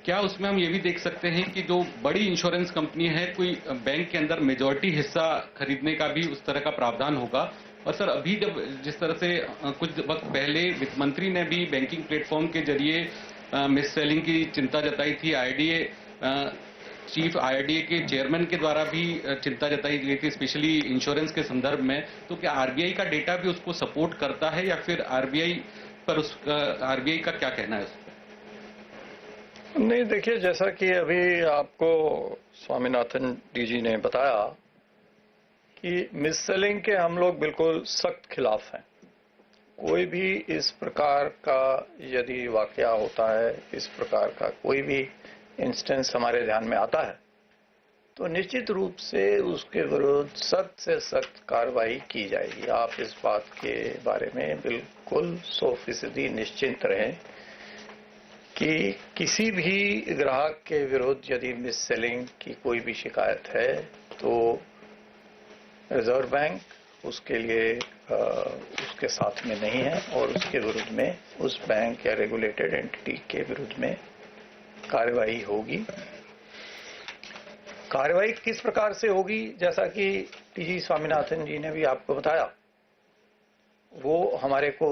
क्या उसमें हम ये भी देख सकते हैं कि जो बड़ी इंश्योरेंस कंपनी है, कोई बैंक के अंदर मेजॉरिटी हिस्सा खरीदने का भी उस तरह का प्रावधान होगा? और सर, अभी जब जिस तरह से कुछ वक्त पहले वित्त मंत्री ने भी बैंकिंग प्लेटफॉर्म के जरिए मिस सेलिंग की चिंता जताई थी, चीफ आईआरडीए के चेयरमैन के द्वारा भी चिंता जताई गई थी, स्पेशली इंश्योरेंस के संदर्भ में, तो क्या आरबीआई का डेटा भी उसको सपोर्ट करता है या फिर आरबीआई का क्या कहना है? नहीं, देखिए, जैसा कि अभी आपको स्वामीनाथन डीजी ने बताया कि मिस सेलिंग के हम लोग बिल्कुल सख्त खिलाफ हैं. कोई भी इस प्रकार का यदि वाकया होता है, इस प्रकार का कोई भी इंस्टेंस हमारे ध्यान में आता है, तो निश्चित रूप से उसके विरुद्ध सख्त से सख्त कार्रवाई की जाएगी. आप इस बात के बारे में बिल्कुल 100% निश्चिंत रहें कि किसी भी ग्राहक के विरुद्ध यदि मिस सेलिंग की कोई भी शिकायत है तो रिजर्व बैंक उसके लिए उसके साथ में नहीं है और उसके विरुद्ध में उस बैंक या रेगुलेटेड एंटिटी के विरुद्ध में कार्रवाई होगी. कार्रवाई किस प्रकार से होगी, जैसा कि टीजी स्वामीनाथन जी ने भी आपको बताया, वो हमारे को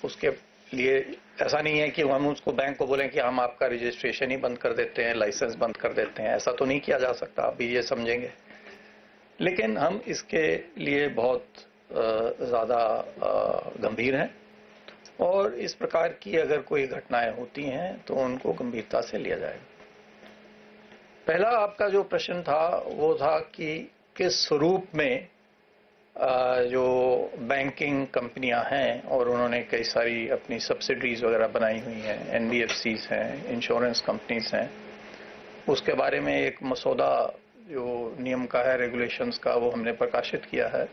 उसके लिए ऐसा नहीं है कि हम उसको बैंक को बोलें कि हम आपका रजिस्ट्रेशन ही बंद कर देते हैं, लाइसेंस बंद कर देते हैं. ऐसा तो नहीं किया जा सकता, आप भी ये समझेंगे. लेकिन हम इसके लिए बहुत ज़्यादा गंभीर हैं और इस प्रकार की अगर कोई घटनाएं होती हैं तो उनको गंभीरता से लिया जाएगा। पहला आपका जो प्रश्न था वो था कि किस स्वरूप में जो बैंकिंग कंपनियां हैं और उन्होंने कई सारी अपनी सब्सिडरीज वगैरह बनाई हुई हैं, एनबीएफसीज हैं, इंश्योरेंस कंपनीज हैं, उसके बारे में एक मसौदा जो नियम का है, रेगुलेशंस का, वो हमने प्रकाशित किया है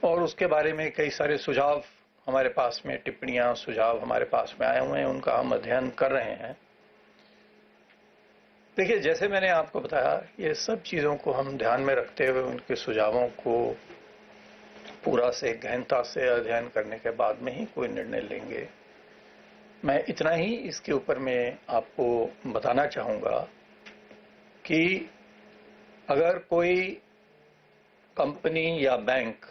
और उसके बारे में कई सारे सुझाव हमारे पास में, टिप्पणियां, सुझाव हमारे पास में आए हुए हैं, उनका हम अध्ययन कर रहे हैं। देखिए, जैसे मैंने आपको बताया, ये सब चीज़ों को हम ध्यान में रखते हुए उनके सुझावों को पूरा से गहनता से अध्ययन करने के बाद में ही कोई निर्णय लेंगे। मैं इतना ही इसके ऊपर में आपको बताना चाहूँगा कि अगर कोई कंपनी या बैंक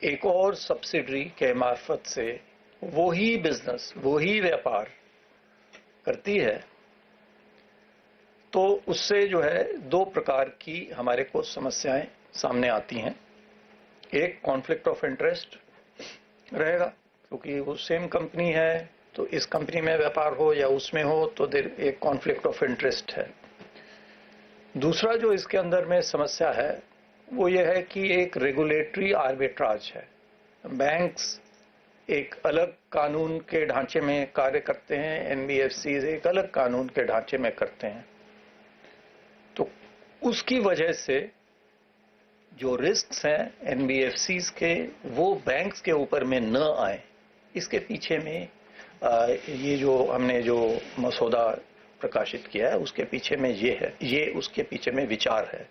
एक और सब्सिडरी के मार्फत से वो ही बिजनेस, वो ही व्यापार करती है तो उससे जो है दो प्रकार की हमारे को समस्याएं सामने आती हैं। एक कॉन्फ्लिक्ट ऑफ इंटरेस्ट रहेगा, क्योंकि वो सेम कंपनी है तो इस कंपनी में व्यापार हो या उसमें हो तो एक कॉन्फ्लिक्ट ऑफ इंटरेस्ट है। दूसरा जो इसके अंदर में समस्या है वो ये है कि एक रेगुलेटरी आर्बिट्राज है। बैंक्स एक अलग कानून के ढांचे में कार्य करते हैं, एनबीएफसीज एक अलग कानून के ढांचे में करते हैं, तो उसकी वजह से जो रिस्क्स हैं एनबीएफसीज के वो बैंक्स के ऊपर में न आए, इसके पीछे में ये जो हमने जो मसौदा प्रकाशित किया है उसके पीछे में ये है, ये उसके पीछे में विचार है।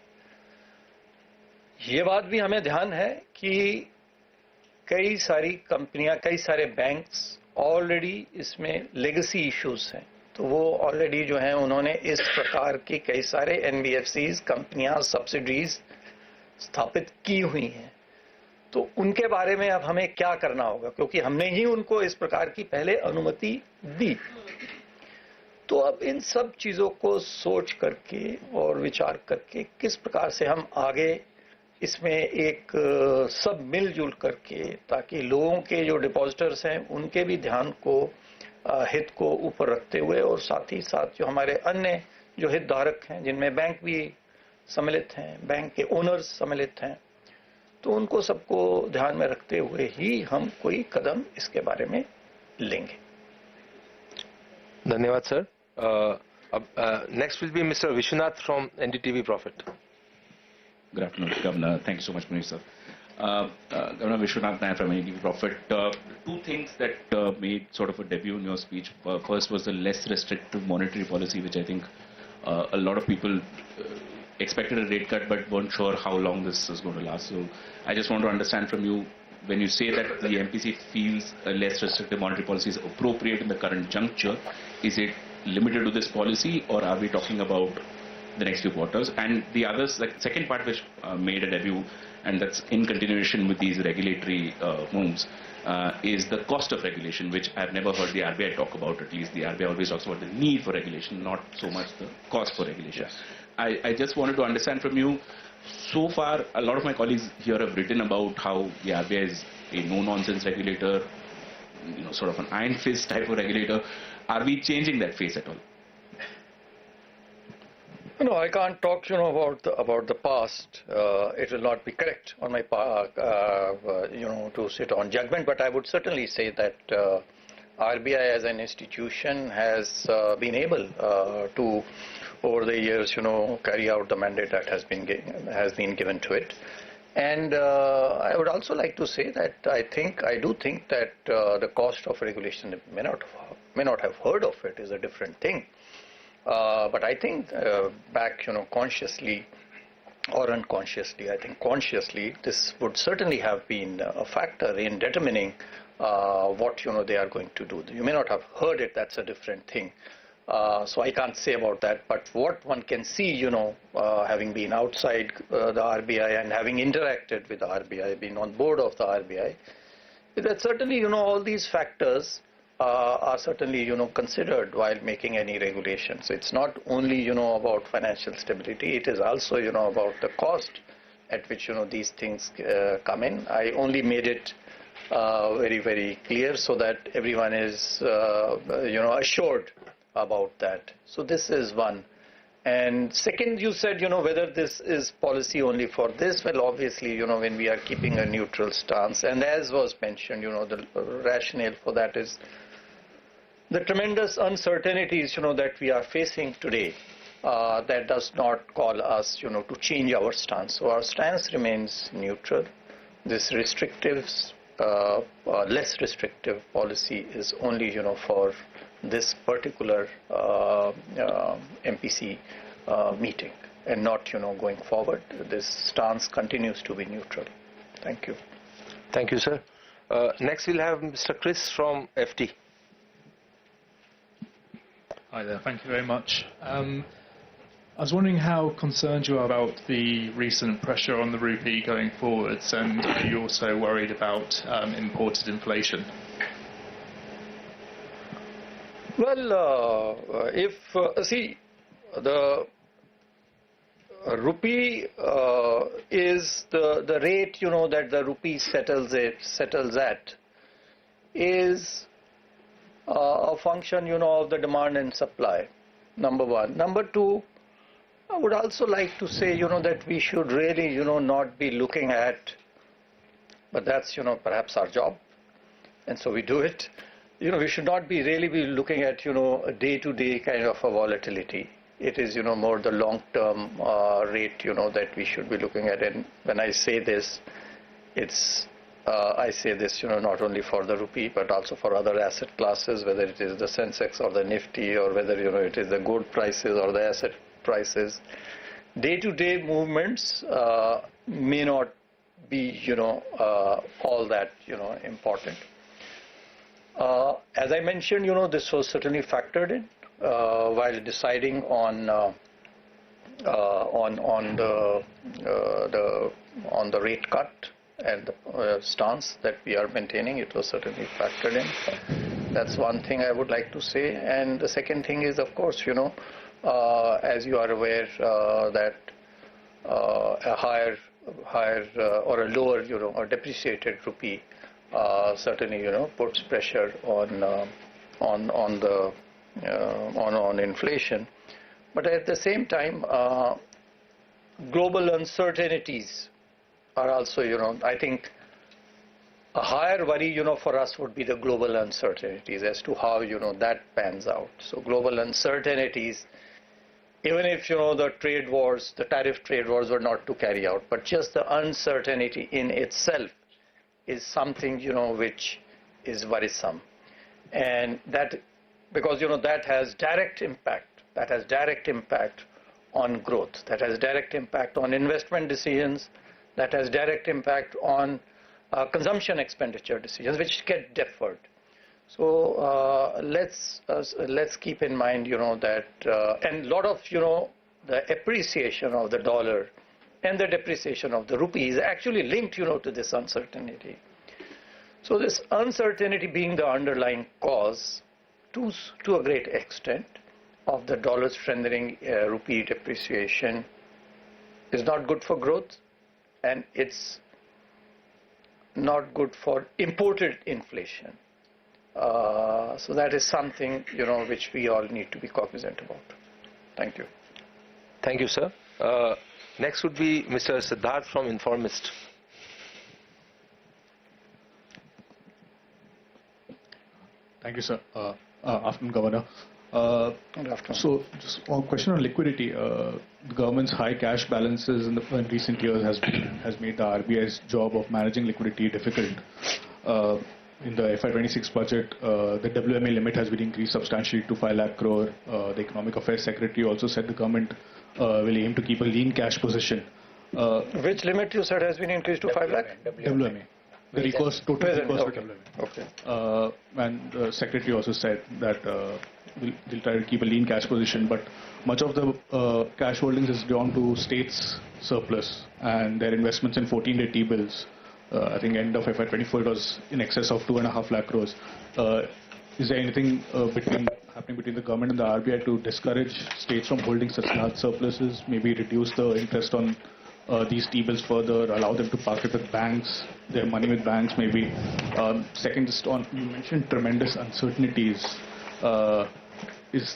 ये बात भी हमें ध्यान है कि कई सारी कंपनियां, कई सारे बैंक्स ऑलरेडी इसमें लेगेसी इश्यूज हैं, तो वो ऑलरेडी जो हैं उन्होंने इस प्रकार की कई सारे एनबीएफसीज, कंपनियां, सब्सिडरीज स्थापित की हुई हैं। तो उनके बारे में अब हमें क्या करना होगा, क्योंकि हमने ही उनको इस प्रकार की पहले अनुमति दी। तो अब इन सब चीजों को सोच करके और विचार करके किस प्रकार से हम आगे इसमें एक सब मिलजुल करके, ताकि लोगों के जो डिपॉजिटर्स हैं उनके भी ध्यान को, हित को ऊपर रखते हुए और साथ ही साथ जो हमारे अन्य जो हितधारक हैं जिनमें बैंक भी सम्मिलित हैं, बैंक के ओनर्स सम्मिलित हैं, तो उनको सबको ध्यान में रखते हुए ही हम कोई कदम इसके बारे में लेंगे। धन्यवाद सर। अब next will be mister Vishwanath from NDTV profit. Good afternoon, Governor. Thank you so much, Minister. Governor Vishwanath Nair from NDTV Profit. Two things that made sort of a debut in your speech. First was the less restrictive monetary policy, which I think a lot of people expected a rate cut but weren't sure how long this is going to last. So I just want to understand from you, when you say that the MPC feels a less restrictive monetary policy is appropriate in the current juncture, is it limited to this policy or are we talking about the next few quarters? And the others, like second part which made a debut, and that's in continuation with these regulatory moves, is the cost of regulation, which I've never heard the RBI talk about. At least the RBI always talks about the need for regulation, not so much the cost for regulation. Yes. I just wanted to understand from you, so far a lot of my colleagues here have written about how the RBI is a no-nonsense regulator, sort of an iron fist type of regulator. Are we changing that face at all? No, I can't talk, about the past. It will not be correct on my part, to sit on judgment. But I would certainly say that RBI as an institution has been able to, over the years, carry out the mandate that has been given to it. And I would also like to say that I do think that the cost of regulation may not have heard of it is a different thing. But I think back, consciously or unconsciously, I think consciously, this would certainly have been a factor in determining what, they are going to do. You may not have heard it, that's a different thing. So I can't say about that. But what one can see, having been outside the RBI and having interacted with the RBI, being on board of the RBI, is that certainly, all these factors are certainly, considered while making any regulations. So it's not only, about financial stability, it is also, about the cost at which, these things come in. I only made it very, very clear so that everyone is, assured about that. So this is one. And second, you said, whether this is policy only for this. Well, obviously, when we are keeping a neutral stance, and as was mentioned, the rationale for that is the tremendous uncertainties, that we are facing today. That does not call us, to change our stance. So our stance remains neutral. This less restrictive policy is only, for this particular MPC meeting, and not, going forward. This stance continues to be neutral. Thank you. Thank you, sir. Next, we'll have Mr. Chris from FT. Hi there. Thank you very much. I was wondering how concerned you are about the recent pressure on the rupee going forwards, and are you also worried about imported inflation? Well, see, the rupee is the rate, that the rupee settles at is a function, of the demand and supply, number one. Number two, I would also like to say, that we should really, not be looking at, but that's, perhaps our job, and so we do it. We should not really be looking at, a day-to-day kind of a volatility. It is, more the long-term rate, that we should be looking at. And when I say this, I say this, not only for the rupee, but also for other asset classes, whether it is the Sensex or the Nifty, or whether, it is the gold prices or the asset prices. Day-to-day movements may not be, all that, important. As I mentioned, this was certainly factored in while deciding on the rate cut and the stance that we are maintaining. It was certainly factored in. That's one thing I would like to say. And the second thing is, of course, as you are aware, that a higher or a lower, or depreciated rupee certainly, puts pressure on inflation. But at the same time, global uncertainties are also, I think a higher worry, for us would be the global uncertainties as to how, that pans out. So global uncertainties, even if, the trade wars, the tariff trade wars were not to carry out, but just the uncertainty in itself is something, which is worrisome. And that, because, that has direct impact. That has direct impact on growth. That has direct impact on investment decisions. That has direct impact on consumption expenditure decisions, which get deferred. So let's keep in mind, that and a lot of, the appreciation of the dollar and the depreciation of the rupee is actually linked, to this uncertainty. So this uncertainty being the underlying cause, to a great extent, of the dollar strengthening, rupee depreciation, is not good for growth, and it's not good for imported inflation. So that is something, which we all need to be cognizant about. Thank you. Thank you, sir. Next would be Mr. Siddharth from Informist. Thank you, sir. Afternoon, Governor. Good afternoon. So, just a question on liquidity. The government's high cash balances in recent years has made the RBI's job of managing liquidity difficult. In the FY26 budget, the WMA limit has been increased substantially to 5 lakh crore. The Economic Affairs Secretary also said the government will aim to keep a lean cash position. Which limit you said has been increased to 5 lakh? WMA. The recourse, total recourse for WMA. Okay. And the Secretary also said that we'll try to keep a lean cash position, but much of the cash holdings is gone to states surplus and their investments in 14-day T-bills. I think end of FY24 it was in excess of 2.5 lakh crores. is there anything happening between the government and the RBI to discourage states from holding such large surpluses, maybe reduce the interest on these T-bills further, allow them to park it with banks, their money with banks maybe? Second, just on, you mentioned tremendous uncertainties.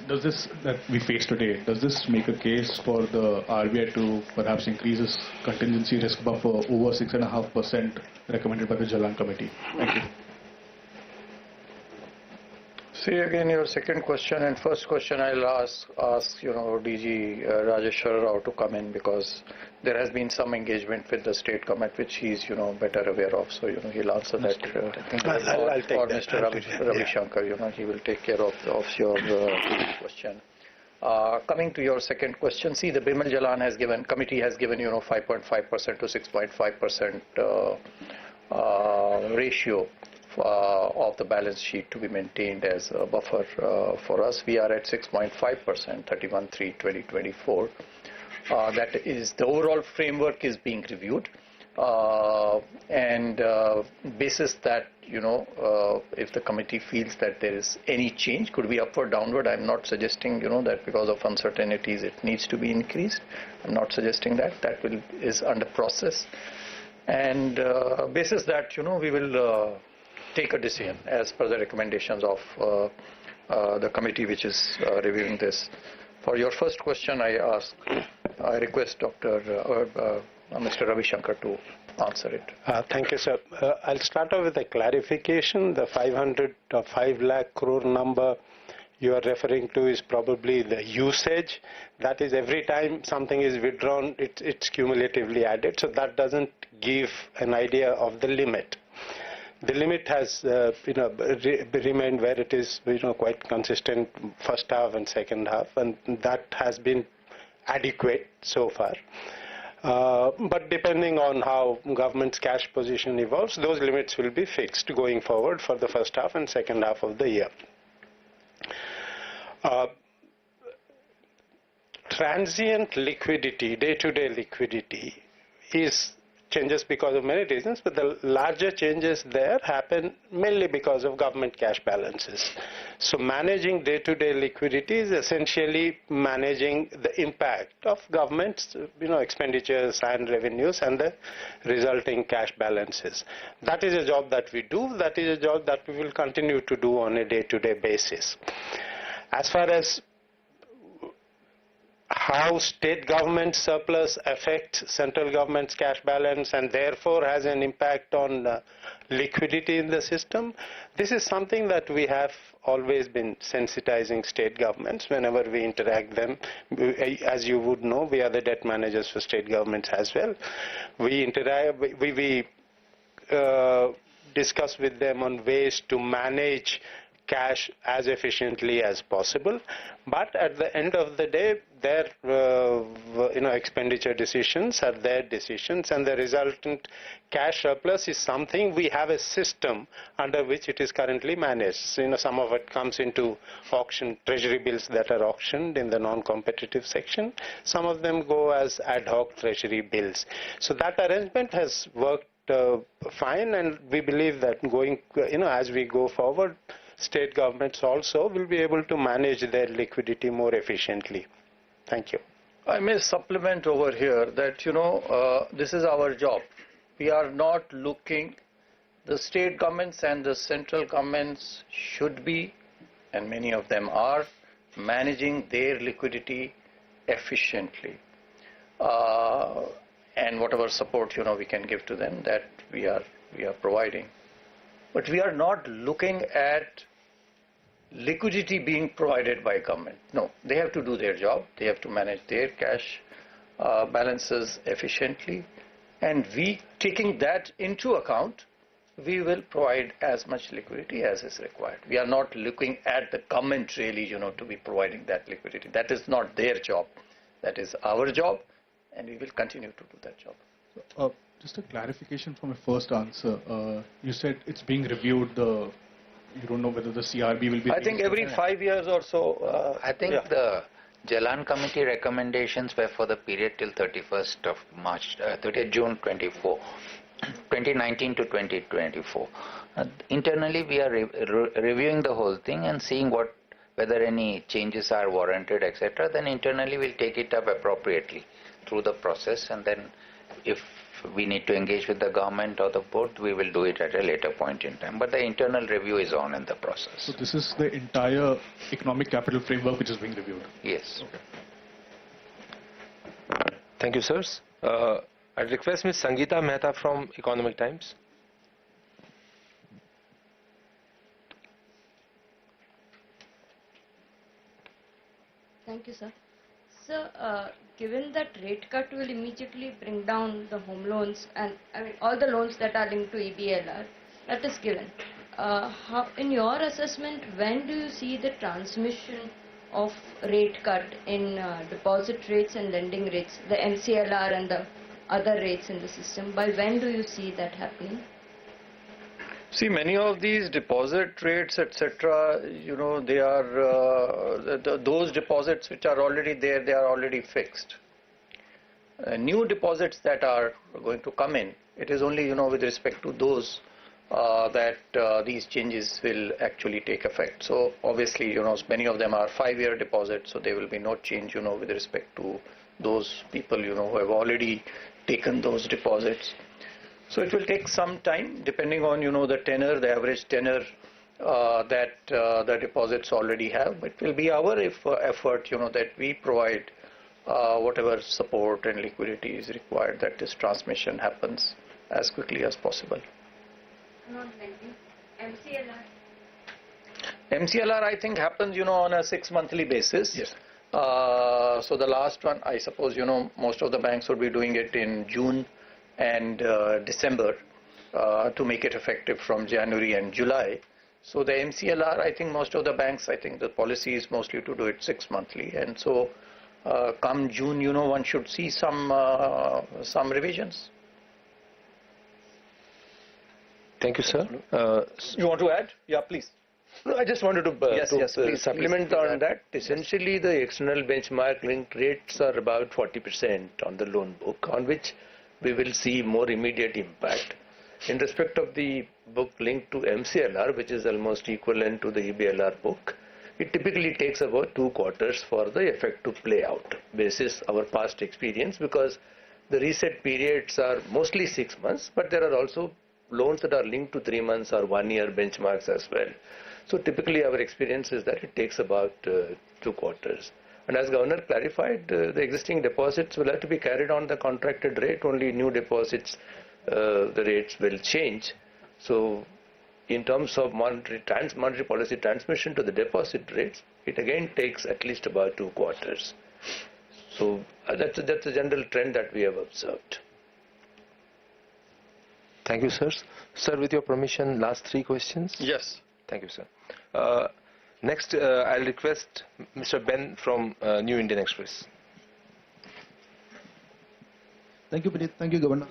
Does this that we face today, does this make a case for the RBI to perhaps increase its contingency risk buffer over 6.5% recommended by the Jalan Committee? Thank you. See again your second question and first question. I'll ask DG Rajesh Rao to come in, because there has been some engagement with the state government which he's better aware of. So he'll answer that. I'll take or that. Mr. Ravi Shankar, he will take care of your question. Coming to your second question, see, the Bimal Jalan committee has given 5.5% to 6.5% ratio of the balance sheet to be maintained as a buffer for us. We are at 6.5%, 31/3/2024. That is, the overall framework is being reviewed, and basis that if the committee feels that there is any change, could be upward, downward. I'm not suggesting that because of uncertainties it needs to be increased. I'm not suggesting that. That is under process, and basis that we will take a decision as per the recommendations of the committee which is reviewing this. For your first question, I request Mr. Ravi Shankar to answer it. Thank you, sir. I'll start off with a clarification. The 5 lakh crore number you are referring to is probably the usage. That is, every time something is withdrawn, it's cumulatively added. So that doesn't give an idea of the limit. The limit has remained where it is quite consistent first half and second half, and that has been adequate so far. But depending on how government's cash position evolves, those limits will be fixed going forward for the first half and second half of the year. Transient liquidity, day-to-day liquidity, changes because of many reasons, but the larger changes there happen mainly because of government cash balances. So managing day-to-day liquidity is essentially managing the impact of government's expenditures and revenues and the resulting cash balances. That is a job that we do. That is a job that we will continue to do on a day-to-day basis. As far as how state government surplus affects central government's cash balance and therefore has an impact on liquidity in the system, this is something that we have always been sensitizing state governments whenever we interact them. As you would know, we are the debt managers for state governments as well. We discuss with them on ways to manage cash as efficiently as possible, but at the end of the day, their expenditure decisions are their decisions, and the resultant cash surplus is something we have a system under which it is currently managed. So, some of it comes into auction, treasury bills that are auctioned in the non-competitive section. Some of them go as ad hoc treasury bills. So that arrangement has worked fine, and we believe that as we go forward, state governments also will be able to manage their liquidity more efficiently. Thank you. I may supplement over here that, this is our job. We are not looking, the state governments and the central governments should be, and many of them are, managing their liquidity efficiently. And whatever support, we can give to them, that we are providing. But we are not looking at liquidity being provided by government. No, they have to do their job. They have to manage their cash balances efficiently. And we, taking that into account, we will provide as much liquidity as is required. We are not looking at the government really, to be providing that liquidity. That is not their job. That is our job, and we will continue to do that job. Just a clarification from my first answer. You said it's being reviewed. You don't know whether the CRB will be... I think every 5 years or so. I think the Jalan Committee recommendations were for the period till 30th June 24. 2019 to 2024. Internally, we are reviewing the whole thing and seeing whether any changes are warranted, etc. Then internally we'll take it up appropriately through the process, and then if we need to engage with the government or the board, we will do it at a later point in time. But the internal review is on in the process. So this is the entire economic capital framework which is being reviewed? Yes. Okay. Thank you, sirs. I request Ms. Sangeeta Mehta from Economic Times. Thank you, sir. Sir, given that rate cut will immediately bring down the home loans and all the loans that are linked to EBLR, that is given. How, in your assessment, when do you see the transmission of rate cut in deposit rates and lending rates, the MCLR and the other rates in the system? By when do you see that happening? See, many of these deposit rates, etc., they are, those deposits which are already there, they are already fixed. New deposits that are going to come in, it is only, with respect to those that these changes will actually take effect. So obviously, many of them are 5-year deposits, so there will be no change, with respect to those people, who have already taken those deposits. So it will take some time, depending on, the tenor, the average tenor that the deposits already have. But it will be our effort, that we provide whatever support and liquidity is required, that this transmission happens as quickly as possible. Non-lending, MCLR? MCLR, I think, happens, on a 6-monthly basis. Yes. So the last one, I suppose, most of the banks would be doing it in June and December to make it effective from January and July. So the MCLR, I think most of the banks, I think the policy is mostly to do it 6-monthly. And so come June, one should see some revisions. Thank you, sir. You want to add? Yeah, please. No, I just wanted to, please, supplement on that. Essentially, the external benchmark linked rates are about 40% on the loan book, on which we will see more immediate impact. In respect of the book linked to MCLR, which is almost equivalent to the EBLR book, it typically takes about 2 quarters for the effect to play out, basis our past experience, because the reset periods are mostly 6 months, but there are also loans that are linked to 3 months or 1-year benchmarks as well. So typically our experience is that it takes about 2 quarters. And as Governor clarified, the existing deposits will have to be carried on the contracted rate. Only new deposits, the rates will change. So in terms of monetary policy transmission to the deposit rates, it again takes at least about 2 quarters. So that's a general trend that we have observed. Thank you, sir. Sir, with your permission, last 3 questions. Yes. Thank you, sir. Next, I'll request Mr. Ben from New Indian Express. Thank you, Puneet. Thank you, Governor.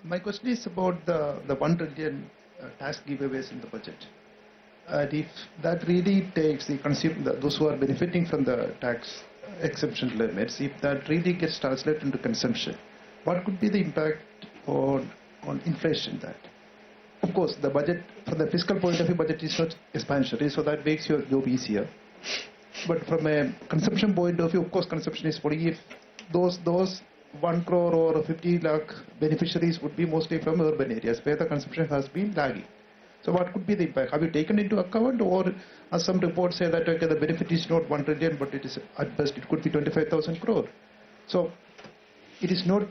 My question is about the 1 trillion tax giveaways in the budget. If that really takes those who are benefiting from the tax exemption limits, if that really gets translated into consumption, what could be the impact on inflation that? Of course, the budget, from the fiscal point of view, budget is not expansionary, so that makes your job easier. But from a consumption point of view, of course, consumption is fully, if those 1 crore or 50 lakh beneficiaries would be mostly from urban areas where the consumption has been lagging. So what could be the impact? Have you taken into account, or as some reports say that okay, the benefit is not 1 trillion, but it is at best it could be 25,000 crore. So it is not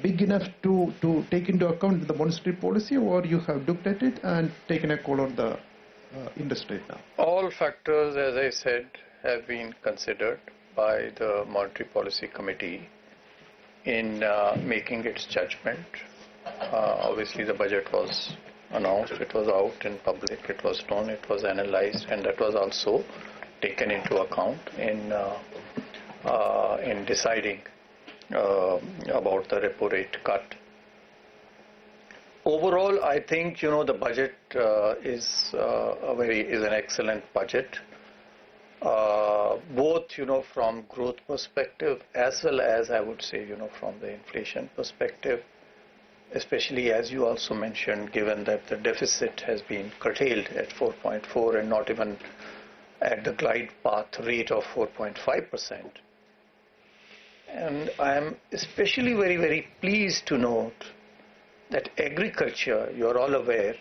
big enough to take into account the monetary policy, or you have looked at it and taken a call on the industry now? All factors, as I said, have been considered by the Monetary Policy Committee in making its judgment. Obviously, the budget was announced, it was out in public, it was known, it was analyzed, and that was also taken into account in deciding about the repo rate cut. Overall, I think the budget is an excellent budget, both from growth perspective as well as I would say from the inflation perspective. especially as you also mentioned, given that the deficit has been curtailed at 4.4 and not even at the glide path rate of 4.5%. And I am especially very, very pleased to note that agriculture, you are all aware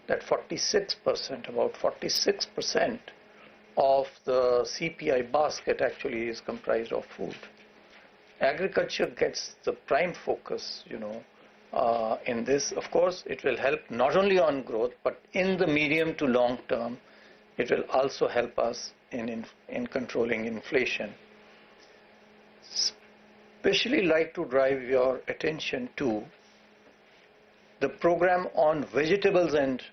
that 46%, about 46% of the CPI basket actually is comprised of food. Agriculture gets the prime focus, in this. Of course, it will help not only on growth, but in the medium to long term, it will also help us in controlling inflation. Especially like to drive your attention to the program on vegetables and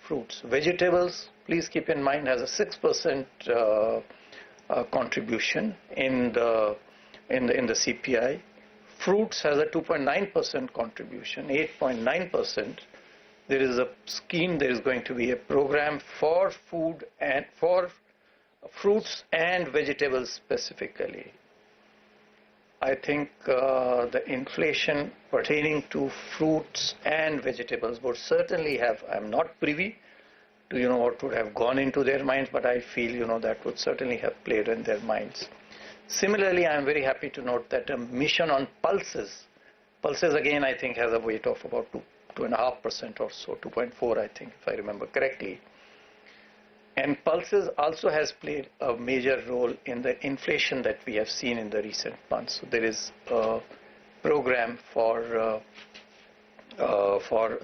fruits. Vegetables, please keep in mind, has a 6% contribution in the CPI. Fruits has a 2.9% contribution, 8.9%. There is a scheme, there is going to be a program for food and for fruits and vegetables specifically. I think the inflation pertaining to fruits and vegetables would certainly have, I'm not privy to what would have gone into their minds, but I feel that would certainly have played in their minds. Similarly, I am very happy to note that a mission on pulses again I think has a weight of about 2.5% or so, 2.4 I think, if I remember correctly. And pulses also has played a major role in the inflation that we have seen in the recent months. So there is a program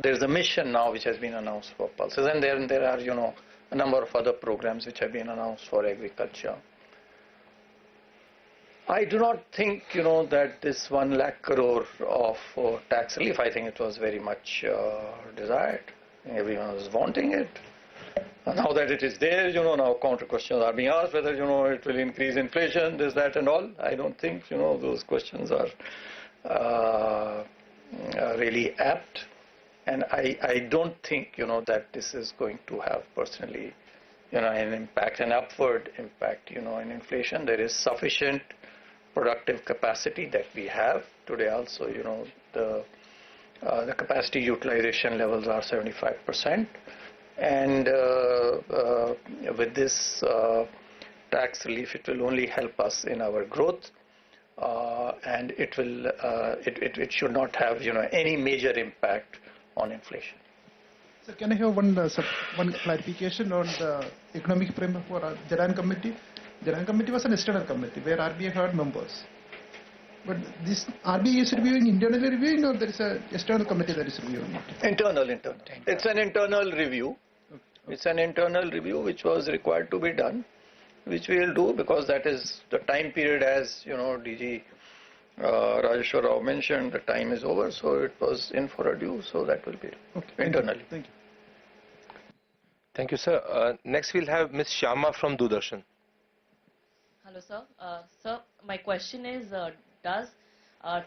there's a mission now which has been announced for pulses, and then there are a number of other programs which have been announced for agriculture. I do not think that this 1 lakh crore of tax relief, I think it was very much desired. Everyone was wanting it. Now that it is there, now counter questions are being asked whether, it will increase inflation, this, that and all. I don't think, those questions are really apt. And I don't think, that this is going to have personally, an impact, an upward impact, in inflation. There is sufficient productive capacity that we have. Today also, the capacity utilization levels are 75%. And with this tax relief, it will only help us in our growth, and it should not have any major impact on inflation. So can I have one clarification on the economic framework for Jaran committee? Jaran committee was an external committee where RBI had members. But this RBI is reviewing, internally reviewing, or there is an external committee that is reviewing it? Internal. It's an internal review. It's an internal review which was required to be done, which we will do because that is the time period, as DG Rajeshwar Rao mentioned, the time is over, so it was in for a due, so that will be internally. Thank you. Thank you, sir. Next we'll have Ms. Shyama from Doordarshan. Hello, sir. Sir, my question is, does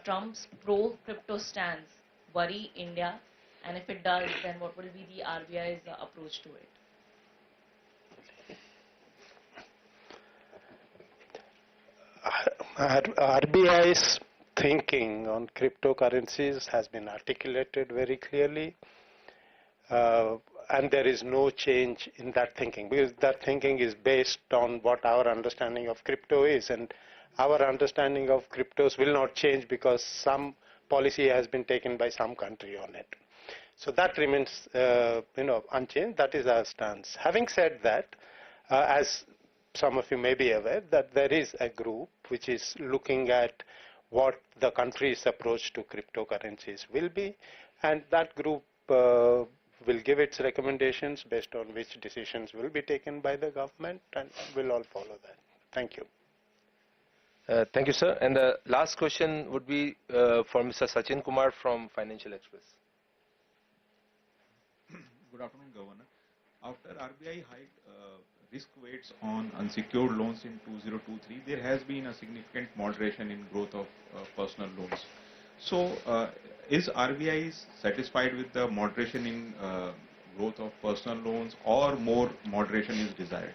Trump's pro-crypto stance worry India? And if it does, then what will be the RBI's approach to it? RBI's thinking on cryptocurrencies has been articulated very clearly, and there is no change in that thinking, because that thinking is based on what our understanding of crypto is, and our understanding of cryptos will not change because some policy has been taken by some country on it. So that remains unchanged. That is our stance. Having said that, as some of you may be aware, that there is a group which is looking at what the country's approach to cryptocurrencies will be, and that group will give its recommendations based on which decisions will be taken by the government, and we'll all follow that. Thank you. Thank you, sir. And the last question would be for Mr. Sachin Kumar from Financial Express. Good afternoon, Governor. After RBI hiked risk weights on unsecured loans in 2023, there has been a significant moderation in growth of personal loans. So, is RBI satisfied with the moderation in growth of personal loans, or more moderation is desired?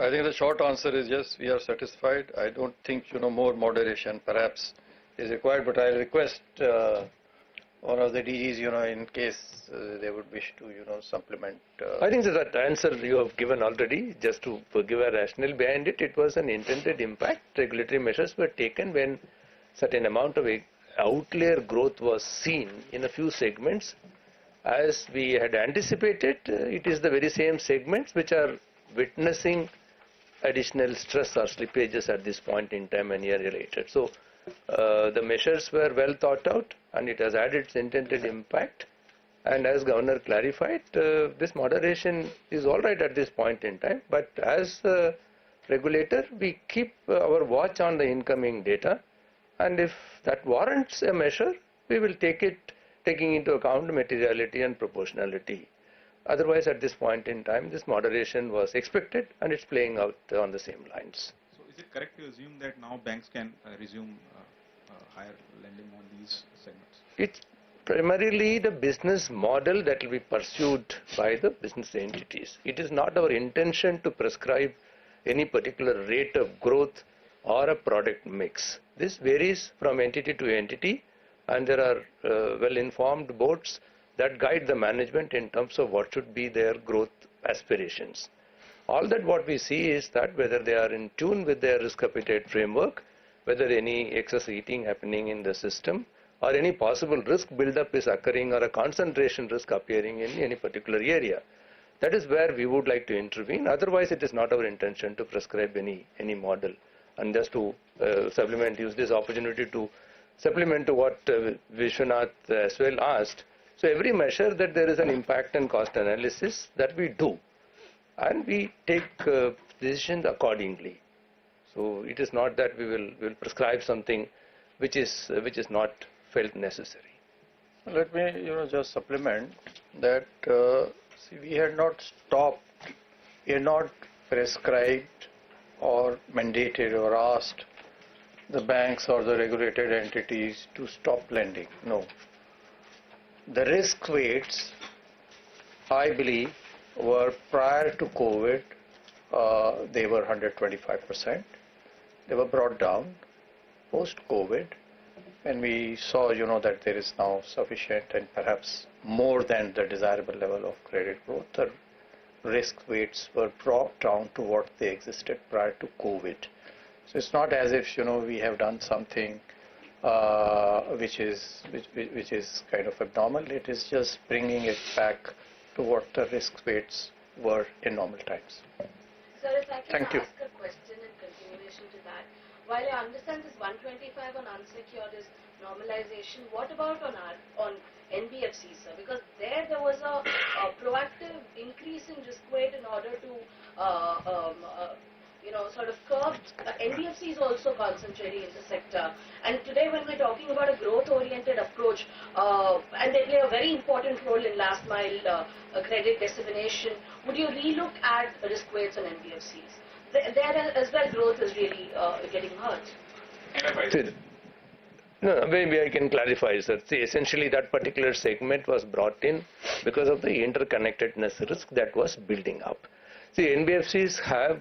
I think the short answer is yes, we are satisfied. I don't think more moderation perhaps is required, but I request one of the DGs, in case they would wish to, supplement. I think that answer you have given already. Just to give a rationale behind it, it was an intended impact. Regulatory measures were taken when certain amount of outlier growth was seen in a few segments. As we had anticipated, it is the very same segments which are witnessing additional stress or slippages at this point in time and year related. So the measures were well thought out and it has had its intended impact. And as Governor clarified, this moderation is all right at this point in time. But as a regulator, we keep our watch on the incoming data. And if that warrants a measure, we will take it, taking into account materiality and proportionality. Otherwise, at this point in time, this moderation was expected and it's playing out on the same lines. So is it correct to assume that now banks can resume higher lending on these segments? It's primarily the business model that will be pursued by the business entities. It is not our intention to prescribe any particular rate of growth or a product mix. This varies from entity to entity, and there are well-informed boards that guide the management in terms of what should be their growth aspirations. All that what we see is that whether they are in tune with their risk appetite framework, whether any excess eating happening in the system, or any possible risk build-up is occurring or a concentration risk appearing in any particular area. That is where we would like to intervene. Otherwise, it is not our intention to prescribe any model. And just to supplement, use this opportunity to supplement to what Vishwanath as well asked. So every measure that there is an impact and cost analysis that we do, and we take decisions accordingly. So it is not that we will prescribe something which is not felt necessary. Let me just supplement that see, we had not stopped, we had not prescribed or mandated or asked the banks or the regulated entities to stop lending. No. The risk weights, I believe, were prior to COVID, they were 125%. They were brought down post-COVID, and we saw, that there is now sufficient and perhaps more than the desirable level of credit growth. The risk weights were brought down to what they existed prior to COVID. So it's not as if, we have done something which is kind of abnormal. It is just bringing it back to what the risk weights were in normal times. Sir, if I can ask a question in continuation to that. While I understand this 125 on unsecured is normalization, what about on NBFCs, sir? Because there was a proactive increase in risk weight in order to sort of curb NBFCs also concentrating in the sector. And today when we're talking about a growth-oriented approach, and they play a very important role in last mile credit dissemination, would you relook at risk weights on NBFCs? There as well growth is really getting hurt. No, maybe I can clarify, sir. See, essentially that particular segment was brought in because of the interconnectedness risk that was building up. See, NBFCs have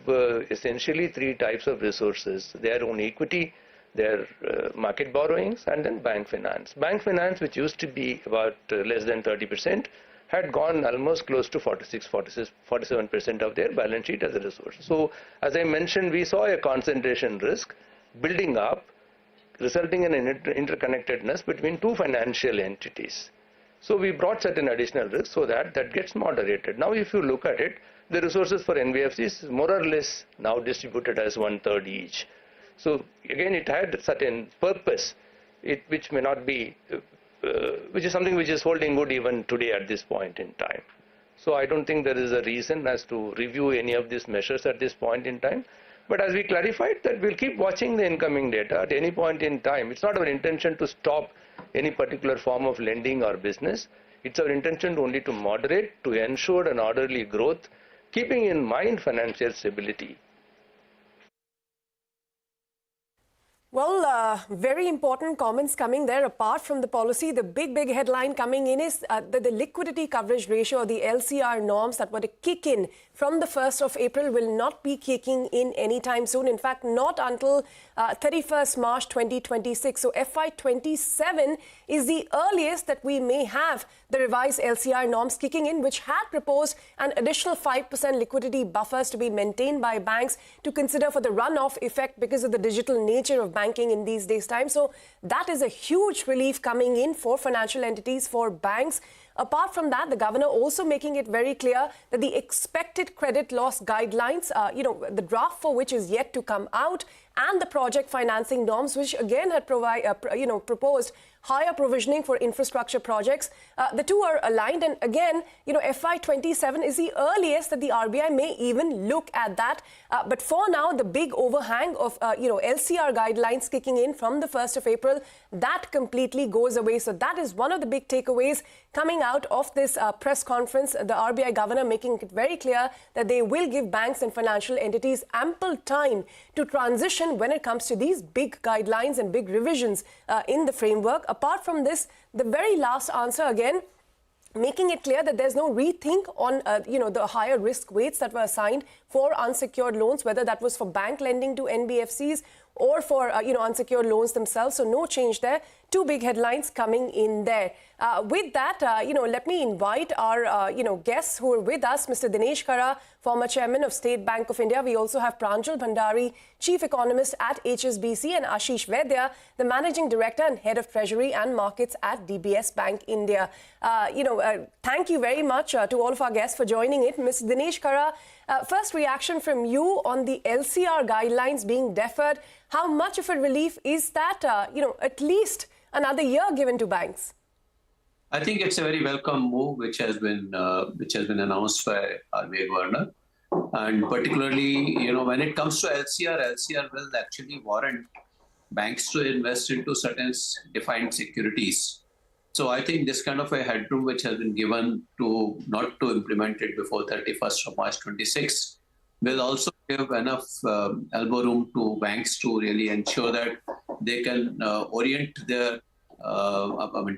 essentially three types of resources: their own equity, their market borrowings, and then bank finance. Bank finance, which used to be about less than 30%, had gone almost close to 47% of their balance sheet as a resource. So, as I mentioned, we saw a concentration risk building up, resulting in an interconnectedness between two financial entities. So we brought certain additional risks so that gets moderated. Now if you look at it, the resources for NBFCs is more or less now distributed as 1/3 each. So again, it had certain purpose, which may not be, which is something which is holding good even today at this point in time. So I don't think there is a reason as to review any of these measures at this point in time. But as we clarified, that we'll keep watching the incoming data at any point in time. It's not our intention to stop any particular form of lending or business. It's our intention only to moderate, to ensure an orderly growth, keeping in mind financial stability. Well, very important comments coming there. Apart from the policy, the big headline coming in is that the liquidity coverage ratio, or the LCR norms that were to kick in from the 1st of April will not be kicking in anytime soon. In fact, not until 31st March 2026. So FY27 is the earliest that we may have the revised LCR norms kicking in, which had proposed an additional 5% liquidity buffers to be maintained by banks to consider for the runoff effect because of the digital nature of banking in these days' time. So that is a huge relief coming in for financial entities, for banks. Apart from that, the governor also making it very clear that the expected credit loss guidelines, the draft for which is yet to come out, and the project financing norms, which again had proposed higher provisioning for infrastructure projects. The two are aligned, and again, FY27 is the earliest that the RBI may even look at that. But for now, the big overhang of LCR guidelines kicking in from the 1st of April, that completely goes away. So that is one of the big takeaways coming out of this press conference. The RBI governor making it very clear that they will give banks and financial entities ample time to transition when it comes to these big guidelines and big revisions in the framework. Apart from this, the very last answer again, making it clear that there's no rethink on the higher risk weights that were assigned for unsecured loans, whether that was for bank lending to NBFCs or for unsecured loans themselves. So no change there. Two big headlines coming in there. With that, let me invite our guests who are with us. Mr. Dinesh Kara, former chairman of State Bank of India. We also have Pranjal Bhandari, chief economist at HSBC, and Ashish Vaidya, the managing director and head of treasury and markets at DBS Bank India. Thank you very much to all of our guests for joining it. Mr. Dinesh Kara, first reaction from you on the LCR guidelines being deferred. How much of a relief is that, at least another year given to banks? I think it's a very welcome move which has been announced by RBI Governor, and particularly when it comes to LCR will actually warrant banks to invest into certain defined securities. So I think this kind of a headroom which has been given to not to implement it before 31st of March 26 will also give enough elbow room to banks to really ensure that they can orient their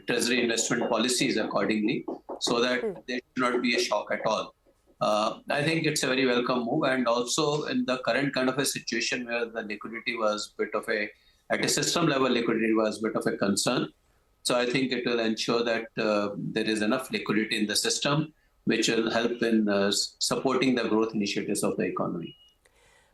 treasury investment policies accordingly, so that there should not be a shock at all. I think it's a very welcome move, and also in the current kind of a situation where the liquidity was at a system level, liquidity was a bit of a concern. So I think it will ensure that there is enough liquidity in the system, which will help in supporting the growth initiatives of the economy.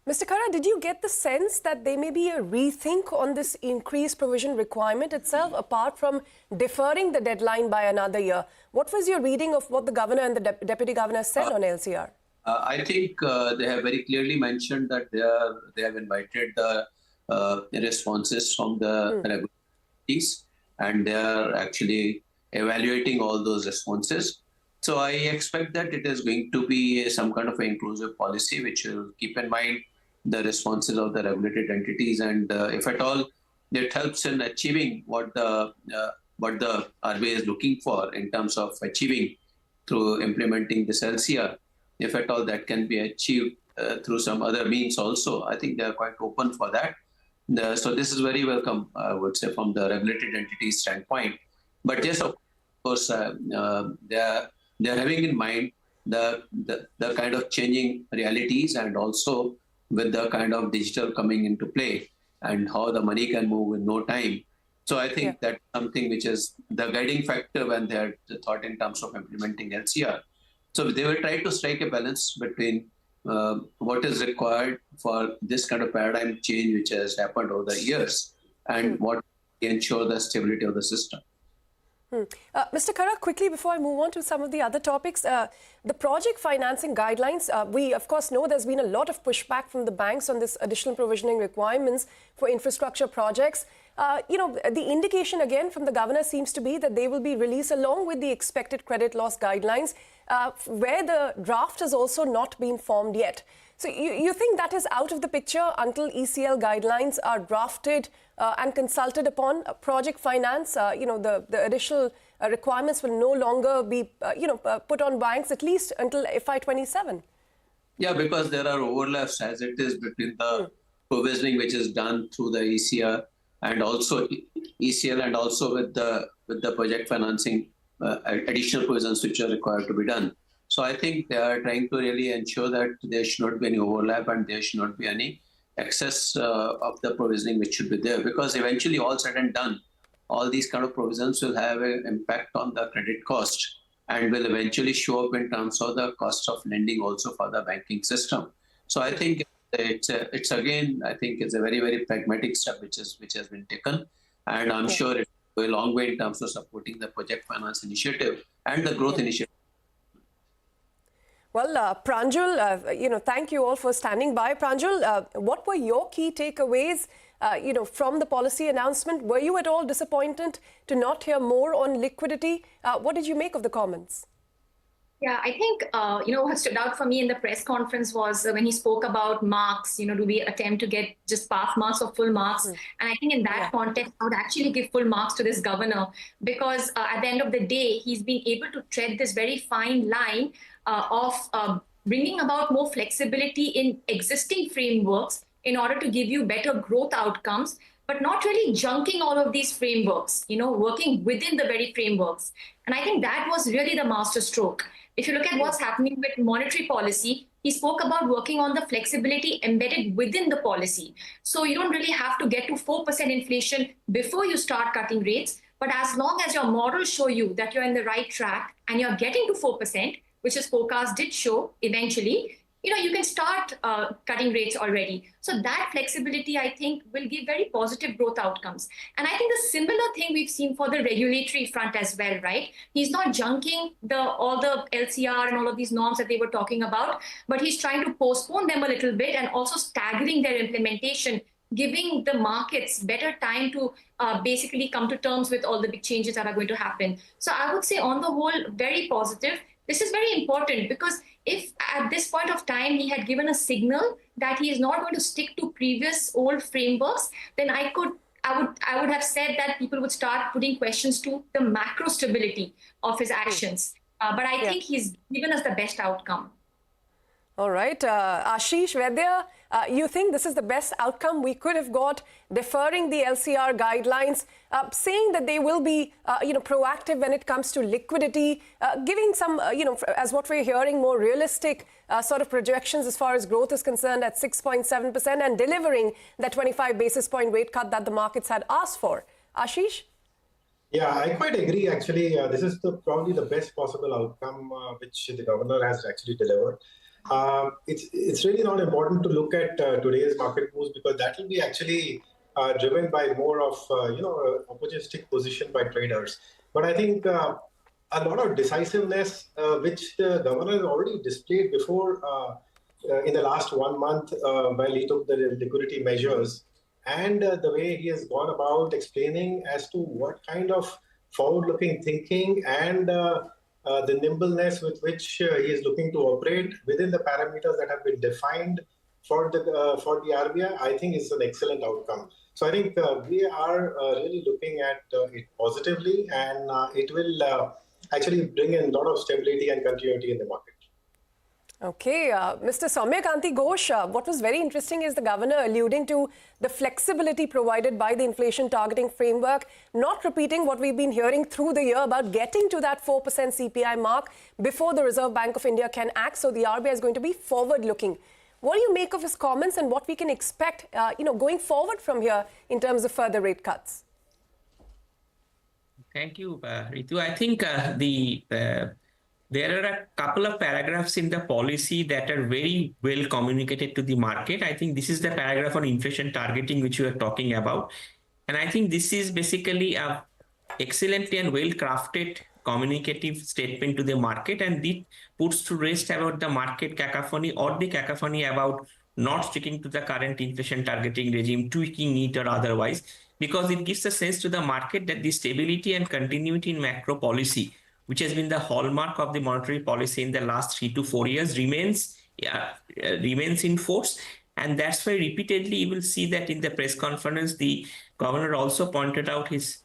Mr. Kara, did you get the sense that there may be a rethink on this increased provision requirement itself, apart from deferring the deadline by another year? What was your reading of what the governor and the deputy governor said on LCR? I think they have very clearly mentioned that they have invited the responses from the regulators, and they are actually evaluating all those responses. So I expect that it is going to be some kind of an inclusive policy which will keep in mind the responses of the regulated entities, and if at all it helps in achieving what the RBI is looking for in terms of achieving through implementing this LCR, if at all that can be achieved through some other means also, I think they are quite open for that. So this is very welcome, I would say, from the regulated entities standpoint. But yes, of course, they are having in mind the kind of changing realities, and also with the kind of digital coming into play and how the money can move in no time. So I think that's something which is the guiding factor when they are thought in terms of implementing LCR. So they will try to strike a balance between what is required for this kind of paradigm change which has happened over the years, and what ensure the stability of the system. Mr. Kara, quickly before I move on to some of the other topics, the project financing guidelines, we of course know there's been a lot of pushback from the banks on this additional provisioning requirements for infrastructure projects. The indication again from the governor seems to be that they will be released along with the expected credit loss guidelines, where the draft has also not been formed yet. So you think that is out of the picture until ECL guidelines are drafted and consulted upon? Project finance, the additional requirements will no longer be, put on banks at least until FY27. Yeah, because there are overlaps as it is between the provisioning which is done through the ECR and also ECL, and also with the project financing additional provisions which are required to be done. So I think they are trying to really ensure that there should not be any overlap and there should not be any excess of the provisioning which should be there, because eventually, all said and done, all these kind of provisions will have an impact on the credit cost and will eventually show up in terms of the cost of lending also for the banking system. So I think it's again, I think it's a very, very pragmatic step which has been taken, and I'm sure it will go a long way in terms of supporting the project finance initiative and the growth initiative. Well, Pranjul, thank you all for standing by. Pranjul, what were your key takeaways, from the policy announcement? Were you at all disappointed to not hear more on liquidity? What did you make of the comments? Yeah, I think, what stood out for me in the press conference was when he spoke about marks, do we attempt to get just pass marks or full marks? And I think in that context, I would actually give full marks to this governor, because at the end of the day, he's been able to tread this very fine line of bringing about more flexibility in existing frameworks in order to give you better growth outcomes, but not really junking all of these frameworks, working within the very frameworks. And I think that was really the masterstroke. If you look at what's happening with monetary policy, he spoke about working on the flexibility embedded within the policy. So you don't really have to get to 4% inflation before you start cutting rates. But as long as your models show you that you're in the right track and you're getting to 4%, which his forecast did show eventually, you can start cutting rates already. So that flexibility, I think, will give very positive growth outcomes. And I think the similar thing we've seen for the regulatory front as well, right? He's not junking all the LCR and all of these norms that they were talking about, but he's trying to postpone them a little bit and also staggering their implementation, giving the markets better time to basically come to terms with all the big changes that are going to happen. So I would say on the whole, very positive. This is very important, because if at this point of time he had given a signal that he is not going to stick to previous old frameworks, then I would have said that people would start putting questions to the macro stability of his actions. But I think he's given us the best outcome. All right. Ashish, Vaidya, you think this is the best outcome we could have got, deferring the LCR guidelines, saying that they will be, proactive when it comes to liquidity, giving some, as what we're hearing, more realistic sort of projections as far as growth is concerned at 6.7%, and delivering that 25 basis point rate cut that the markets had asked for. Ashish? Yeah, I quite agree. Actually, this is probably the best possible outcome which the governor has actually delivered. It's really not important to look at today's market moves, because that will be actually driven by more of opportunistic position by traders. But I think a lot of decisiveness which the governor has already displayed before in the last 1 month while he took the liquidity measures, and the way he has gone about explaining as to what kind of forward-looking thinking and the nimbleness with which he is looking to operate within the parameters that have been defined for the RBI, I think is an excellent outcome. So I think we are really looking at it positively, and it will actually bring in a lot of stability and continuity in the market. Okay, Mr. Soumya Kanti Ghosh, what was very interesting is the governor alluding to the flexibility provided by the inflation targeting framework, not repeating what we've been hearing through the year about getting to that 4% CPI mark before the Reserve Bank of India can act. So the RBI is going to be forward-looking. What do you make of his comments, and what we can expect, going forward from here in terms of further rate cuts? Thank you, Ritu. I think there are a couple of paragraphs in the policy that are very well communicated to the market. I think this is the paragraph on inflation targeting which you are talking about. And I think this is basically a excellently and well-crafted communicative statement to the market, and it puts to rest about the market cacophony or the cacophony about not sticking to the current inflation targeting regime, tweaking it or otherwise, because it gives a sense to the market that the stability and continuity in macro policy, which has been the hallmark of the monetary policy in the last 3 to 4 years, remains in force. And that's why repeatedly you will see that in the press conference, the governor also pointed out his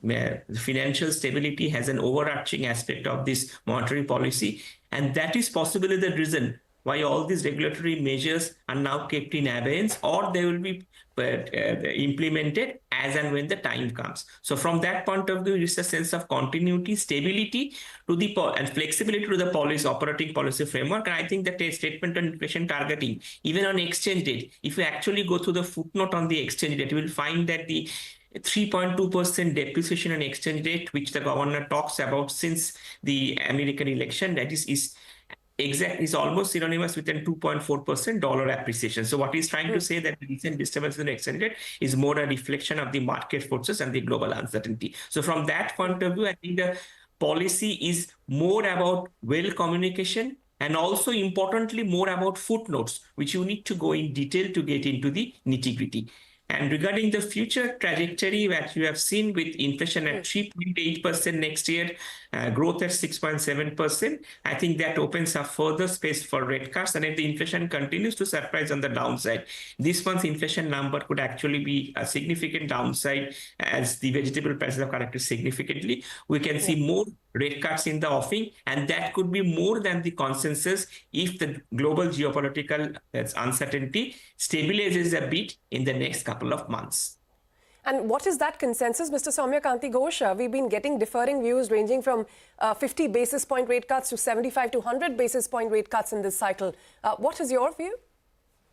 financial stability has an overarching aspect of this monetary policy. And that is possibly the reason why all these regulatory measures are now kept in abeyance, or they will be implemented as and when the time comes. So from that point of view, it's a sense of continuity, stability to the and flexibility to the policy operating policy framework. And I think that a statement on inflation targeting, even on exchange rate, if you actually go through the footnote on the exchange rate, you will find that the 3.2% depreciation on exchange rate, which the governor talks about since the American election, that is almost synonymous with a 2.4% dollar appreciation. So what he's trying to say that the recent disturbance in the exchange rate is more a reflection of the market forces and the global uncertainty. So from that point of view, I think the policy is more about well communication and also importantly more about footnotes, which you need to go in detail to get into the nitty-gritty. And regarding the future trajectory that you have seen with inflation at 3.8% next year, growth at 6.7%, I think that opens up further space for rate cuts. And if the inflation continues to surprise on the downside, this month's inflation number could actually be a significant downside as the vegetable prices have corrected significantly. We can see more rate cuts in the offing, and that could be more than the consensus if the global geopolitical uncertainty stabilizes a bit in the next couple of months. And what is that consensus, Mr. Soumya Kanti Ghosh? We've been getting differing views ranging from 50 basis point rate cuts to 75 to 100 basis point rate cuts in this cycle. What is your view?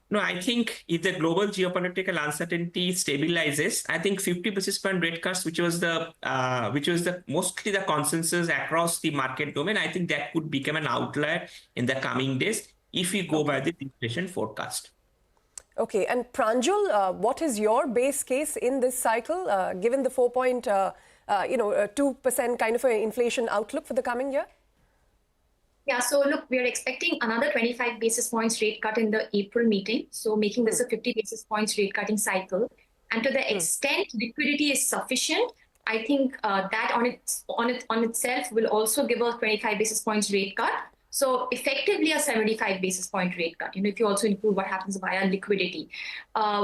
No, I think if the global geopolitical uncertainty stabilizes, I think 50 basis point rate cuts, which was mostly the consensus across the market domain, I think that could become an outlier in the coming days if we go by the inflation forecast. Okay, and Pranjul, what is your base case in this cycle, given the 2% kind of an inflation outlook for the coming year? Yeah, so look, we are expecting another 25 basis points rate cut in the April meeting, so making this a 50 basis points rate cutting cycle. And to the extent liquidity is sufficient, I think that on itself will also give a 25 basis points rate cut. So effectively a 75 basis point rate cut, if you also include what happens via liquidity.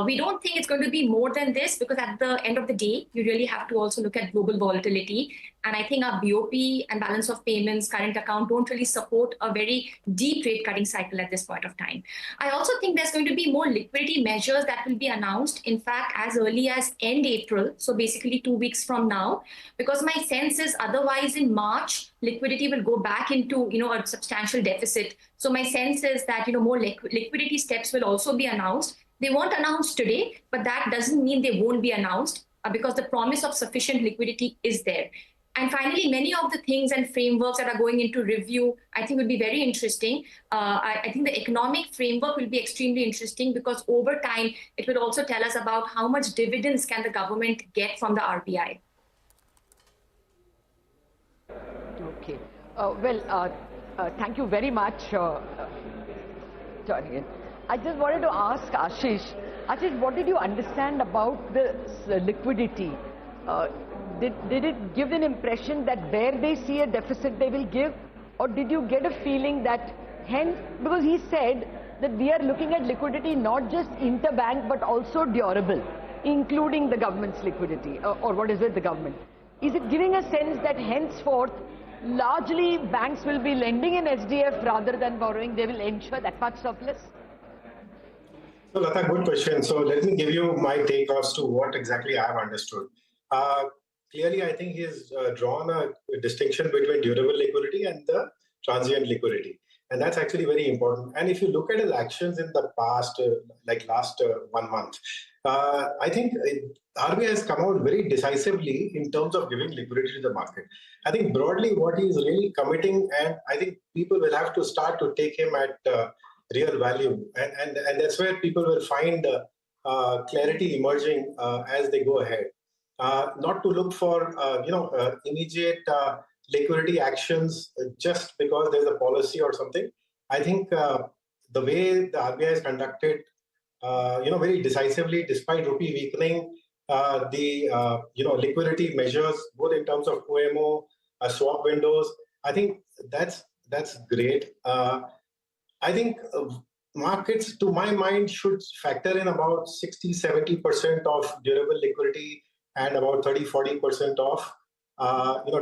We don't think it's going to be more than this because at the end of the day, you really have to also look at global volatility. And I think our BOP and balance of payments, current account don't really support a very deep rate cutting cycle at this point of time. I also think there's going to be more liquidity measures that will be announced, in fact, as early as end April. So basically 2 weeks from now, because my sense is otherwise in March, liquidity will go back into, a substantial deficit. So my sense is that, more liquidity steps will also be announced. They won't announce today, but that doesn't mean they won't be announced because the promise of sufficient liquidity is there. And finally, many of the things and frameworks that are going into review, I think will be very interesting. I think the economic framework will be extremely interesting because over time, it will also tell us about how much dividends can the government get from the RBI. Okay. Thank you very much, Tony. I just wanted to ask Ashish. Ashish, what did you understand about the liquidity? Did it give an impression that where they see a deficit they will give? Or did you get a feeling that hence, because he said that we are looking at liquidity not just interbank but also durable, including the government's liquidity or what is with the government. Is it giving a sense that henceforth largely banks will be lending in SDF rather than borrowing? They will ensure that much surplus? So Lata, good question. So let me give you my take as to what exactly I have understood. Clearly, I think he has drawn a distinction between durable liquidity and the transient liquidity. And that's actually very important. And if you look at his actions in the past, like last 1 month, I think RBI has come out very decisively in terms of giving liquidity to the market. I think broadly what he is really committing, and I think people will have to start to take him at real value. And that's where people will find clarity emerging as they go ahead. Not to look for immediate liquidity actions just because there's a policy or something. I think the way the RBI has conducted, very decisively, despite rupee weakening, the liquidity measures, both in terms of OMO, swap windows, I think that's great. I think markets, to my mind, should factor in about 60-70% of durable liquidity and about 30-40% of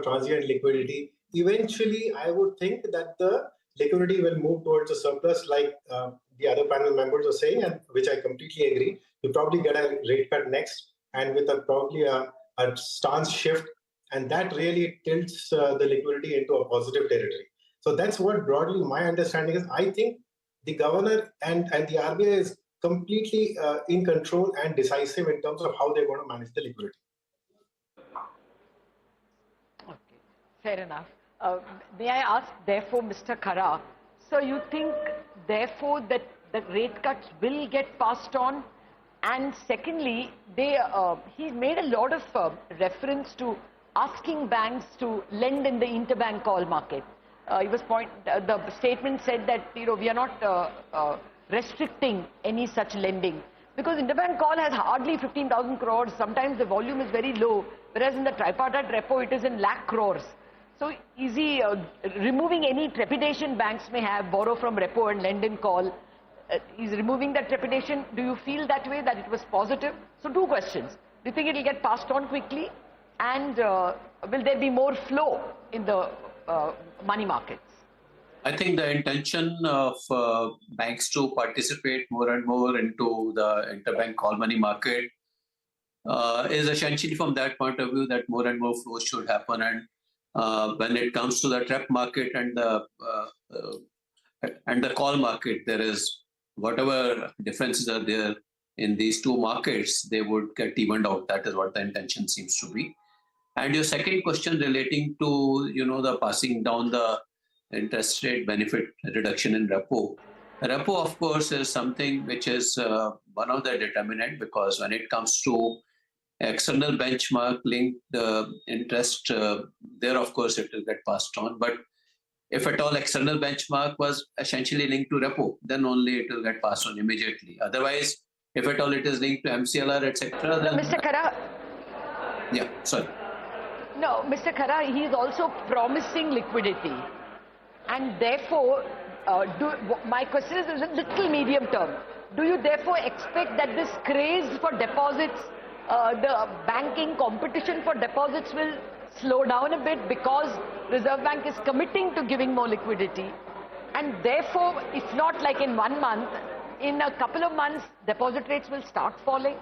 transient liquidity. Eventually, I would think that the liquidity will move towards a surplus, like the other panel members are saying, and which I completely agree. you probably get a rate cut next, and with probably a stance shift, and that really tilts the liquidity into a positive territory. So that's what broadly my understanding is. I think the governor and the RBI is completely in control and decisive in terms of how they're going to manage the liquidity. Okay, fair enough. May I ask, therefore, Mr. Khara, so you think, therefore, that the rate cuts will get passed on? And secondly, he made a lot of reference to asking banks to lend in the interbank call market. The statement said that we are not restricting any such lending, because interbank call has hardly 15,000 crores. Sometimes the volume is very low, whereas in the tripartite repo it is in lakh crores. So is he removing any trepidation banks may have, borrow from repo and lend in call? He's removing that trepidation. Do you feel that way, that it was positive? So two questions. Do you think it will get passed on quickly? And will there be more flow in the money markets? I think the intention of banks to participate more and more into the interbank call money market is essentially from that point of view that more and more flows should happen. And when it comes to the trap market and the call market, there is whatever differences are there in these two markets, they would get evened out. That is what the intention seems to be. And your second question relating to the passing down the interest rate benefit reduction in repo. Repo, of course, is something which is one of the determinant, because when it comes to external benchmark linked interest, there, of course, it will get passed on. But if at all external benchmark was essentially linked to repo, then only it will get passed on immediately. Otherwise, if at all it is linked to MCLR, etc., then... Mr. Khara? Yeah, sorry. No, Mr. Khara, he is also promising liquidity. And therefore, my question is a little medium term. Do you therefore expect that this craze for deposits, the banking competition for deposits will slow down a bit, because Reserve Bank is committing to giving more liquidity? And therefore, if not like in 1 month, in a couple of months, deposit rates will start falling?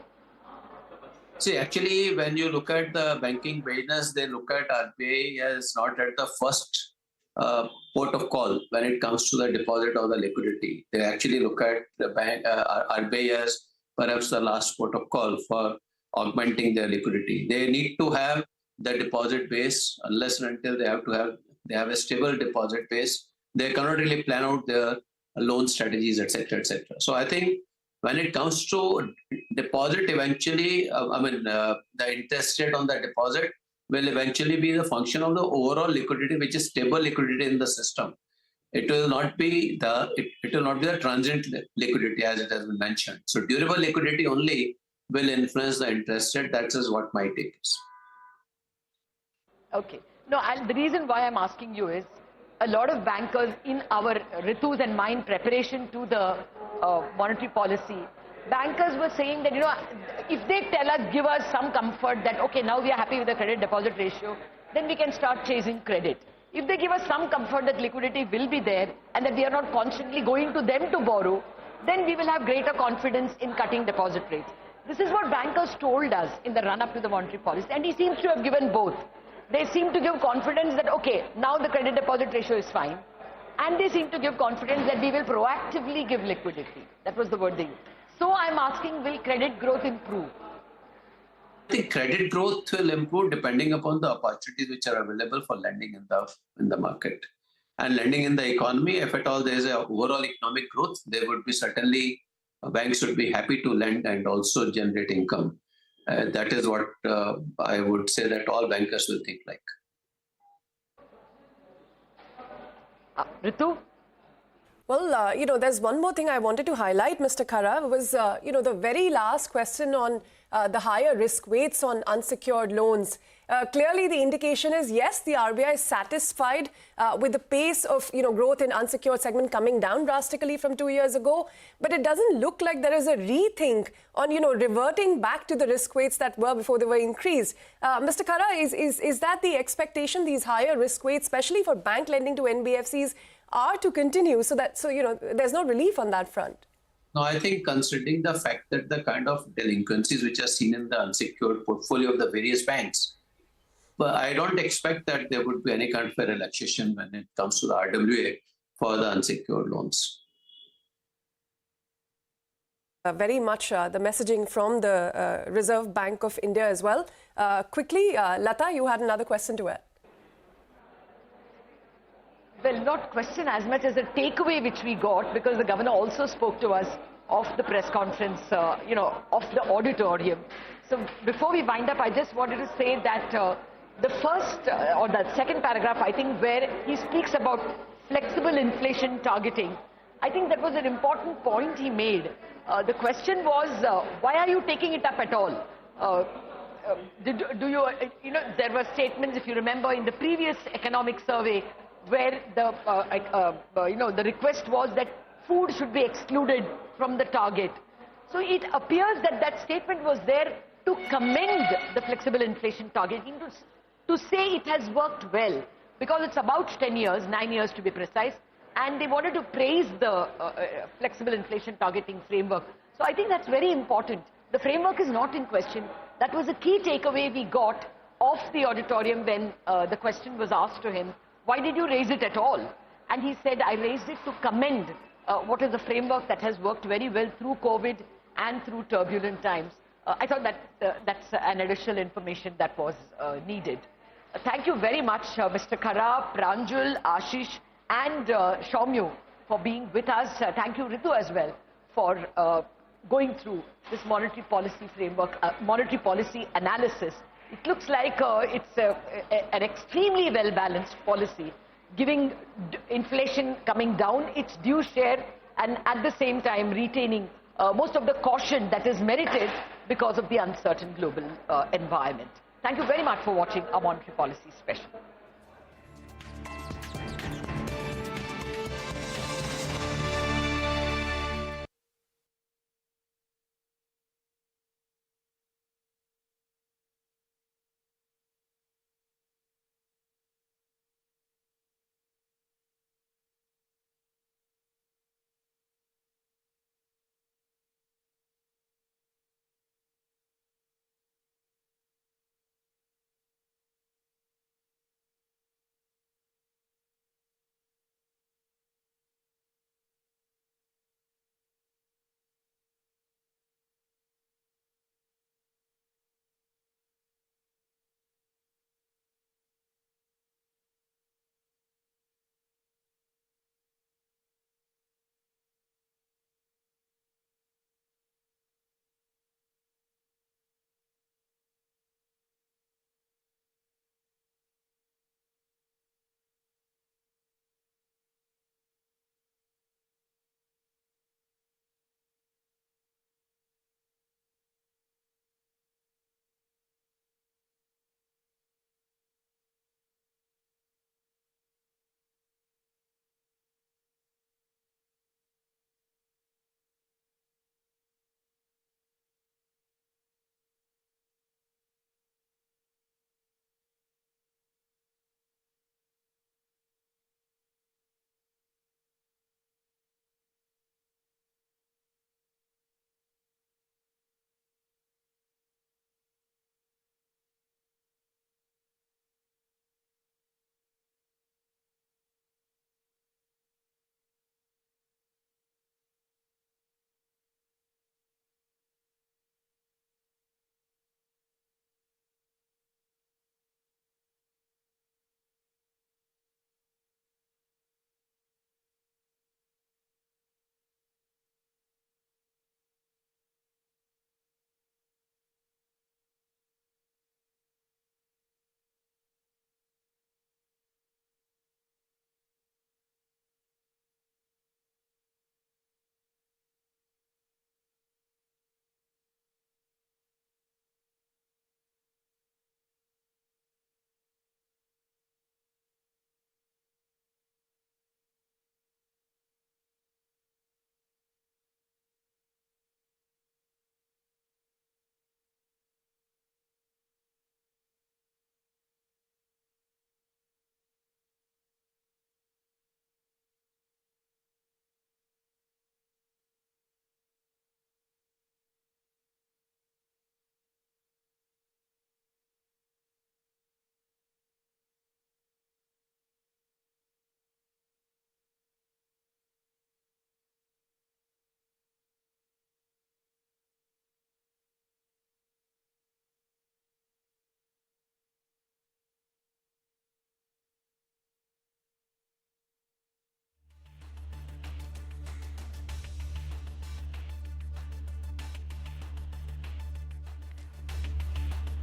See, actually, when you look at the banking business, they look at RBI as not at the first port of call when it comes to the deposit or the liquidity. They actually look at the bank, RBI as perhaps the last port of call for augmenting their liquidity. They need to have the deposit base. Unless and until they have a stable deposit base, they cannot really plan out their loan strategies, etc., etc. So I think when it comes to deposit, eventually, the interest rate on the deposit will eventually be the function of the overall liquidity, which is stable liquidity in the system. It will not be the transient liquidity, as it has been mentioned. So durable liquidity only will influence the interest rate. That is what my take is. Okay. No, the reason why I'm asking you is, a lot of bankers in our Ritu's and mine preparation to the monetary policy, bankers were saying that, if they tell us, give us some comfort that, okay, now we are happy with the credit deposit ratio, then we can start chasing credit. If they give us some comfort that liquidity will be there and that we are not constantly going to them to borrow, then we will have greater confidence in cutting deposit rates. This is what bankers told us in the run-up to the monetary policy, and he seems to have given both. They seem to give confidence that, okay, now the credit deposit ratio is fine. And they seem to give confidence that we will proactively give liquidity. That was the word they used. So I'm asking, will credit growth improve? I think credit growth will improve depending upon the opportunities which are available for lending in the market. And lending in the economy, if at all there is an overall economic growth, there would be certainly, banks would be happy to lend and also generate income. That is what I would say that all bankers will think like. Ritu? Well, there's one more thing I wanted to highlight, Mr. Khara, was, the very last question on the higher risk weights on unsecured loans. Clearly, the indication is, yes, the RBI is satisfied with the pace of, growth in unsecured segment coming down drastically from 2 years ago. But it doesn't look like there is a rethink on, reverting back to the risk weights that were before they were increased. Mr. Khara, is that the expectation, these higher risk weights, especially for bank lending to NBFCs, are to continue, so there's no relief on that front? No, I think considering the fact that the kind of delinquencies which are seen in the unsecured portfolio of the various banks, but I don't expect that there would be any kind of a relaxation when it comes to the RWA for the unsecured loans. Very much the messaging from the Reserve Bank of India as well. Quickly, Lata, you had another question to add. Well, not question as much as a takeaway which we got, because the governor also spoke to us of the press conference, of the auditorium. So before we wind up, I just wanted to say that the first or the second paragraph, I think, where he speaks about flexible inflation targeting, I think that was an important point he made. The question was, why are you taking it up at all? There were statements, if you remember, in the previous economic survey, where the request was that food should be excluded from the target. So it appears that that statement was there to commend the flexible inflation targeting, to say it has worked well, because it's about 10 years, 9 years to be precise, and they wanted to praise the flexible inflation targeting framework. So I think that's very important. The framework is not in question. That was a key takeaway we got off the auditorium when the question was asked to him, why did you raise it at all? And he said, I raised it to commend what is a framework that has worked very well through COVID and through turbulent times. I thought that that's an additional information that was needed. Thank you very much, Mr. Khara, Pranjul, Ashish, and Shaumyu for being with us. Thank you, Ritu, as well, for going through this monetary policy framework, monetary policy analysis. It looks like it's an extremely well-balanced policy, giving inflation coming down its due share and at the same time retaining most of the caution that is merited because of the uncertain global environment. Thank you very much for watching our monetary policy special.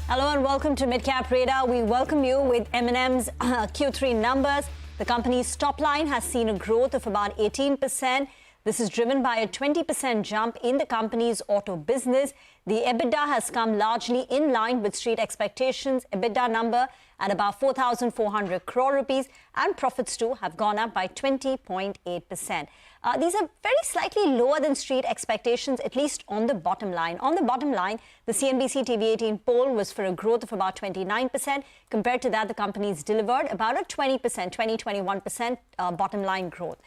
Hello and welcome to Midcap Radar. We welcome you with M&M's Q3 numbers. The company's top line has seen a growth of about 18%. This is driven by a 20% jump in the company's auto business. The EBITDA has come largely in line with street expectations. EBITDA number at about 4,400 crore rupees, and profits too have gone up by 20.8%. These are very slightly lower than street expectations, at least on the bottom line. On the bottom line, the CNBC-TV18 poll was for a growth of about 29%. Compared to that, the company's delivered about a 20-21% bottom line growth.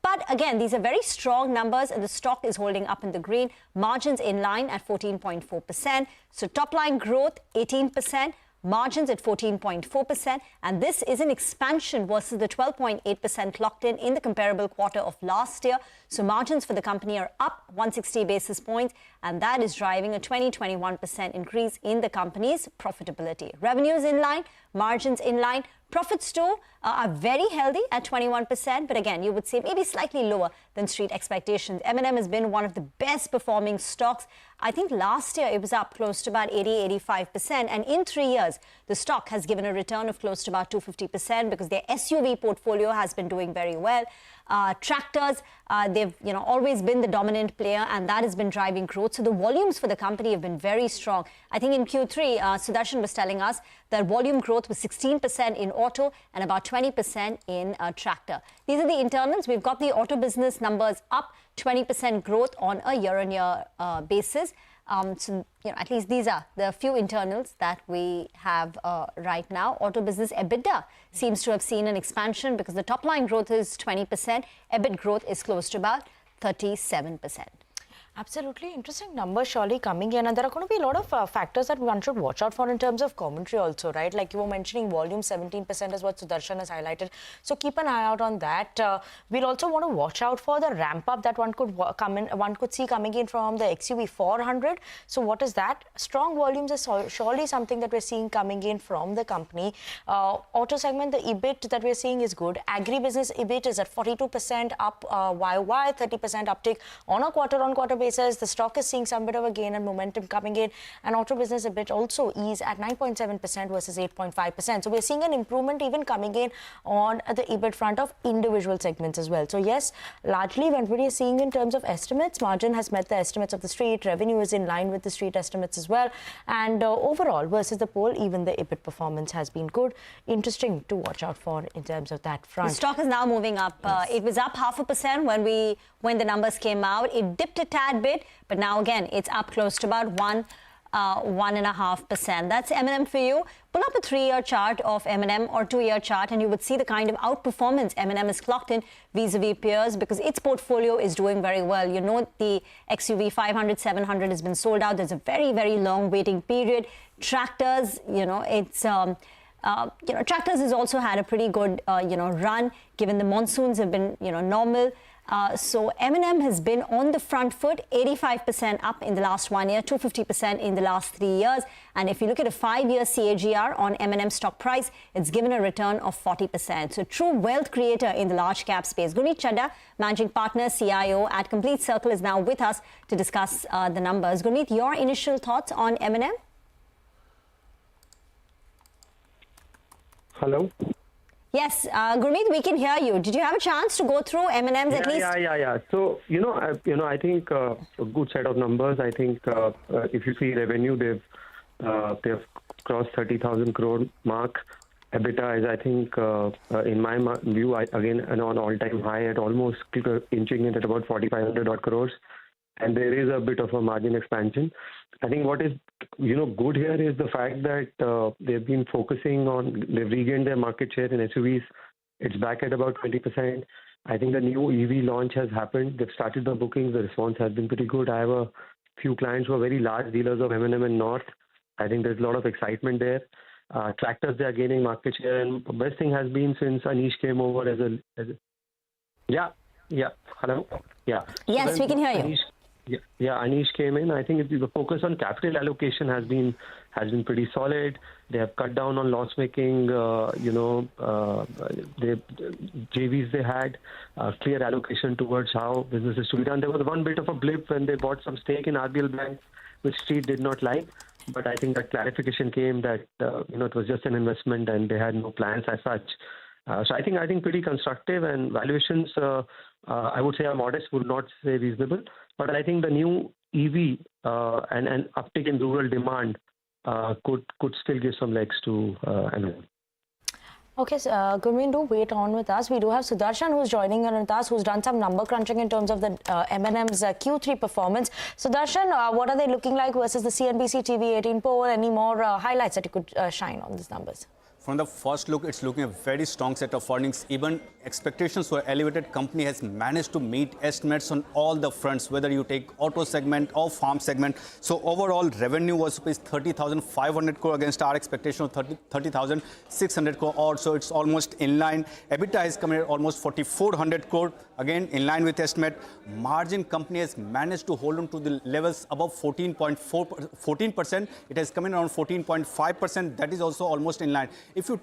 But again, these are very strong numbers and the stock is holding up in the green. Margins in line at 14.4%. So top line growth 18%. Margins at 14.4%, and this is an expansion versus the 12.8% clocked in the comparable quarter of last year. So margins for the company are up 160 basis points, and that is driving a 21% increase in the company's profitability. Revenues in line, margins in line. Profits too are very healthy at 21%, but again, you would say maybe slightly lower than street expectations. M&M has been one of the best performing stocks. I think last year it was up close to about 80-85%, and in 3 years, the stock has given a return of close to about 250% because their SUV portfolio has been doing very well. Tractors, they've always been the dominant player, and that has been driving growth. So the volumes for the company have been very strong. I think in Q3, Sudarshan was telling us that volume growth was 16% in auto and about 20% in tractor. These are the internals. We've got the auto business numbers up 20% growth on a year-on-year basis. So, at least these are the few internals that we have right now. Auto business EBITDA seems to have seen an expansion because the top line growth is 20%. EBIT growth is close to about 37%. Absolutely interesting numbers surely coming in, and there are going to be a lot of factors that one should watch out for in terms of commentary also, right? Like you were mentioning, volume 17% is what Sudarshan has highlighted. So keep an eye out on that. We'll also want to watch out for the ramp up that one could see coming in from the XUV 400. So what is that? Strong volumes is surely something that we're seeing coming in from the company. Auto segment, the EBIT that we're seeing is good. Agri business EBIT is at 42% up YY, 30% uptick on a quarter-on-quarter basis. The stock is seeing some bit of a gain and momentum coming in, and auto business EBIT also is at 9.7% versus 8.5%. So we're seeing an improvement even coming in on the EBIT front of individual segments as well. So yes, largely when we are seeing in terms of estimates, margin has met the estimates of the street, revenue is in line with the street estimates as well, and overall versus the poll, even the EBIT performance has been good. Interesting to watch out for in terms of that front. The stock is now moving up. Yes. It was up 0.5% when the numbers came out. It dipped a tad bit, but now again it's up close to about 1.5%. That's M&M for you. Pull up a 3-year chart of M&M or 2-year chart, and you would see the kind of outperformance M&M is clocked in vis-a-vis peers because its portfolio is doing very well. You know, the XUV 500, 700 has been sold out. There's a very, very long waiting period. Tractors, Tractors has also had a pretty good, run given the monsoons have been, normal. So M&M has been on the front foot, 85% up in the last 1 year, 250% in the last 3 years. And if you look at a 5-year CAGR on M&M stock price, it's given a return of 40%. So true wealth creator in the large cap space. Gurmeet Chadda, managing partner, CIO at Complete Circle, is now with us to discuss the numbers. Gurmeet, your initial thoughts on M&M? Hello? Yes, Gurmeet, we can hear you. Did you have a chance to go through M&M's at least? Yeah. So, I think a good set of numbers. I think if you see revenue, they've crossed 30,000 crore mark. EBITDA is, I think, in my view, again, an all-time high at almost inching in at about 4,500 odd crores. And there is a bit of a margin expansion. I think what is, good here is the fact that they've been focusing on, they've regained their market share in SUVs. It's back at about 20%. I think the new EV launch has happened. They've started the bookings. The response has been pretty good. I have a few clients who are very large dealers of M&M in North. I think there's a lot of excitement there. Tractors, they are gaining market share. And the best thing has been since Anish came over Hello? Yeah. Yes, we can hear you. Anish came in. I think the focus on capital allocation has been pretty solid. They have cut down on loss making. JVs they had clear allocation towards how business is to be done. There was one bit of a blip when they bought some stake in RBL Bank, which Street did not like. But I think that clarification came that it was just an investment and they had no plans as such. So I think pretty constructive, and valuations I would say are modest, would not say reasonable. But I think the new EV and an uptick in rural demand could still give some legs to M&M. Okay, so, Gurmeet, do wait on with us. We do have Sudarshan who's joining in with us, who's done some number crunching in terms of the M&M's Q3 performance. Sudarshan, what are they looking like versus the CNBC-TV18 poll? Any more highlights that you could shine on these numbers? From the first look, it's looking a very strong set of earnings. Even expectations were elevated. Company has managed to meet estimates on all the fronts, whether you take auto segment or farm segment. So overall revenue was 30,500 crore against our expectation of 30,600 crore odd. So it's almost in line. EBITDA has come in at almost 4,400 crore. Again, in line with estimate. Margin company has managed to hold on to the levels above 14%. It has come in around 14.5%. That is also almost in line. If you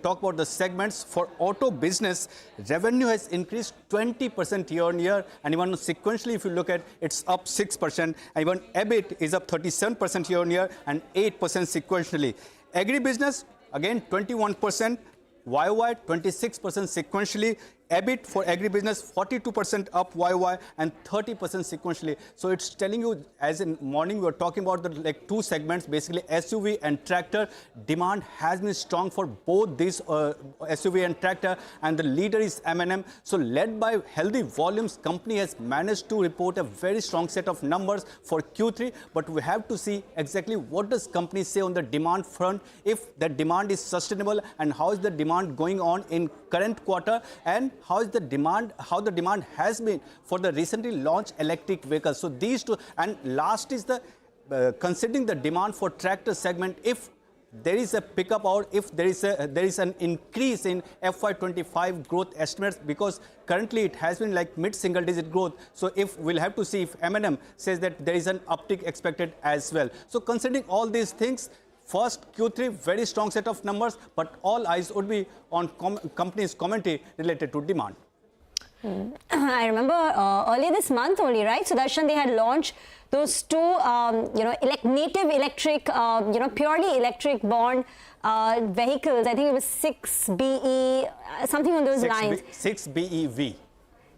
talk about the segments, for auto business, revenue has increased 20% year on year, and even sequentially, if you look at, it's up 6%, and even EBIT is up 37% year on year and 8% sequentially. Agri business, again, 21%. YOY 26% sequentially. EBIT for agribusiness 42% up YOY and 30% sequentially. So it's telling you, as in morning we were talking about the two segments, basically SUV and tractor. Demand has been strong for both these SUV and tractor, and the leader is M&M. So led by healthy volumes, company has managed to report a very strong set of numbers for Q3. But we have to see exactly what does company say on the demand front, if the demand is sustainable, and how is the demand going on in current quarter, and how the demand has been for the recently launched electric vehicles. So these two, and last is the considering the demand for tractor segment, if there is a pickup or if there is an increase in FY25 growth estimates, because currently it has been like mid-single digit growth. So if we'll have to see if M&M says that there is an uptick expected as well. So considering all these things, first Q3, very strong set of numbers, but all eyes would be on company's commentary related to demand. I remember earlier this month only, right, Sudarshan, they had launched those two, native electric, purely electric born vehicles. I think it was 6BE, something on those lines. 6BEV.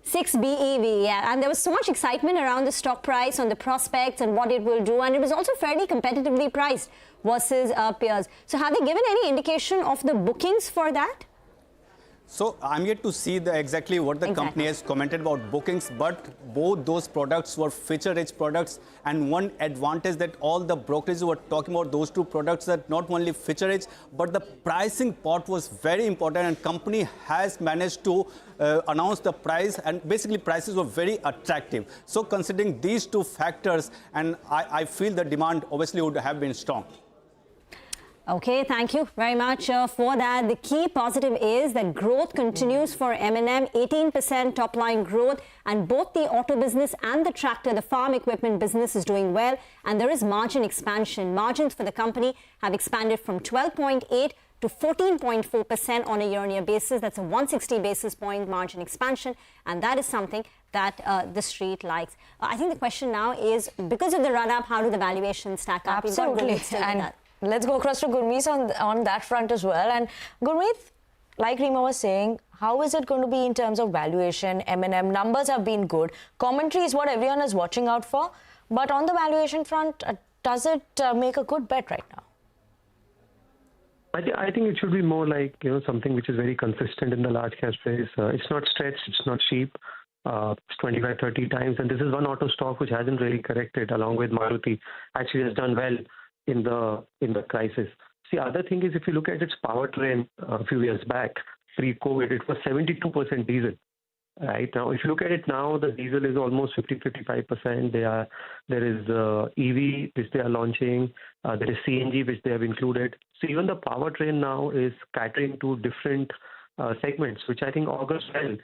6BEV, yeah. And there was so much excitement around the stock price, on the prospects and what it will do. And it was also fairly competitively priced versus peers. So have they given any indication of the bookings for that? So I'm yet to see exactly what the company has commented about bookings, but both those products were feature-rich products, and one advantage that all the brokerages were talking about those two products, that not only feature-rich, but the pricing part was very important, and company has managed to announce the price, and basically prices were very attractive. So considering these two factors, and I feel the demand obviously would have been strong. Okay, thank you very much for that. The key positive is that growth continues for M&M, 18% top line growth, and both the auto business and the tractor, the farm equipment business is doing well, and there is margin expansion. Margins for the company have expanded from 12.8 to 14.4% on a year-on-year basis. That's a 160 basis point margin expansion, and that is something that the street likes. I think the question now is, because of the run-up, how do the valuations stack up? Absolutely. Let's go across to Gurmeet on that front as well. And Gurmeet, like Rima was saying, how is it going to be in terms of valuation? M&M numbers have been good. Commentary is what everyone is watching out for. But on the valuation front, does it make a good bet right now? I think it should be more like something which is very consistent in the large cap space. It's not stretched, it's not cheap. It's 25, 30 times, and this is one auto stock which hasn't really corrected, along with Maruti. Actually has done well in the crisis. See, other thing is, if you look at its powertrain a few years back, pre-COVID, it was 72% diesel. Right now, if you look at it now, the diesel is almost 50-55%. There is EV which they are launching. There is CNG which they have included. So even the powertrain now is catering to different segments, which I think augurs well.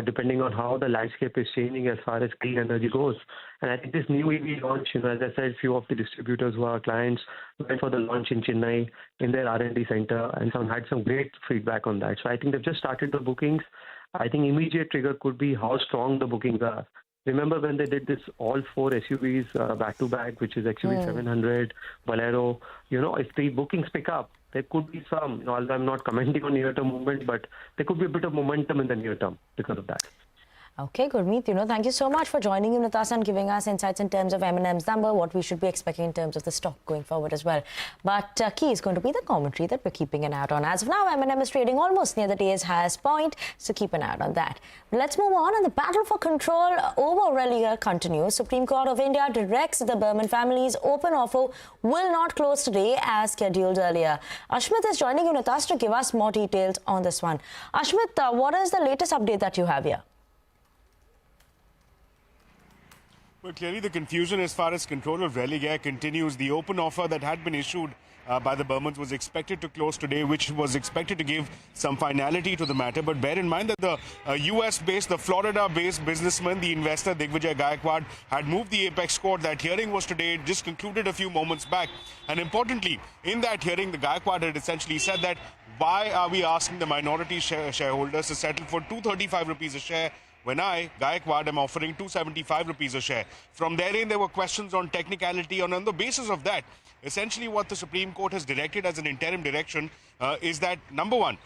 Depending on how the landscape is changing as far as clean energy goes. And I think this new EV launch, as I said, few of the distributors who are clients went for the launch in Chennai in their R&D center, and some had some great feedback on that. So I think they've just started the bookings. I think immediate trigger could be how strong the bookings are. Remember when they did this all 4 SUVs back to back, which is XUV 700, Bolero. If the bookings pick up, there could be some, although I'm not commenting on near-term movement, but there could be a bit of momentum in the near term because of that. Okay, Gurmeet, thank you so much for joining in with us and giving us insights in terms of M&M's number, what we should be expecting in terms of the stock going forward as well. But key is going to be the commentary that we're keeping an eye out on. As of now, M&M is trading almost near the day's highest point, so keep an eye out on that. But let's move on, and the battle for control over Religare continues. Supreme Court of India directs the Berman family's open offer will not close today as scheduled earlier. Ashmit is joining in with us to give us more details on this one. Ashmit, what is the latest update that you have here? Well, clearly the confusion as far as control of Religare continues. The open offer that had been issued by the Bermans was expected to close today, which was expected to give some finality to the matter. But bear in mind that the US-based, the Florida-based businessman, the investor Digvijay Gaikwad, had moved the apex court. That hearing was today. It just concluded a few moments back. And importantly, in that hearing, the Gaikwad had essentially said that why are we asking the minority shareholders to settle for 235 rupees a share when I, Gaikwad, am offering 275 rupees a share. From therein, there were questions on technicality, and on the basis of that, essentially what the Supreme Court has directed as an interim direction is that, number one,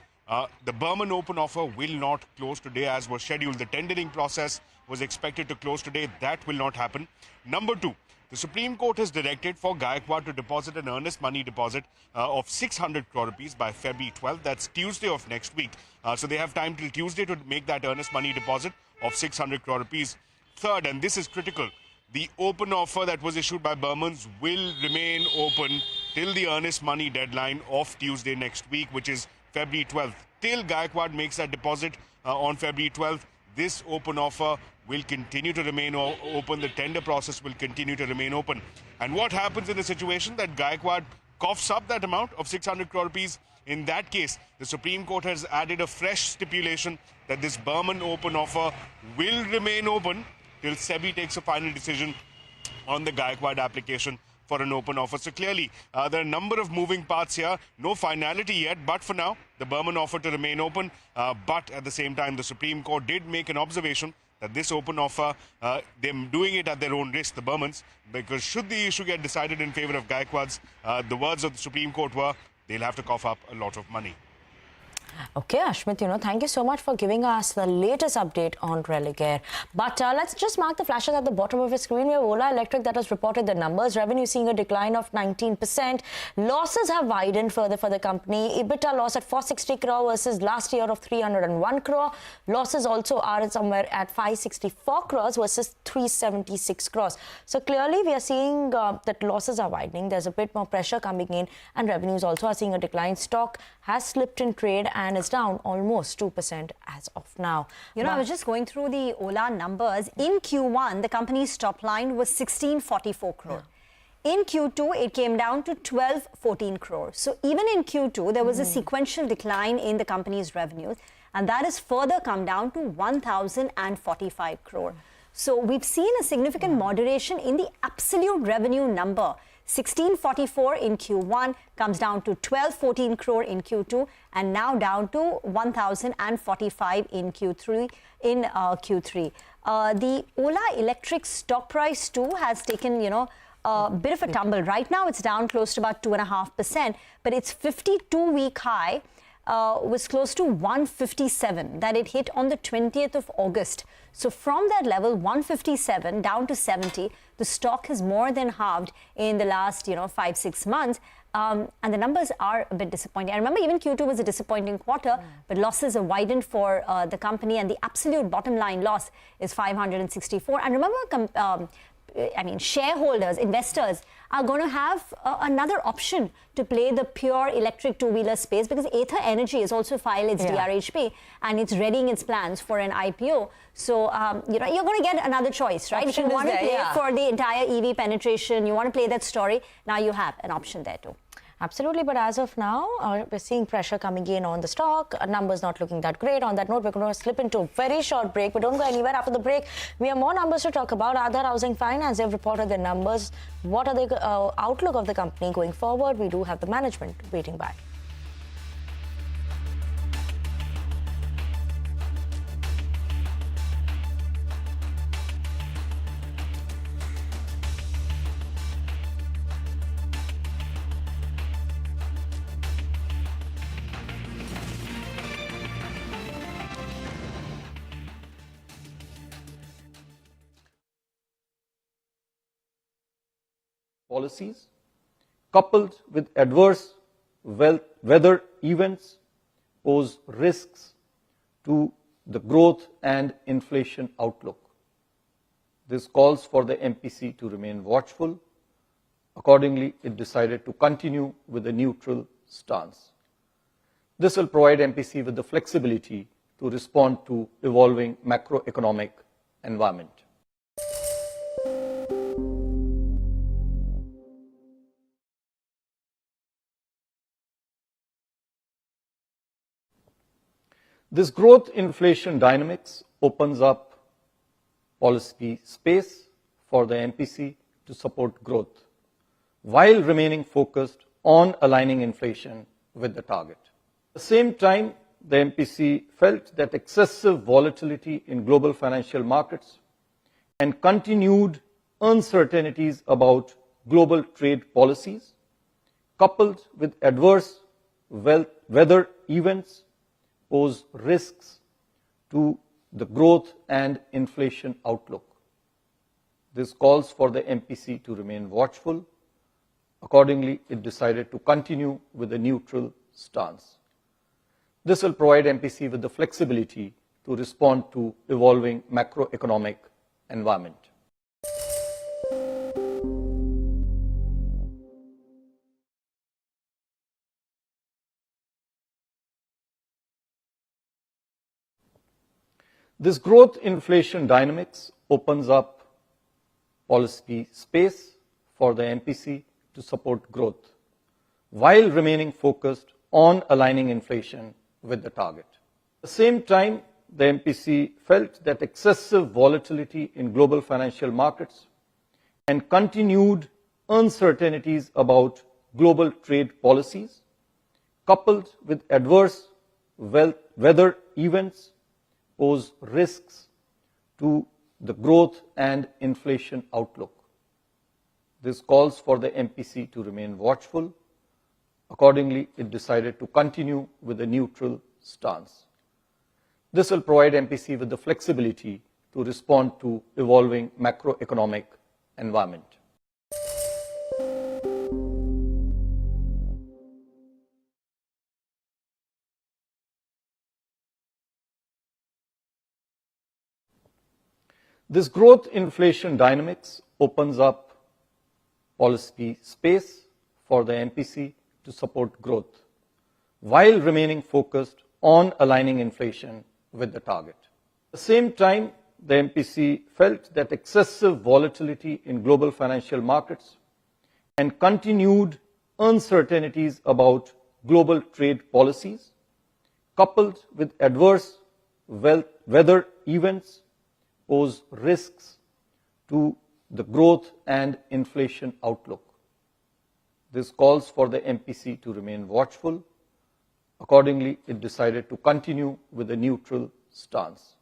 the Berman open offer will not close today as was scheduled. The tendering process was expected to close today. That will not happen. Number two, the Supreme Court has directed for Gaikwad to deposit an earnest money deposit of 600 crore rupees by February 12th. That's Tuesday of next week. So they have time till Tuesday to make that earnest money deposit of 600 crore rupees. Third, and this is critical, the open offer that was issued by Bermans will remain open till the earnest money deadline of Tuesday next week, which is February 12th. Till Gaikwad makes that deposit on February 12th, this open offer will continue to remain open. The tender process will continue to remain open. And what happens in a situation that Gaikwad coughs up that amount of 600 crore rupees? In that case, the Supreme Court has added a fresh stipulation that this Berman open offer will remain open till SEBI takes a final decision on the Gaikwad application for an open offer. So clearly, there are a number of moving parts here. No finality yet, but for now, the Berman offer to remain open. But at the same time, the Supreme Court did make an observation that this open offer, they're doing it at their own risk, the Bermans, because should the issue get decided in favor of Gaikwad's, the words of the Supreme Court were, they'll have to cough up a lot of money. Okay, Ashmit, thank you so much for giving us the latest update on Religare. But let's just mark the flashes at the bottom of your screen. We have Ola Electric that has reported the numbers. Revenue seeing a decline of 19%. Losses have widened further for the company. EBITDA loss at 460 crore versus last year of 301 crore. Losses also are somewhere at 564 crores versus 376 crores. So clearly we are seeing that losses are widening. There's a bit more pressure coming in, and revenues also are seeing a decline. Stock has slipped in trade and is down almost 2% as of now. I was just going through the Ola numbers. In Q1, the company's top line was 1644 crore. Yeah. In Q2, it came down to 1214 crore. So even in Q2, there was a sequential decline in the company's revenues, and that has further come down to 1045 crore. So we've seen a significant moderation in the absolute revenue number. 1644 in Q1 comes down to 1214 crore in Q2, and now down to 1045 in Q3. The Ola Electric stock price too has taken, a bit of a tumble. Right now it's down close to about 2.5%, but its 52-week high was close to 157 that it hit on the 20th of August. So from that level, 157 down to 70, the stock has more than halved in the last, 5-6 months. And the numbers are a bit disappointing. I remember even Q2 was a disappointing quarter, but losses have widened for the company, and the absolute bottom line loss is 564. And remember, shareholders, investors are going to have another option to play the pure electric two-wheeler space, because Ather Energy has also filed its DRHP and it's readying its plans for an IPO. So, you're going to get another choice, right? If you want to play for the entire EV penetration, you want to play that story, now you have an option there too. Absolutely, but as of now, we're seeing pressure coming in on the stock. Numbers not looking that great. On that note, we're going to slip into a very short break, but don't go anywhere. After the break, we have more numbers to talk about. Aadhar Housing Finance, they've reported their numbers. What are the outlook of the company going forward? We do have the management waiting by. policies, coupled with adverse weather events, pose risks to the growth and inflation outlook. This calls for the MPC to remain watchful. Accordingly, it decided to continue with a neutral stance. This will provide MPC with the flexibility to respond to evolving macroeconomic environment. This growth inflation dynamics opens up policy space for the MPC to support growth, while remaining focused on aligning inflation with the target. At the same time, the MPC felt that excessive volatility in global financial markets and continued uncertainties about global trade policies, coupled with adverse weather events, pose risks to the growth and inflation outlook. This calls for the MPC to remain watchful. Accordingly, it decided to continue with a neutral stance. This will provide MPC with the flexibility to respond to evolving macroeconomic environment. This growth inflation dynamics opens up policy space for the MPC to support growth, while remaining focused on aligning inflation with the target. At the same time, the MPC felt that excessive volatility in global financial markets and continued uncertainties about global trade policies, coupled with adverse weather events, pose risks to the growth and inflation outlook. This calls for the MPC to remain watchful. Accordingly, it decided to continue with a neutral stance. This will provide MPC with the flexibility to respond to evolving macroeconomic environment. This growth inflation dynamics opens up policy space for the MPC to support growth, while remaining focused on aligning inflation with the target. At the same time, the MPC felt that excessive volatility in global financial markets and continued uncertainties about global trade policies, coupled with adverse weather events, pose risks to the growth and inflation outlook. This calls for the MPC to remain watchful. Accordingly, it decided to continue with a neutral stance.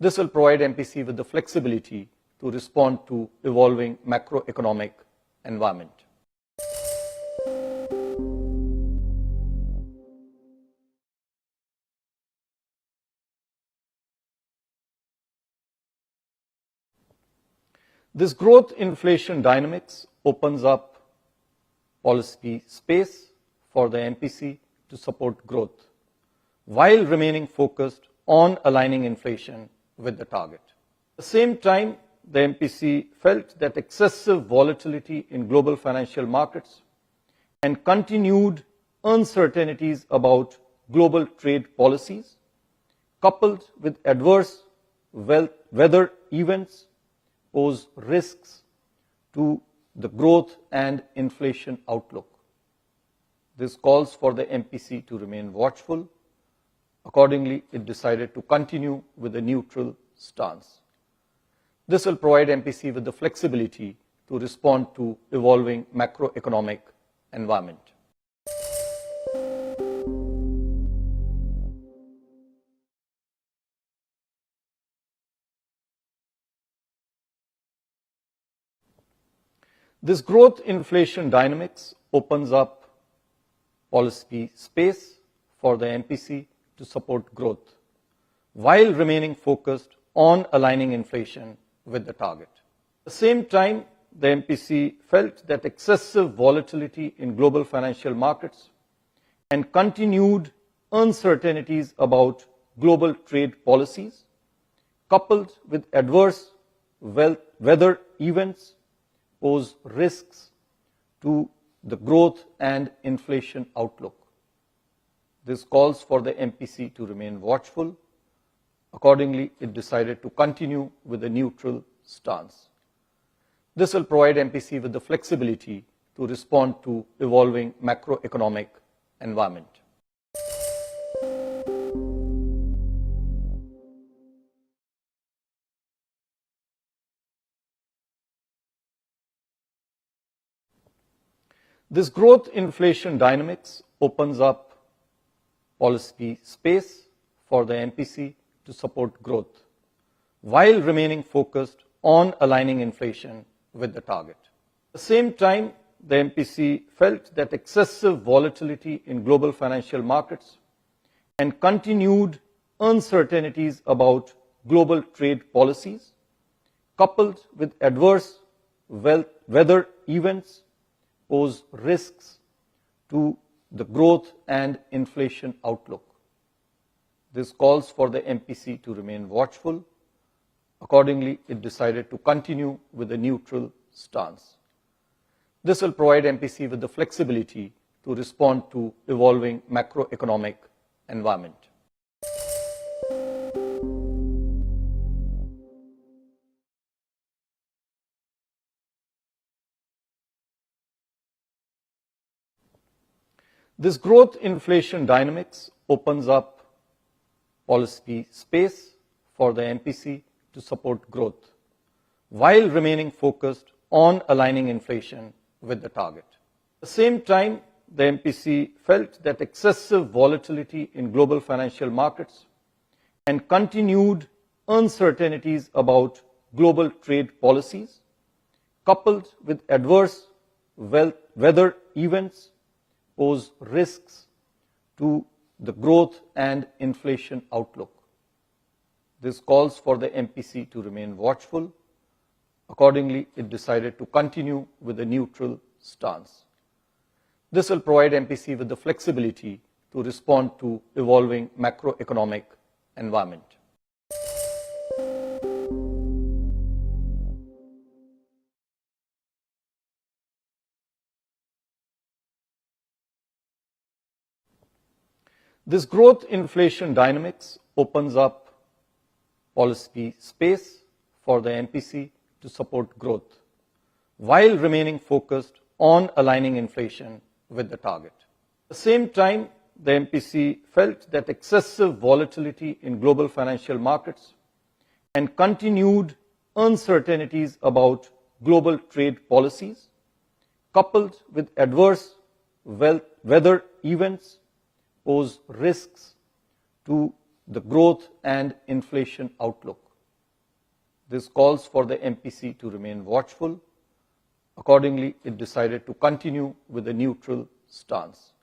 This will provide MPC with the flexibility to respond to evolving macroeconomic environment. This growth inflation dynamics opens up policy space for the MPC to support growth, while remaining focused on aligning inflation with the target. At the same time, the MPC felt that excessive volatility in global financial markets and continued uncertainties about global trade policies, coupled with adverse weather events, pose risks to the growth and inflation outlook. This calls for the MPC to remain watchful. Accordingly, it decided to continue with a neutral stance. This will provide MPC with the flexibility to respond to evolving macroeconomic environment. This growth inflation dynamics opens up policy space for the MPC to support growth, while remaining focused on aligning inflation with the target. At the same time, the MPC felt that excessive volatility in global financial markets and continued uncertainties about global trade policies, coupled with adverse weather events, pose risks to the growth and inflation outlook. This calls for the MPC to remain watchful. Accordingly, it decided to continue with a neutral stance. This will provide MPC with the flexibility to respond to evolving macroeconomic environment. This growth inflation dynamics opens up policy space for the MPC to support growth, while remaining focused on aligning inflation with the target. At the same time, the MPC felt that excessive volatility in global financial markets and continued uncertainties about global trade policies, coupled with adverse weather events, pose risks to the growth and inflation outlook. This calls for the MPC to remain watchful. Accordingly, it decided to continue with a neutral stance. This will provide MPC with the flexibility to respond to evolving macroeconomic environment. This growth inflation dynamics opens up policy space for the MPC to support growth, while remaining focused on aligning inflation with the target. At the same time, the MPC felt that excessive volatility in global financial markets and continued uncertainties about global trade policies, coupled with adverse weather events, pose risks to the growth and inflation outlook. This calls for the MPC to remain watchful. Accordingly, it decided to continue with a neutral stance. This will provide MPC with the flexibility to respond to evolving macroeconomic environment. This growth inflation dynamics opens up policy space for the MPC to support growth, while remaining focused on aligning inflation with the target. At the same time, the MPC felt that excessive volatility in global financial markets and continued uncertainties about global trade policies, coupled with adverse weather events, pose risks to the growth and inflation outlook. This calls for the MPC to remain watchful. Accordingly, it decided to continue with a neutral stance.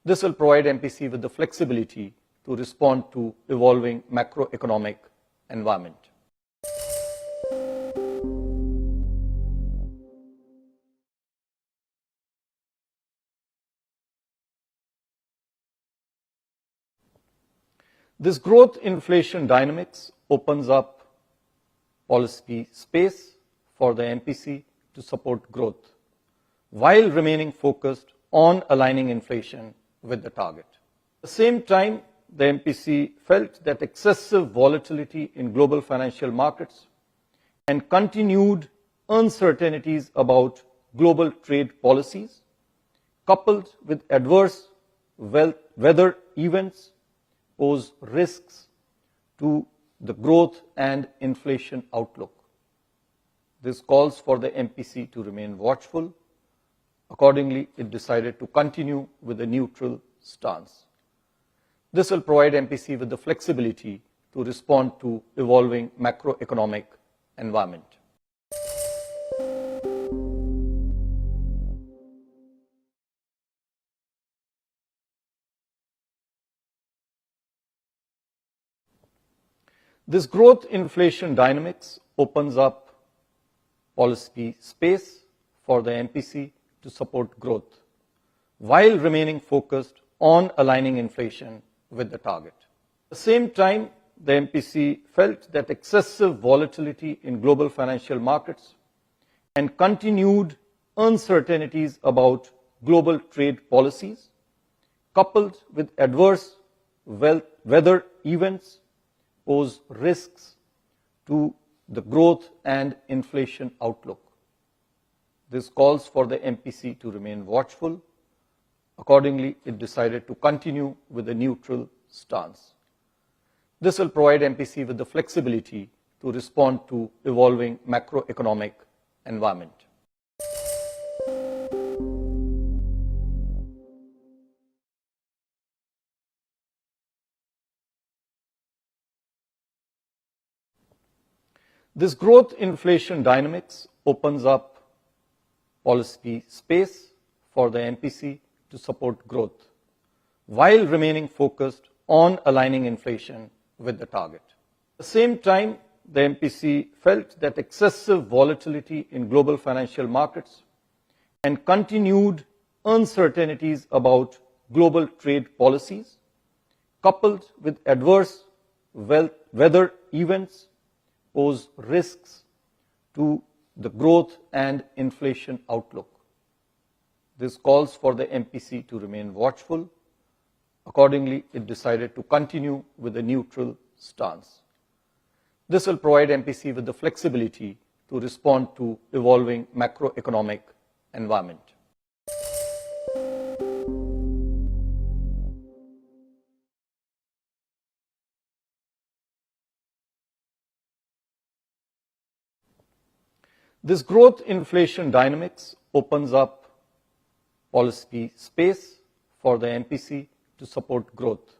This will provide MPC with the flexibility to respond to evolving macroeconomic environment. This growth inflation dynamics opens up policy space for the MPC to support growth, while remaining focused on aligning inflation with the target. At the same time, the MPC felt that excessive volatility in global financial markets and continued uncertainties about global trade policies, coupled with adverse weather events, pose risks to the growth and inflation outlook. This calls for the MPC to remain watchful. Accordingly, it decided to continue with a neutral stance. This will provide MPC with the flexibility to respond to evolving macroeconomic environment. This growth inflation dynamics opens up policy space for the MPC to support growth, while remaining focused on aligning inflation with the target. At the same time, the MPC felt that excessive volatility in global financial markets and continued uncertainties about global trade policies, coupled with adverse weather events, pose risks to the growth and inflation outlook. This calls for the MPC to remain watchful. Accordingly, it decided to continue with a neutral stance. This will provide MPC with the flexibility to respond to evolving macroeconomic environment. This growth inflation dynamics opens up policy space for the MPC to support growth, while remaining focused on aligning inflation with the target. At the same time, the MPC felt that excessive volatility in global financial markets and continued uncertainties about global trade policies, coupled with adverse weather events, pose risks to the growth and inflation outlook. This calls for the MPC to remain watchful. Accordingly, it decided to continue with a neutral stance. This will provide MPC with the flexibility to respond to evolving macroeconomic environment. This growth inflation dynamics opens up policy space for the MPC to support growth,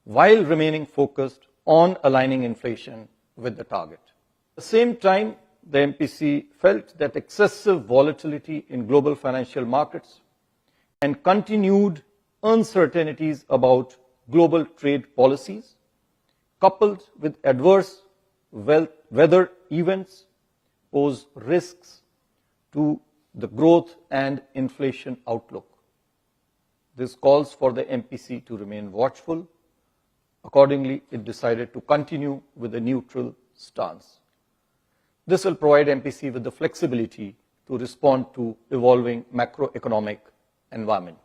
while remaining focused on aligning inflation with the target. At the same time, the MPC felt that excessive volatility in global financial markets and continued uncertainties about global trade policies, coupled with adverse weather events, pose risks to the growth and inflation outlook. This calls for the MPC to remain watchful. Accordingly, it decided to continue with a neutral stance. This will provide MPC with the flexibility to respond to evolving macroeconomic environment.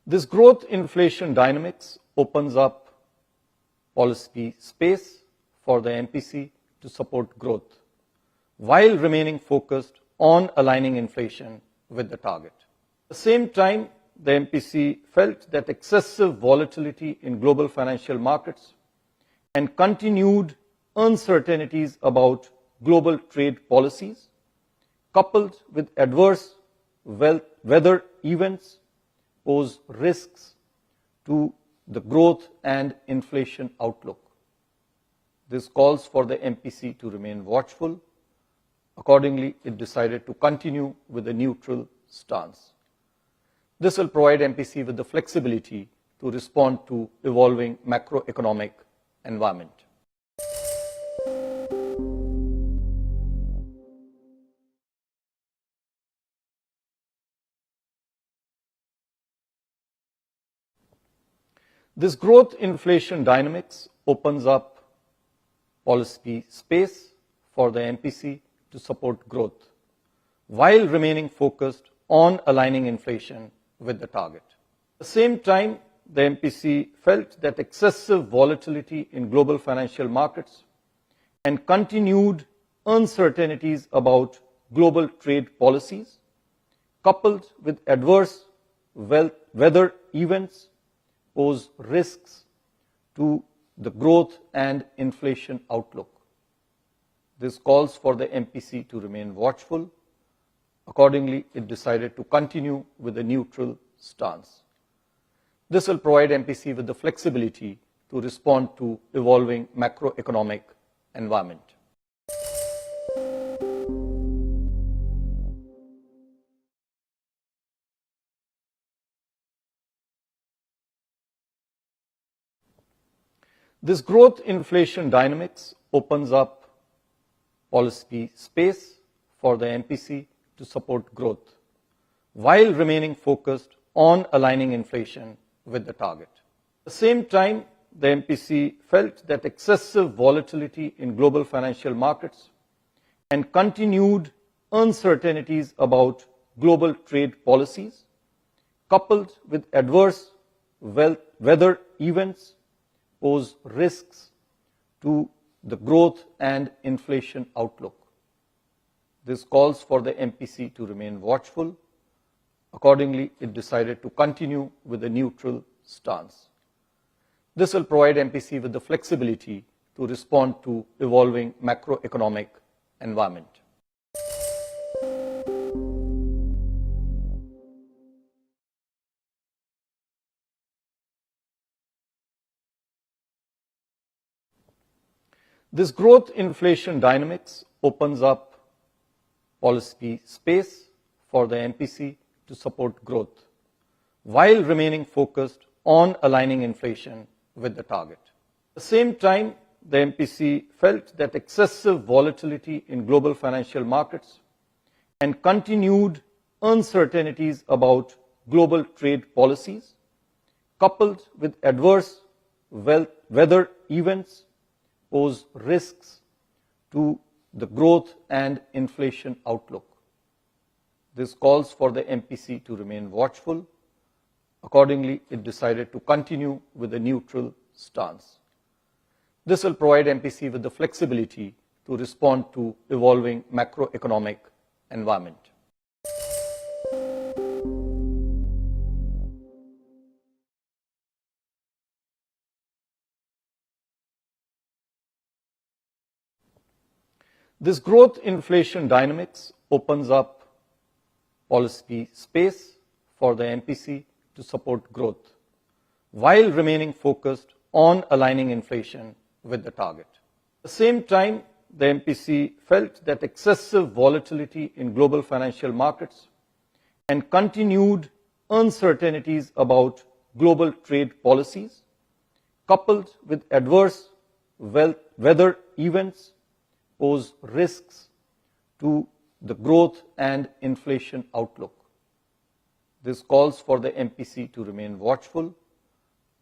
This growth inflation dynamics opens up policy space for the MPC to support growth, while remaining focused on aligning inflation with the target. At the same time, the MPC felt that excessive volatility in global financial markets and continued uncertainties about global trade policies, coupled with adverse weather events, pose risks to the growth and inflation outlook. This calls for the MPC to remain watchful. Accordingly, it decided to continue with a neutral stance. This will provide MPC with the flexibility to respond to evolving macroeconomic environment. This growth inflation dynamics opens up policy space for the MPC to support growth, while remaining focused on aligning inflation with the target. At the same time, the MPC felt that excessive volatility in global financial markets and continued uncertainties about global trade policies, coupled with adverse weather events, pose risks to the growth and inflation outlook. This calls for the MPC to remain watchful. Accordingly, it decided to continue with a neutral stance. This will provide MPC with the flexibility to respond to evolving macroeconomic environment. This growth inflation dynamics opens up policy space for the MPC to support growth, while remaining focused on aligning inflation with the target. At the same time, the MPC felt that excessive volatility in global financial markets and continued uncertainties about global trade policies, coupled with adverse weather events, pose risks to the growth and inflation outlook. This calls for the MPC to remain watchful. Accordingly, it decided to continue with a neutral stance. This will provide MPC with the flexibility to respond to evolving macroeconomic environment. This growth inflation dynamics opens up policy space for the MPC to support growth, while remaining focused on aligning inflation with the target. At the same time, the MPC felt that excessive volatility in global financial markets and continued uncertainties about global trade policies, coupled with adverse weather events, pose risks to the growth and inflation outlook. This calls for the MPC to remain watchful. Accordingly, it decided to continue with a neutral stance. This will provide MPC with the flexibility to respond to evolving macroeconomic environment. This growth inflation dynamics opens up policy space for the MPC to support growth, while remaining focused on aligning inflation with the target. At the same time, the MPC felt that excessive volatility in global financial markets and continued uncertainties about global trade policies, coupled with adverse weather events, pose risks to the growth and inflation outlook. This calls for the MPC to remain watchful.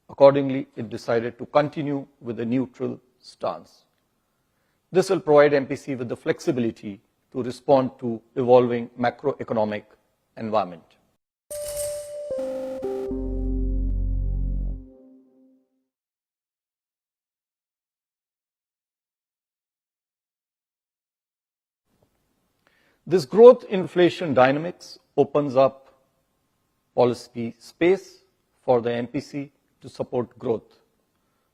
Accordingly, it decided to continue with a neutral stance. This will provide MPC with the flexibility to respond to evolving macroeconomic environment. This growth inflation dynamics opens up policy space for the MPC to support growth,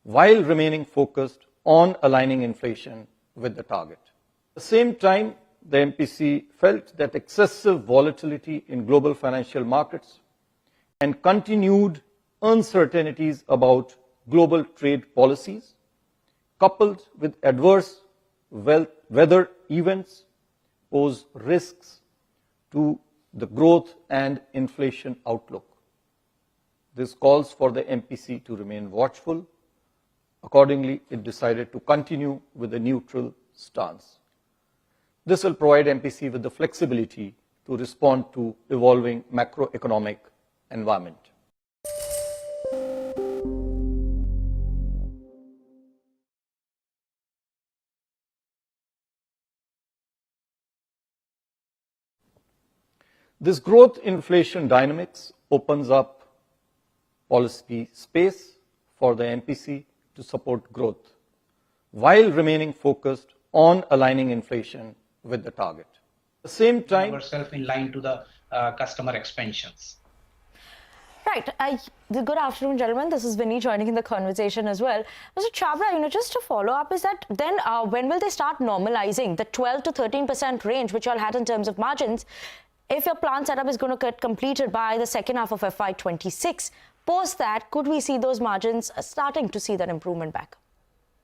while remaining focused on aligning inflation with the target. At the same time, the MPC felt that excessive volatility in global financial markets and continued uncertainties about global trade policies, coupled with adverse weather events, pose risks to the growth and inflation outlook. This calls for the MPC to remain watchful. Accordingly, it decided to continue with a neutral stance. This will provide MPC with the flexibility to respond to evolving macroeconomic environment. This growth inflation dynamics opens up policy space for the MPC to support growth, while remaining focused on aligning inflation with the target. At the same time, ourselves in line to the customer expansions. Right. Good afternoon, gentlemen. This is Vinny joining in the conversation as well. Mr. Chabra, just to follow up, is that then when will they start normalizing the 12 to 13% range, which you all had in terms of margins? If your plant setup is going to get completed by the second half of FY26, post that, could we see those margins starting to see that improvement back?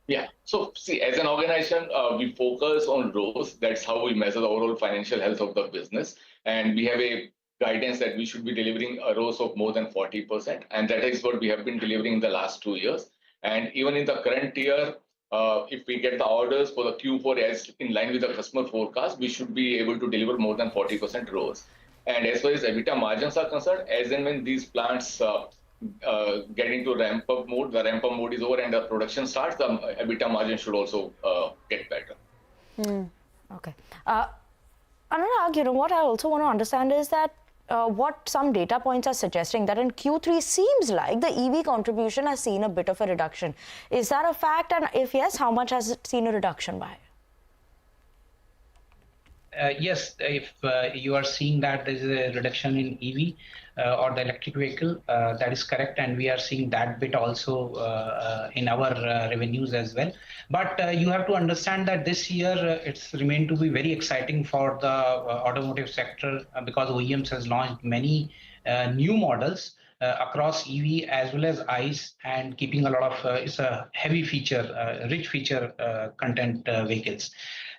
Yeah. So see, as an organization, we focus on growth. That's how we measure the overall financial health of the business. And we have a guidance that we should be delivering a ROAS of more than 40%. And that is what we have been delivering in the last 2 years. And even in the current year, if we get the orders for the Q4 as in line with the customer forecast, we should be able to deliver more than 40% growth. And as far as EBITDA margins are concerned, as and when these plants get into ramp-up mode, the ramp-up mode is over and the production starts, the EBITDA margin should also get better. Okay. Anurag, what I also want to understand is that what some data points are suggesting that in Q3 seems like the EV contribution has seen a bit of a reduction. Is that a fact? And if yes, how much has it seen a reduction by? Yes, if you are seeing that there is a reduction in EV or the electric vehicle, that is correct, and we are seeing that bit also in our revenues as well. But you have to understand that this year it's remained to be very exciting for the automotive sector because OEMs has launched many new models across EV as well as ICE, and keeping a lot of it's a heavy feature, rich feature content vehicles.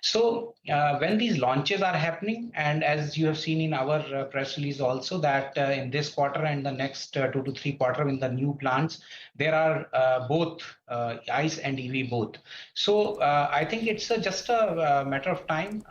So when these launches are happening, and as you have seen in our press release also, that in this quarter and the next 2 to 3 quarters in the new plants, there are both ICE and EV both. So I think it's just a matter of time.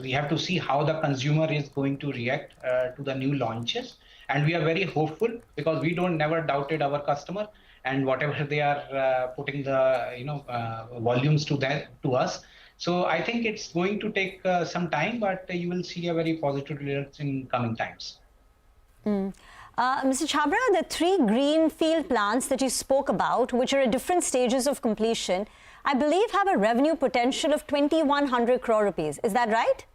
We have to see how the consumer is going to react to the new launches. And we are very hopeful because we never doubted our customer, and whatever they are putting the volumes to us. So I think it's going to take some time, but you will see a very positive results in coming times. Mr. Chhabra, the 3 greenfield plants that you spoke about, which are at different stages of completion, I believe have a revenue potential of 2,100 crore rupees. Is that right?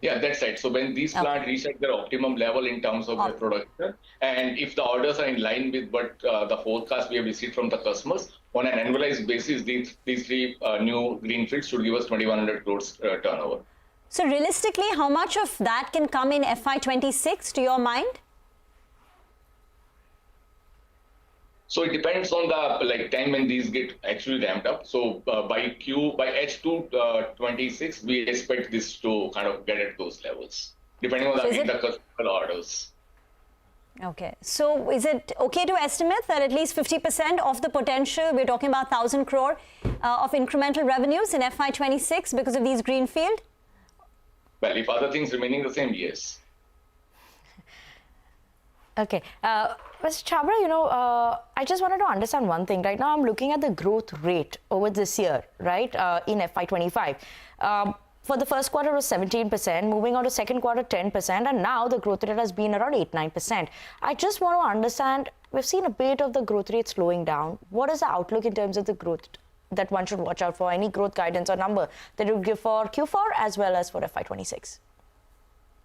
Yeah, that's right. So when these plants reach at their optimum level in terms of their production, and if the orders are in line with what the forecast we have received from the customers, on an annualized basis, these 3 new greenfields should give us 2,100 crores turnover. So realistically, how much of that can come in FY26 to your mind? So it depends on the time when these get actually ramped up. So by H2 26, we expect this to kind of get at those levels, depending on the customer orders. Okay. So is it okay to estimate that at least 50% of the potential, we're talking about 1,000 crore of incremental revenues in FY26 because of these greenfield? Well, if other things remaining the same, yes. Okay. Mr. Chhabra, I just wanted to understand one thing. Right now, I'm looking at the growth rate over this year, right, in FY25. For the first quarter, it was 17%, moving on to second quarter, 10%, and now the growth rate has been around 8-9%. I just want to understand, we've seen a bit of the growth rate slowing down. What is the outlook in terms of the growth that one should watch out for? Any growth guidance or number that you would give for Q4 as well as for FY26?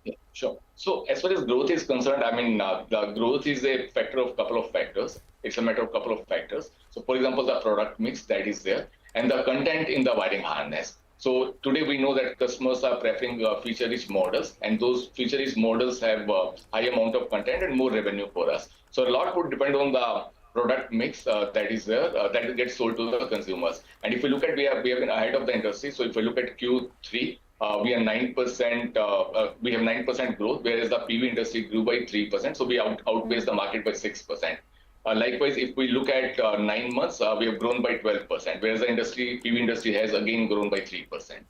Yeah, sure. So as far as growth is concerned, I mean, the growth is a factor of a couple of factors. It's a matter of a couple of factors. So for example, the product mix that is there and the content in the wiring harness. So today we know that customers are preferring feature-rich models, and those feature-rich models have a high amount of content and more revenue for us. So a lot would depend on the product mix that is there, that gets sold to the consumers. And if you look at, we have been ahead of the industry. So if you look at Q3, we are 9%. We have 9% growth, whereas the PV industry grew by 3%. So we outpaced the market by 6%. Likewise, if we look at 9 months, we have grown by 12%, whereas the PV industry has again grown by 3%.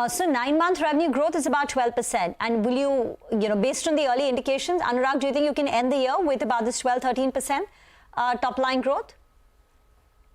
So 9-month revenue growth is about 12%. And will you, based on the early indications, Anurag, do you think you can end the year with about this 12-13% top line growth?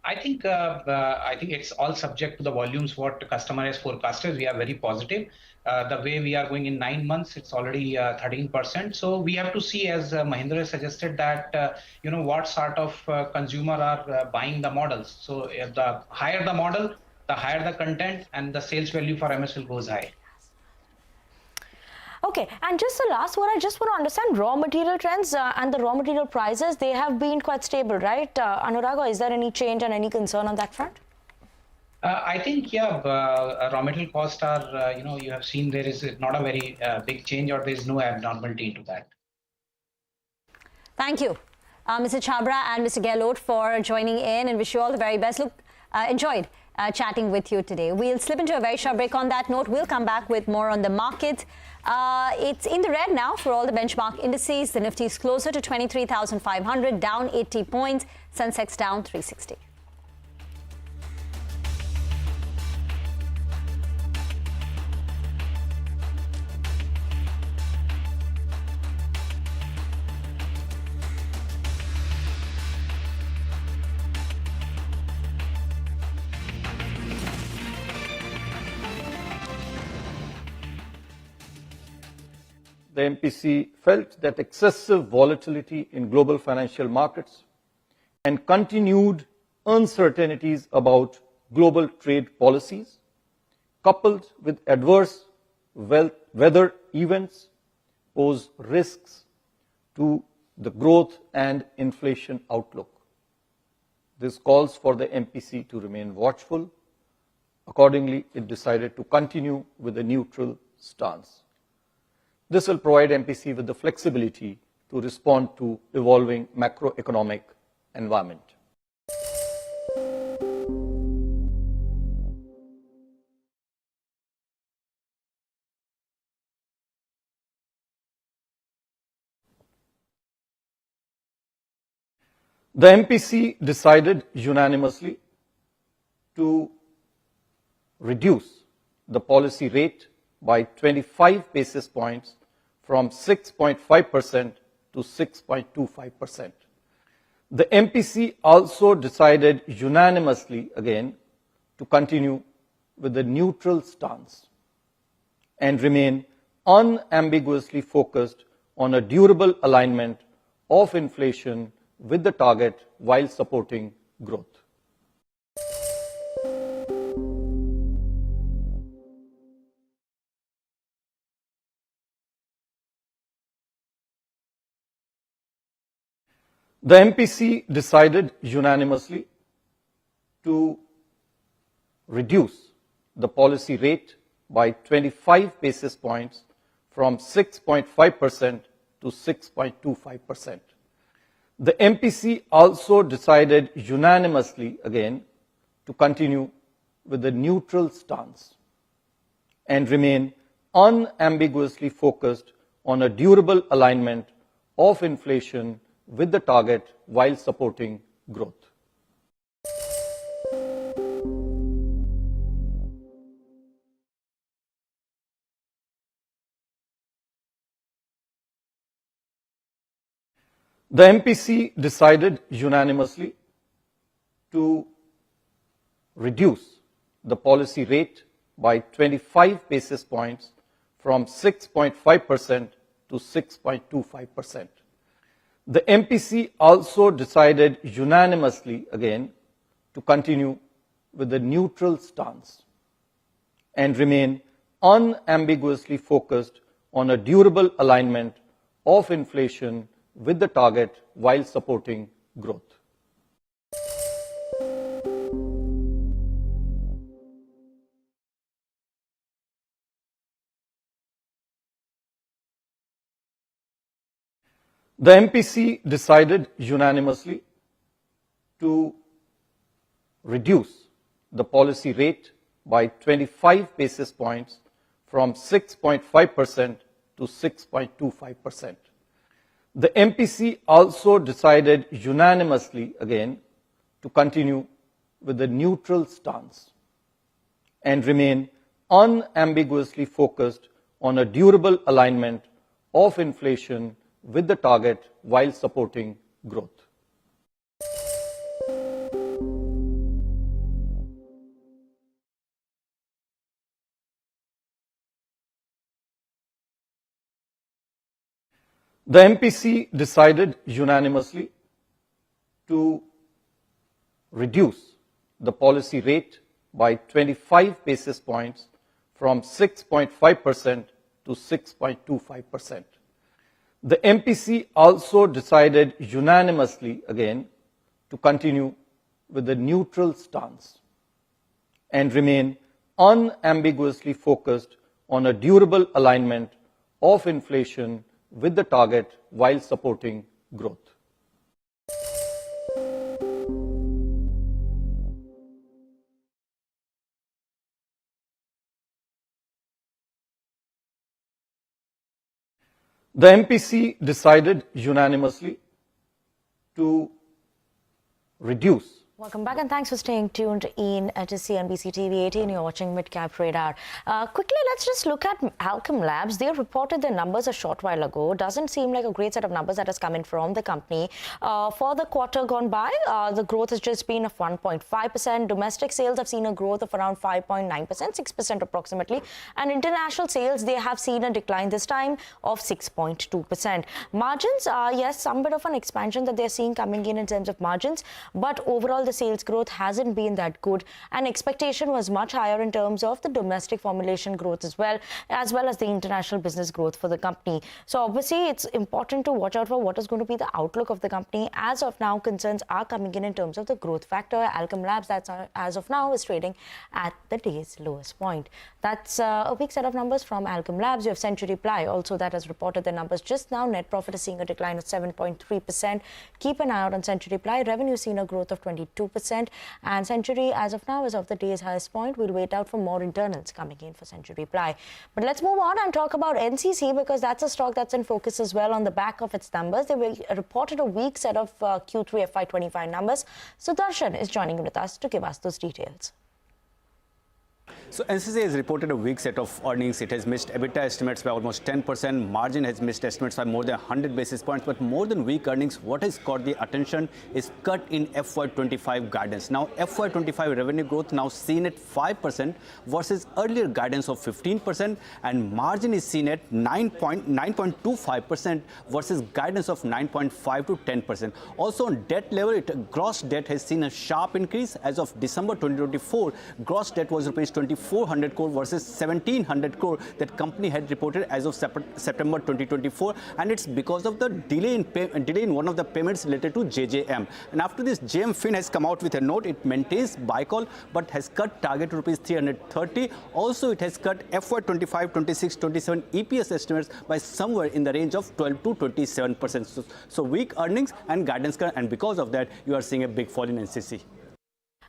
I think it's all subject to the volumes what the customer has forecasted. We are very positive. The way we are going in 9 months, it's already 13%. So we have to see, as Mahindra suggested, that what sort of consumer are buying the models. So if the higher the model, the higher the content, and the sales value for MSL goes high. Okay, and just the last one, I just want to understand raw material trends and the raw material prices. They have been quite stable, right? Anurag, is there any change and any concern on that front? I think, yeah, raw material costs are, you have seen there is not a very big change, or there is no abnormality into that. Thank you, Mr. Chhabra and Mr. Gehlot, for joining in, and wish you all the very best. Look, enjoyed chatting with you today. We'll slip into a very short break on that note. We'll come back with more on the market. It's in the red now for all the benchmark indices. The Nifty is closer to 23,500, down 80 points. Sensex down 360. The MPC felt that excessive volatility in global financial markets and continued uncertainties about global trade policies, coupled with adverse weather events, pose risks to the growth and inflation outlook. This calls for the MPC to remain watchful. Accordingly, it decided to continue with a neutral stance. This will provide MPC with the flexibility to respond to evolving macroeconomic environment. The MPC decided unanimously to reduce the policy rate by 25 basis points from 6.5% to 6.25%. The MPC also decided unanimously again to continue with a neutral stance and remain unambiguously focused on a durable alignment of inflation with the target while supporting growth. The MPC decided unanimously to reduce the policy rate by 25 basis points from 6.5% to 6.25%. The MPC also decided unanimously again to continue with a neutral stance and remain unambiguously focused on a durable alignment of inflation with the target while supporting growth. The MPC decided unanimously to reduce the policy rate by 25 basis points from 6.5% to 6.25%. The MPC also decided unanimously again to continue with a neutral stance and remain unambiguously focused on a durable alignment of inflation with the target while supporting growth. The MPC decided unanimously to reduce the policy rate by 25 basis points from 6.5% to 6.25%. The MPC also decided unanimously again to continue with a neutral stance and remain unambiguously focused on a durable alignment of inflation with the target while supporting growth. The MPC decided unanimously to reduce the policy rate by 25 basis points from 6.5% to 6.25%. The MPC also decided unanimously again to continue with a neutral stance and remain unambiguously focused on a durable alignment of inflation with the target while supporting growth. The MPC decided unanimously to reduce. Welcome back and thanks for staying tuned in to CNBC-TV18. You're watching Mid-Cap Radar. Quickly, let's just look at Alkem Labs. They reported their numbers a short while ago. Doesn't seem like a great set of numbers that has come in from the company. For the quarter gone by, the growth has just been of 1.5%. Domestic sales have seen a growth of around 5.9%, 6% approximately. And international sales, they have seen a decline this time of 6.2%. Margins, yes, some bit of an expansion that they're seeing coming in terms of margins. But overall, the sales growth hasn't been that good, and expectation was much higher in terms of the domestic formulation growth as well as the international business growth for the company. So obviously it's important to watch out for what is going to be the outlook of the company. As of now, concerns are coming in terms of the growth factor. Alkem Labs, that's as of now, is trading at the day's lowest point. That's a weak set of numbers from Alkem Labs. You have Century Ply also that has reported their numbers just now. Net profit is seeing a decline of 7.3%. Keep an eye out on Century Ply. Revenue seen a growth of 22%, and Century as of now is of the day's highest point. We'll wait out for more internals coming in for Century Ply. But let's move on and talk about NCC, because that's a stock that's in focus as well on the back of its numbers. They reported a weak set of Q3 FY25 numbers. So Darshan is joining with us to give us those details. So NCC has reported a weak set of earnings. It has missed EBITDA estimates by almost 10%. Margin has missed estimates by more than 100 basis points. But more than weak earnings, what has caught the attention is cut in FY25 guidance. Now, FY25 revenue growth now seen at 5% versus earlier guidance of 15%. And margin is seen at 9.25% versus guidance of 9.5 to 10%. Also on debt level, gross debt has seen a sharp increase. As of December 2024, gross debt was rupees 2,400 crore versus 1,700 crore that company had reported as of September 2024, and it's because of the delay in one of the payments related to JJM. And after this, JM Fin has come out with a note. It maintains buy call but has cut target to rupees 330. Also, it has cut FY25, 26, 27 EPS estimates by somewhere in the range of 12 to 27%. So weak earnings and guidance, and because of that, you are seeing a big fall in NCC.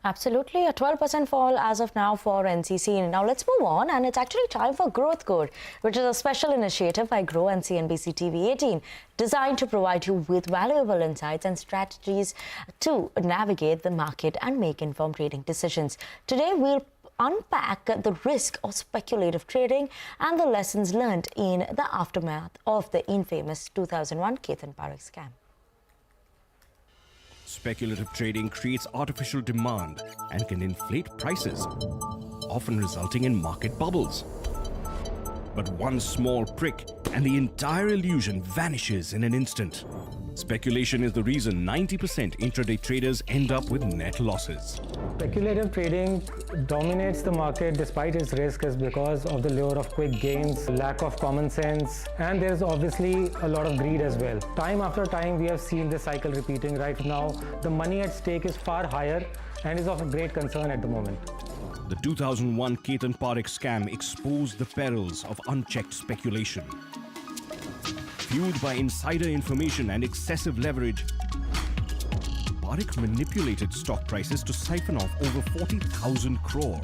Absolutely, a 12% fall as of now for NCC. Now let's move on, and it's actually time for Growth Code, which is a special initiative by Grow and CNBC-TV18 designed to provide you with valuable insights and strategies to navigate the market and make informed trading decisions. Today, we'll unpack the risk of speculative trading and the lessons learned in the aftermath of the infamous 2001 Ketan Parekh scam. Speculative trading creates artificial demand and can inflate prices, often resulting in market bubbles. But one small prick and the entire illusion vanishes in an instant. Speculation is the reason 90% intraday traders end up with net losses. Speculative trading dominates the market despite its risk is because of the lure of quick gains, lack of common sense, and there's obviously a lot of greed as well. Time after time, we have seen this cycle repeating. Right now, the money at stake is far higher and is of great concern at the moment. The 2001 Ketan Parekh scam exposed the perils of unchecked speculation. Fueled by insider information and excessive leverage, Parekh manipulated stock prices to siphon off over 40,000 crore.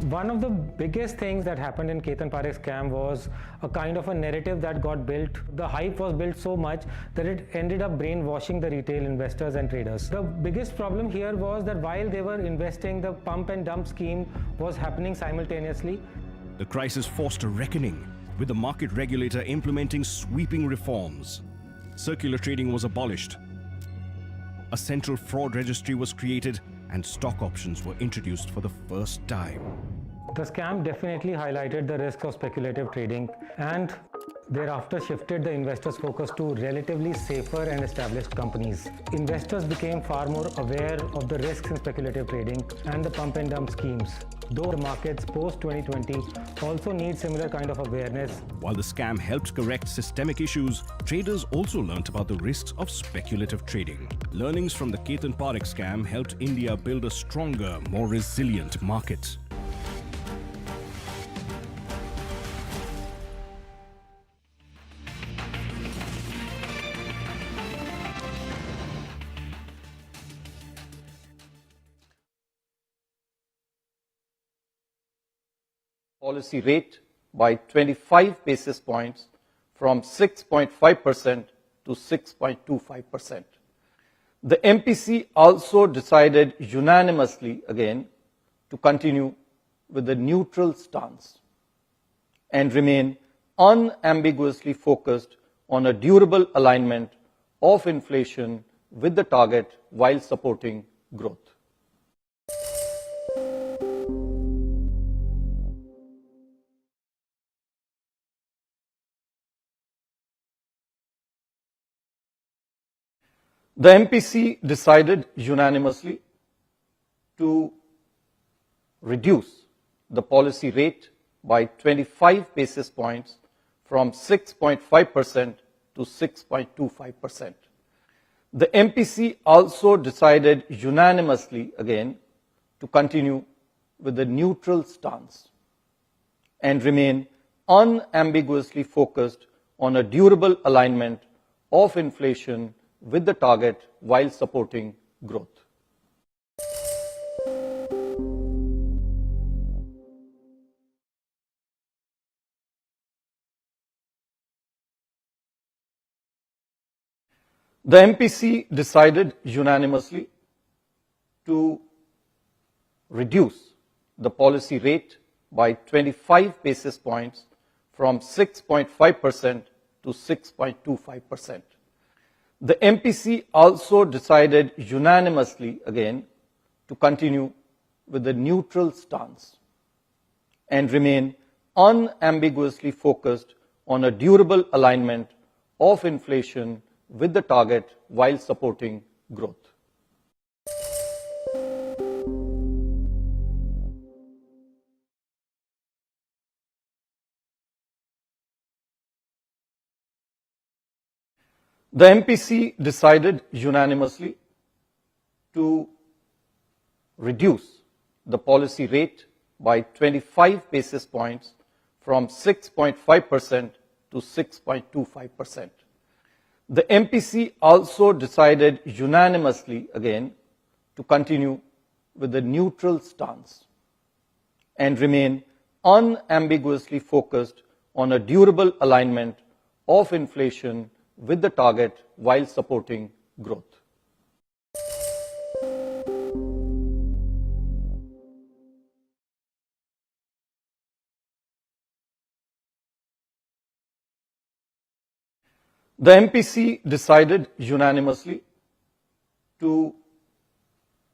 One of the biggest things that happened in Ketan Parekh scam was a kind of a narrative that got built. The hype was built so much that it ended up brainwashing the retail investors and traders. The biggest problem here was that while they were investing, the pump and dump scheme was happening simultaneously. The crisis forced a reckoning, with the market regulator implementing sweeping reforms. Circular trading was abolished. A central fraud registry was created and stock options were introduced for the first time. The scam definitely highlighted the risk of speculative trading and thereafter shifted the investors' focus to relatively safer and established companies. Investors became far more aware of the risks in speculative trading and the pump and dump schemes. Though the markets post-2020 also need similar kind of awareness. While the scam helped correct systemic issues, traders also learnt about the risks of speculative trading. Learnings from the Ketan Parekh scam helped India build a stronger, more resilient market. Policy rate by 25 basis points from 6.5% to 6.25%. The MPC also decided unanimously again to continue with a neutral stance and remain unambiguously focused on a durable alignment of inflation with the target while supporting growth. The MPC decided unanimously to reduce the policy rate by 25 basis points from 6.5% to 6.25%. The MPC also decided unanimously again to continue with a neutral stance and remain unambiguously focused on a durable alignment of inflation with the target while supporting growth. The MPC decided unanimously to reduce the policy rate by 25 basis points from 6.5% to 6.25%. The MPC also decided unanimously again to continue with a neutral stance and remain unambiguously focused on a durable alignment of inflation with the target while supporting growth. The MPC decided unanimously to reduce the policy rate by 25 basis points from 6.5% to 6.25%. The MPC also decided unanimously again to continue with a neutral stance and remain unambiguously focused on a durable alignment of inflation with the target while supporting growth. The MPC decided unanimously to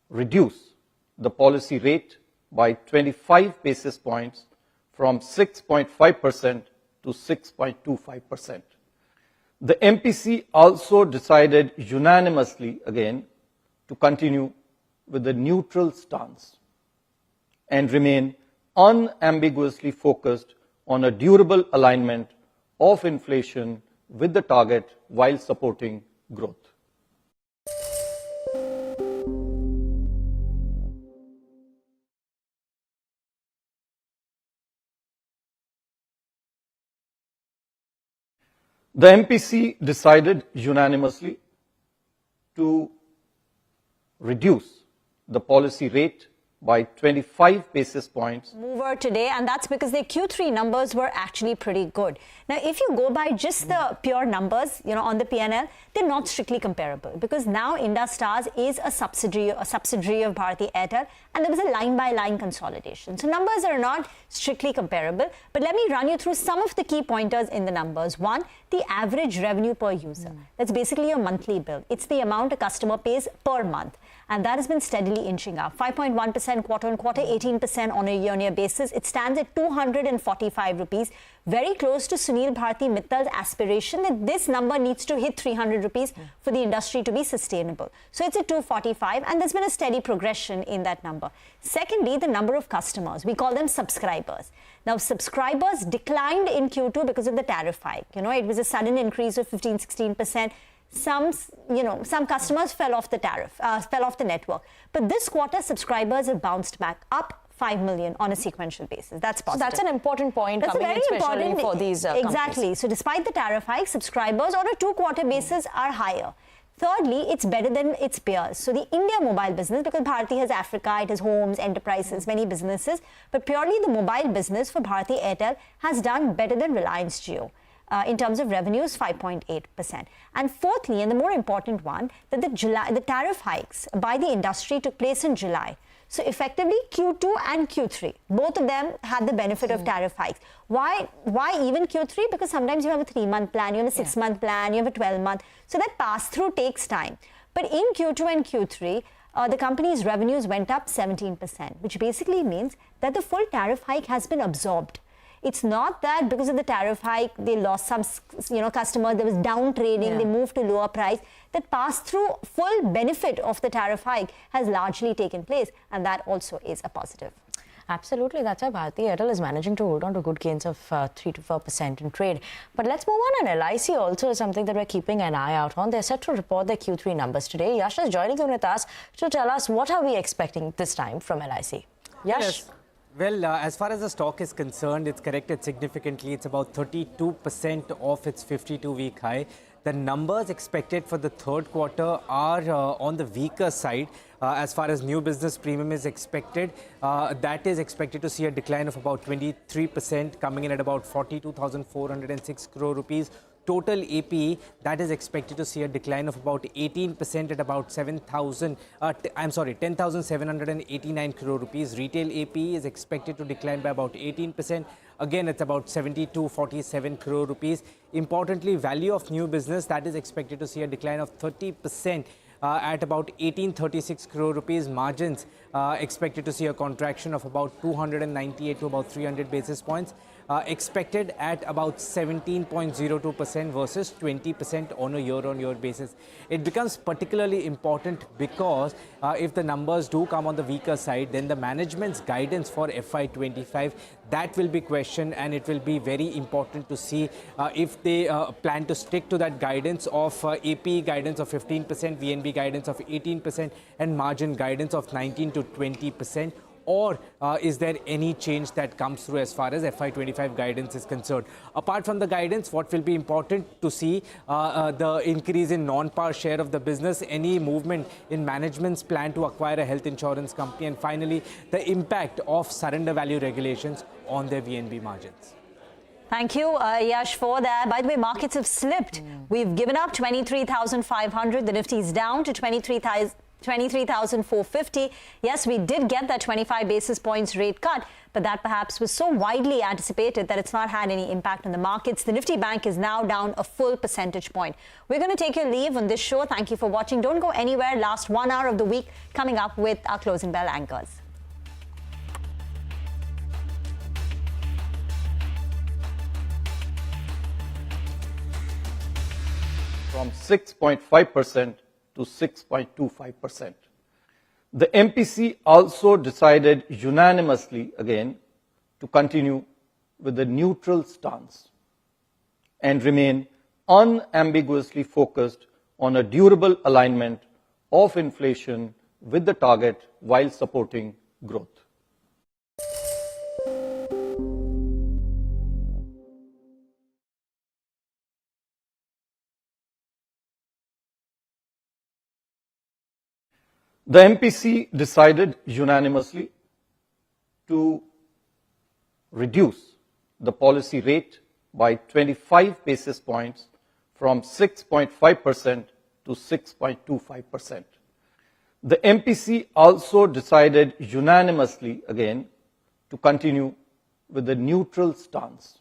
reduce the policy rate by 25 basis points from 6.5% to 6.25%. The MPC also decided unanimously again to continue with a neutral stance and remain unambiguously focused on a durable alignment of inflation with the target while supporting growth. The MPC decided unanimously to reduce the policy rate by 25 basis points. Mover today, and that's because their Q3 numbers were actually pretty good. Now, if you go by just the pure numbers, on the P&L, they're not strictly comparable because now Industars is a subsidiary of Bharti Airtel, and there was a line-by-line consolidation. So numbers are not strictly comparable, but let me run you through some of the key pointers in the numbers. One, the average revenue per user. That's basically your monthly bill. It's the amount a customer pays per month. And that has been steadily inching up. 5.1% quarter-on-quarter, 18% on a year-on-year basis. It stands at 245 rupees, very close to Sunil Bharti Mittal's aspiration that this number needs to hit 300 rupees for the industry to be sustainable. So it's at 245, and there's been a steady progression in that number. Secondly, the number of customers. We call them subscribers. Now, subscribers declined in Q2 because of the tariff hike. It was a sudden increase of 15-16%. Some customers fell off the network. But this quarter, subscribers have bounced back up 5 million on a sequential basis. That's positive. So that's an important point coming in, especially for these Exactly. companies. So despite the tariff hike, subscribers on a 2-quarter basis are higher. Thirdly, it's better than its peers. So the India mobile business, because Bharti has Africa, it has homes, enterprises, many businesses, but purely the mobile business for Bharti Airtel has done better than Reliance Jio. in terms of revenues, 5.8%. And fourthly, and the more important one, that the tariff hikes by the industry took place in July. So effectively, Q2 and Q3, both of them had the benefit of tariff hikes. Why even Q3? Because sometimes you have a 3-month plan, you have a 6-month plan, you have a 12-month. So that pass-through takes time. But in Q2 and Q3, the company's revenues went up 17%, which basically means that the full tariff hike has been absorbed. It's not that because of the tariff hike, they lost some customers, there was down trading, they moved to lower price. That pass-through full benefit of the tariff hike has largely taken place, and that also is a positive. Absolutely. That's why Bharti Airtel is managing to hold on to good gains of 3 to 4% in trade. But let's move on. And LIC also is something that we're keeping an eye out on. They're set to report their Q3 numbers today. Yash is joining in with us to tell us what are we expecting this time from LIC. Yash? Yes. Well, as far as the stock is concerned, it's corrected significantly. It's about 32% off its 52-week high. The numbers expected for the third quarter are on the weaker side. As far as new business premium is expected, that is expected to see a decline of about 23%, coming in at about 42,406 crore rupees. Total APE, that is expected to see a decline of about 18% at about 10,789 crore rupees. Retail APE is expected to decline by about 18%. Again, it's about 7247 crore rupees. Importantly, value of new business, that is expected to see a decline of 30%. At about 1836 crore rupees. Margins expected to see a contraction of about 298 to about 300 basis points. Expected at about 17.02% versus 20% on a year-on-year basis. It becomes particularly important because if the numbers do come on the weaker side, then the management's guidance for FY25, that will be questioned, and it will be very important to see if they plan to stick to that guidance of AP guidance of 15%, VNB guidance of 18%, and margin guidance of 19 to 20%. Or is there any change that comes through as far as FY25 guidance is concerned? Apart from the guidance, what will be important to see the increase in non-par share of the business, any movement in management's plan to acquire a health insurance company, and finally, the impact of surrender value regulations on their VNB margins. Thank you, Yash, for that. By the way, markets have slipped. We've given up 23,500. The Nifty is down to 23,450. Yes, we did get that 25 basis points rate cut, but that perhaps was so widely anticipated that it's not had any impact on the markets. The Nifty Bank is now down a full percentage point. We're going to take your leave on this show. Thank you for watching. Don't go anywhere. Last 1 hour of the week coming up with our closing bell anchors. From 6.5% to 6.25%. The MPC also decided unanimously again to continue with a neutral stance and remain unambiguously focused on a durable alignment of inflation with the target while supporting growth. The MPC decided unanimously to reduce the policy rate by 25 basis points from 6.5% to 6.25%. The MPC also decided unanimously again to continue with a neutral stance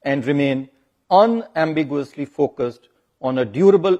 and remain unambiguously focused on a durable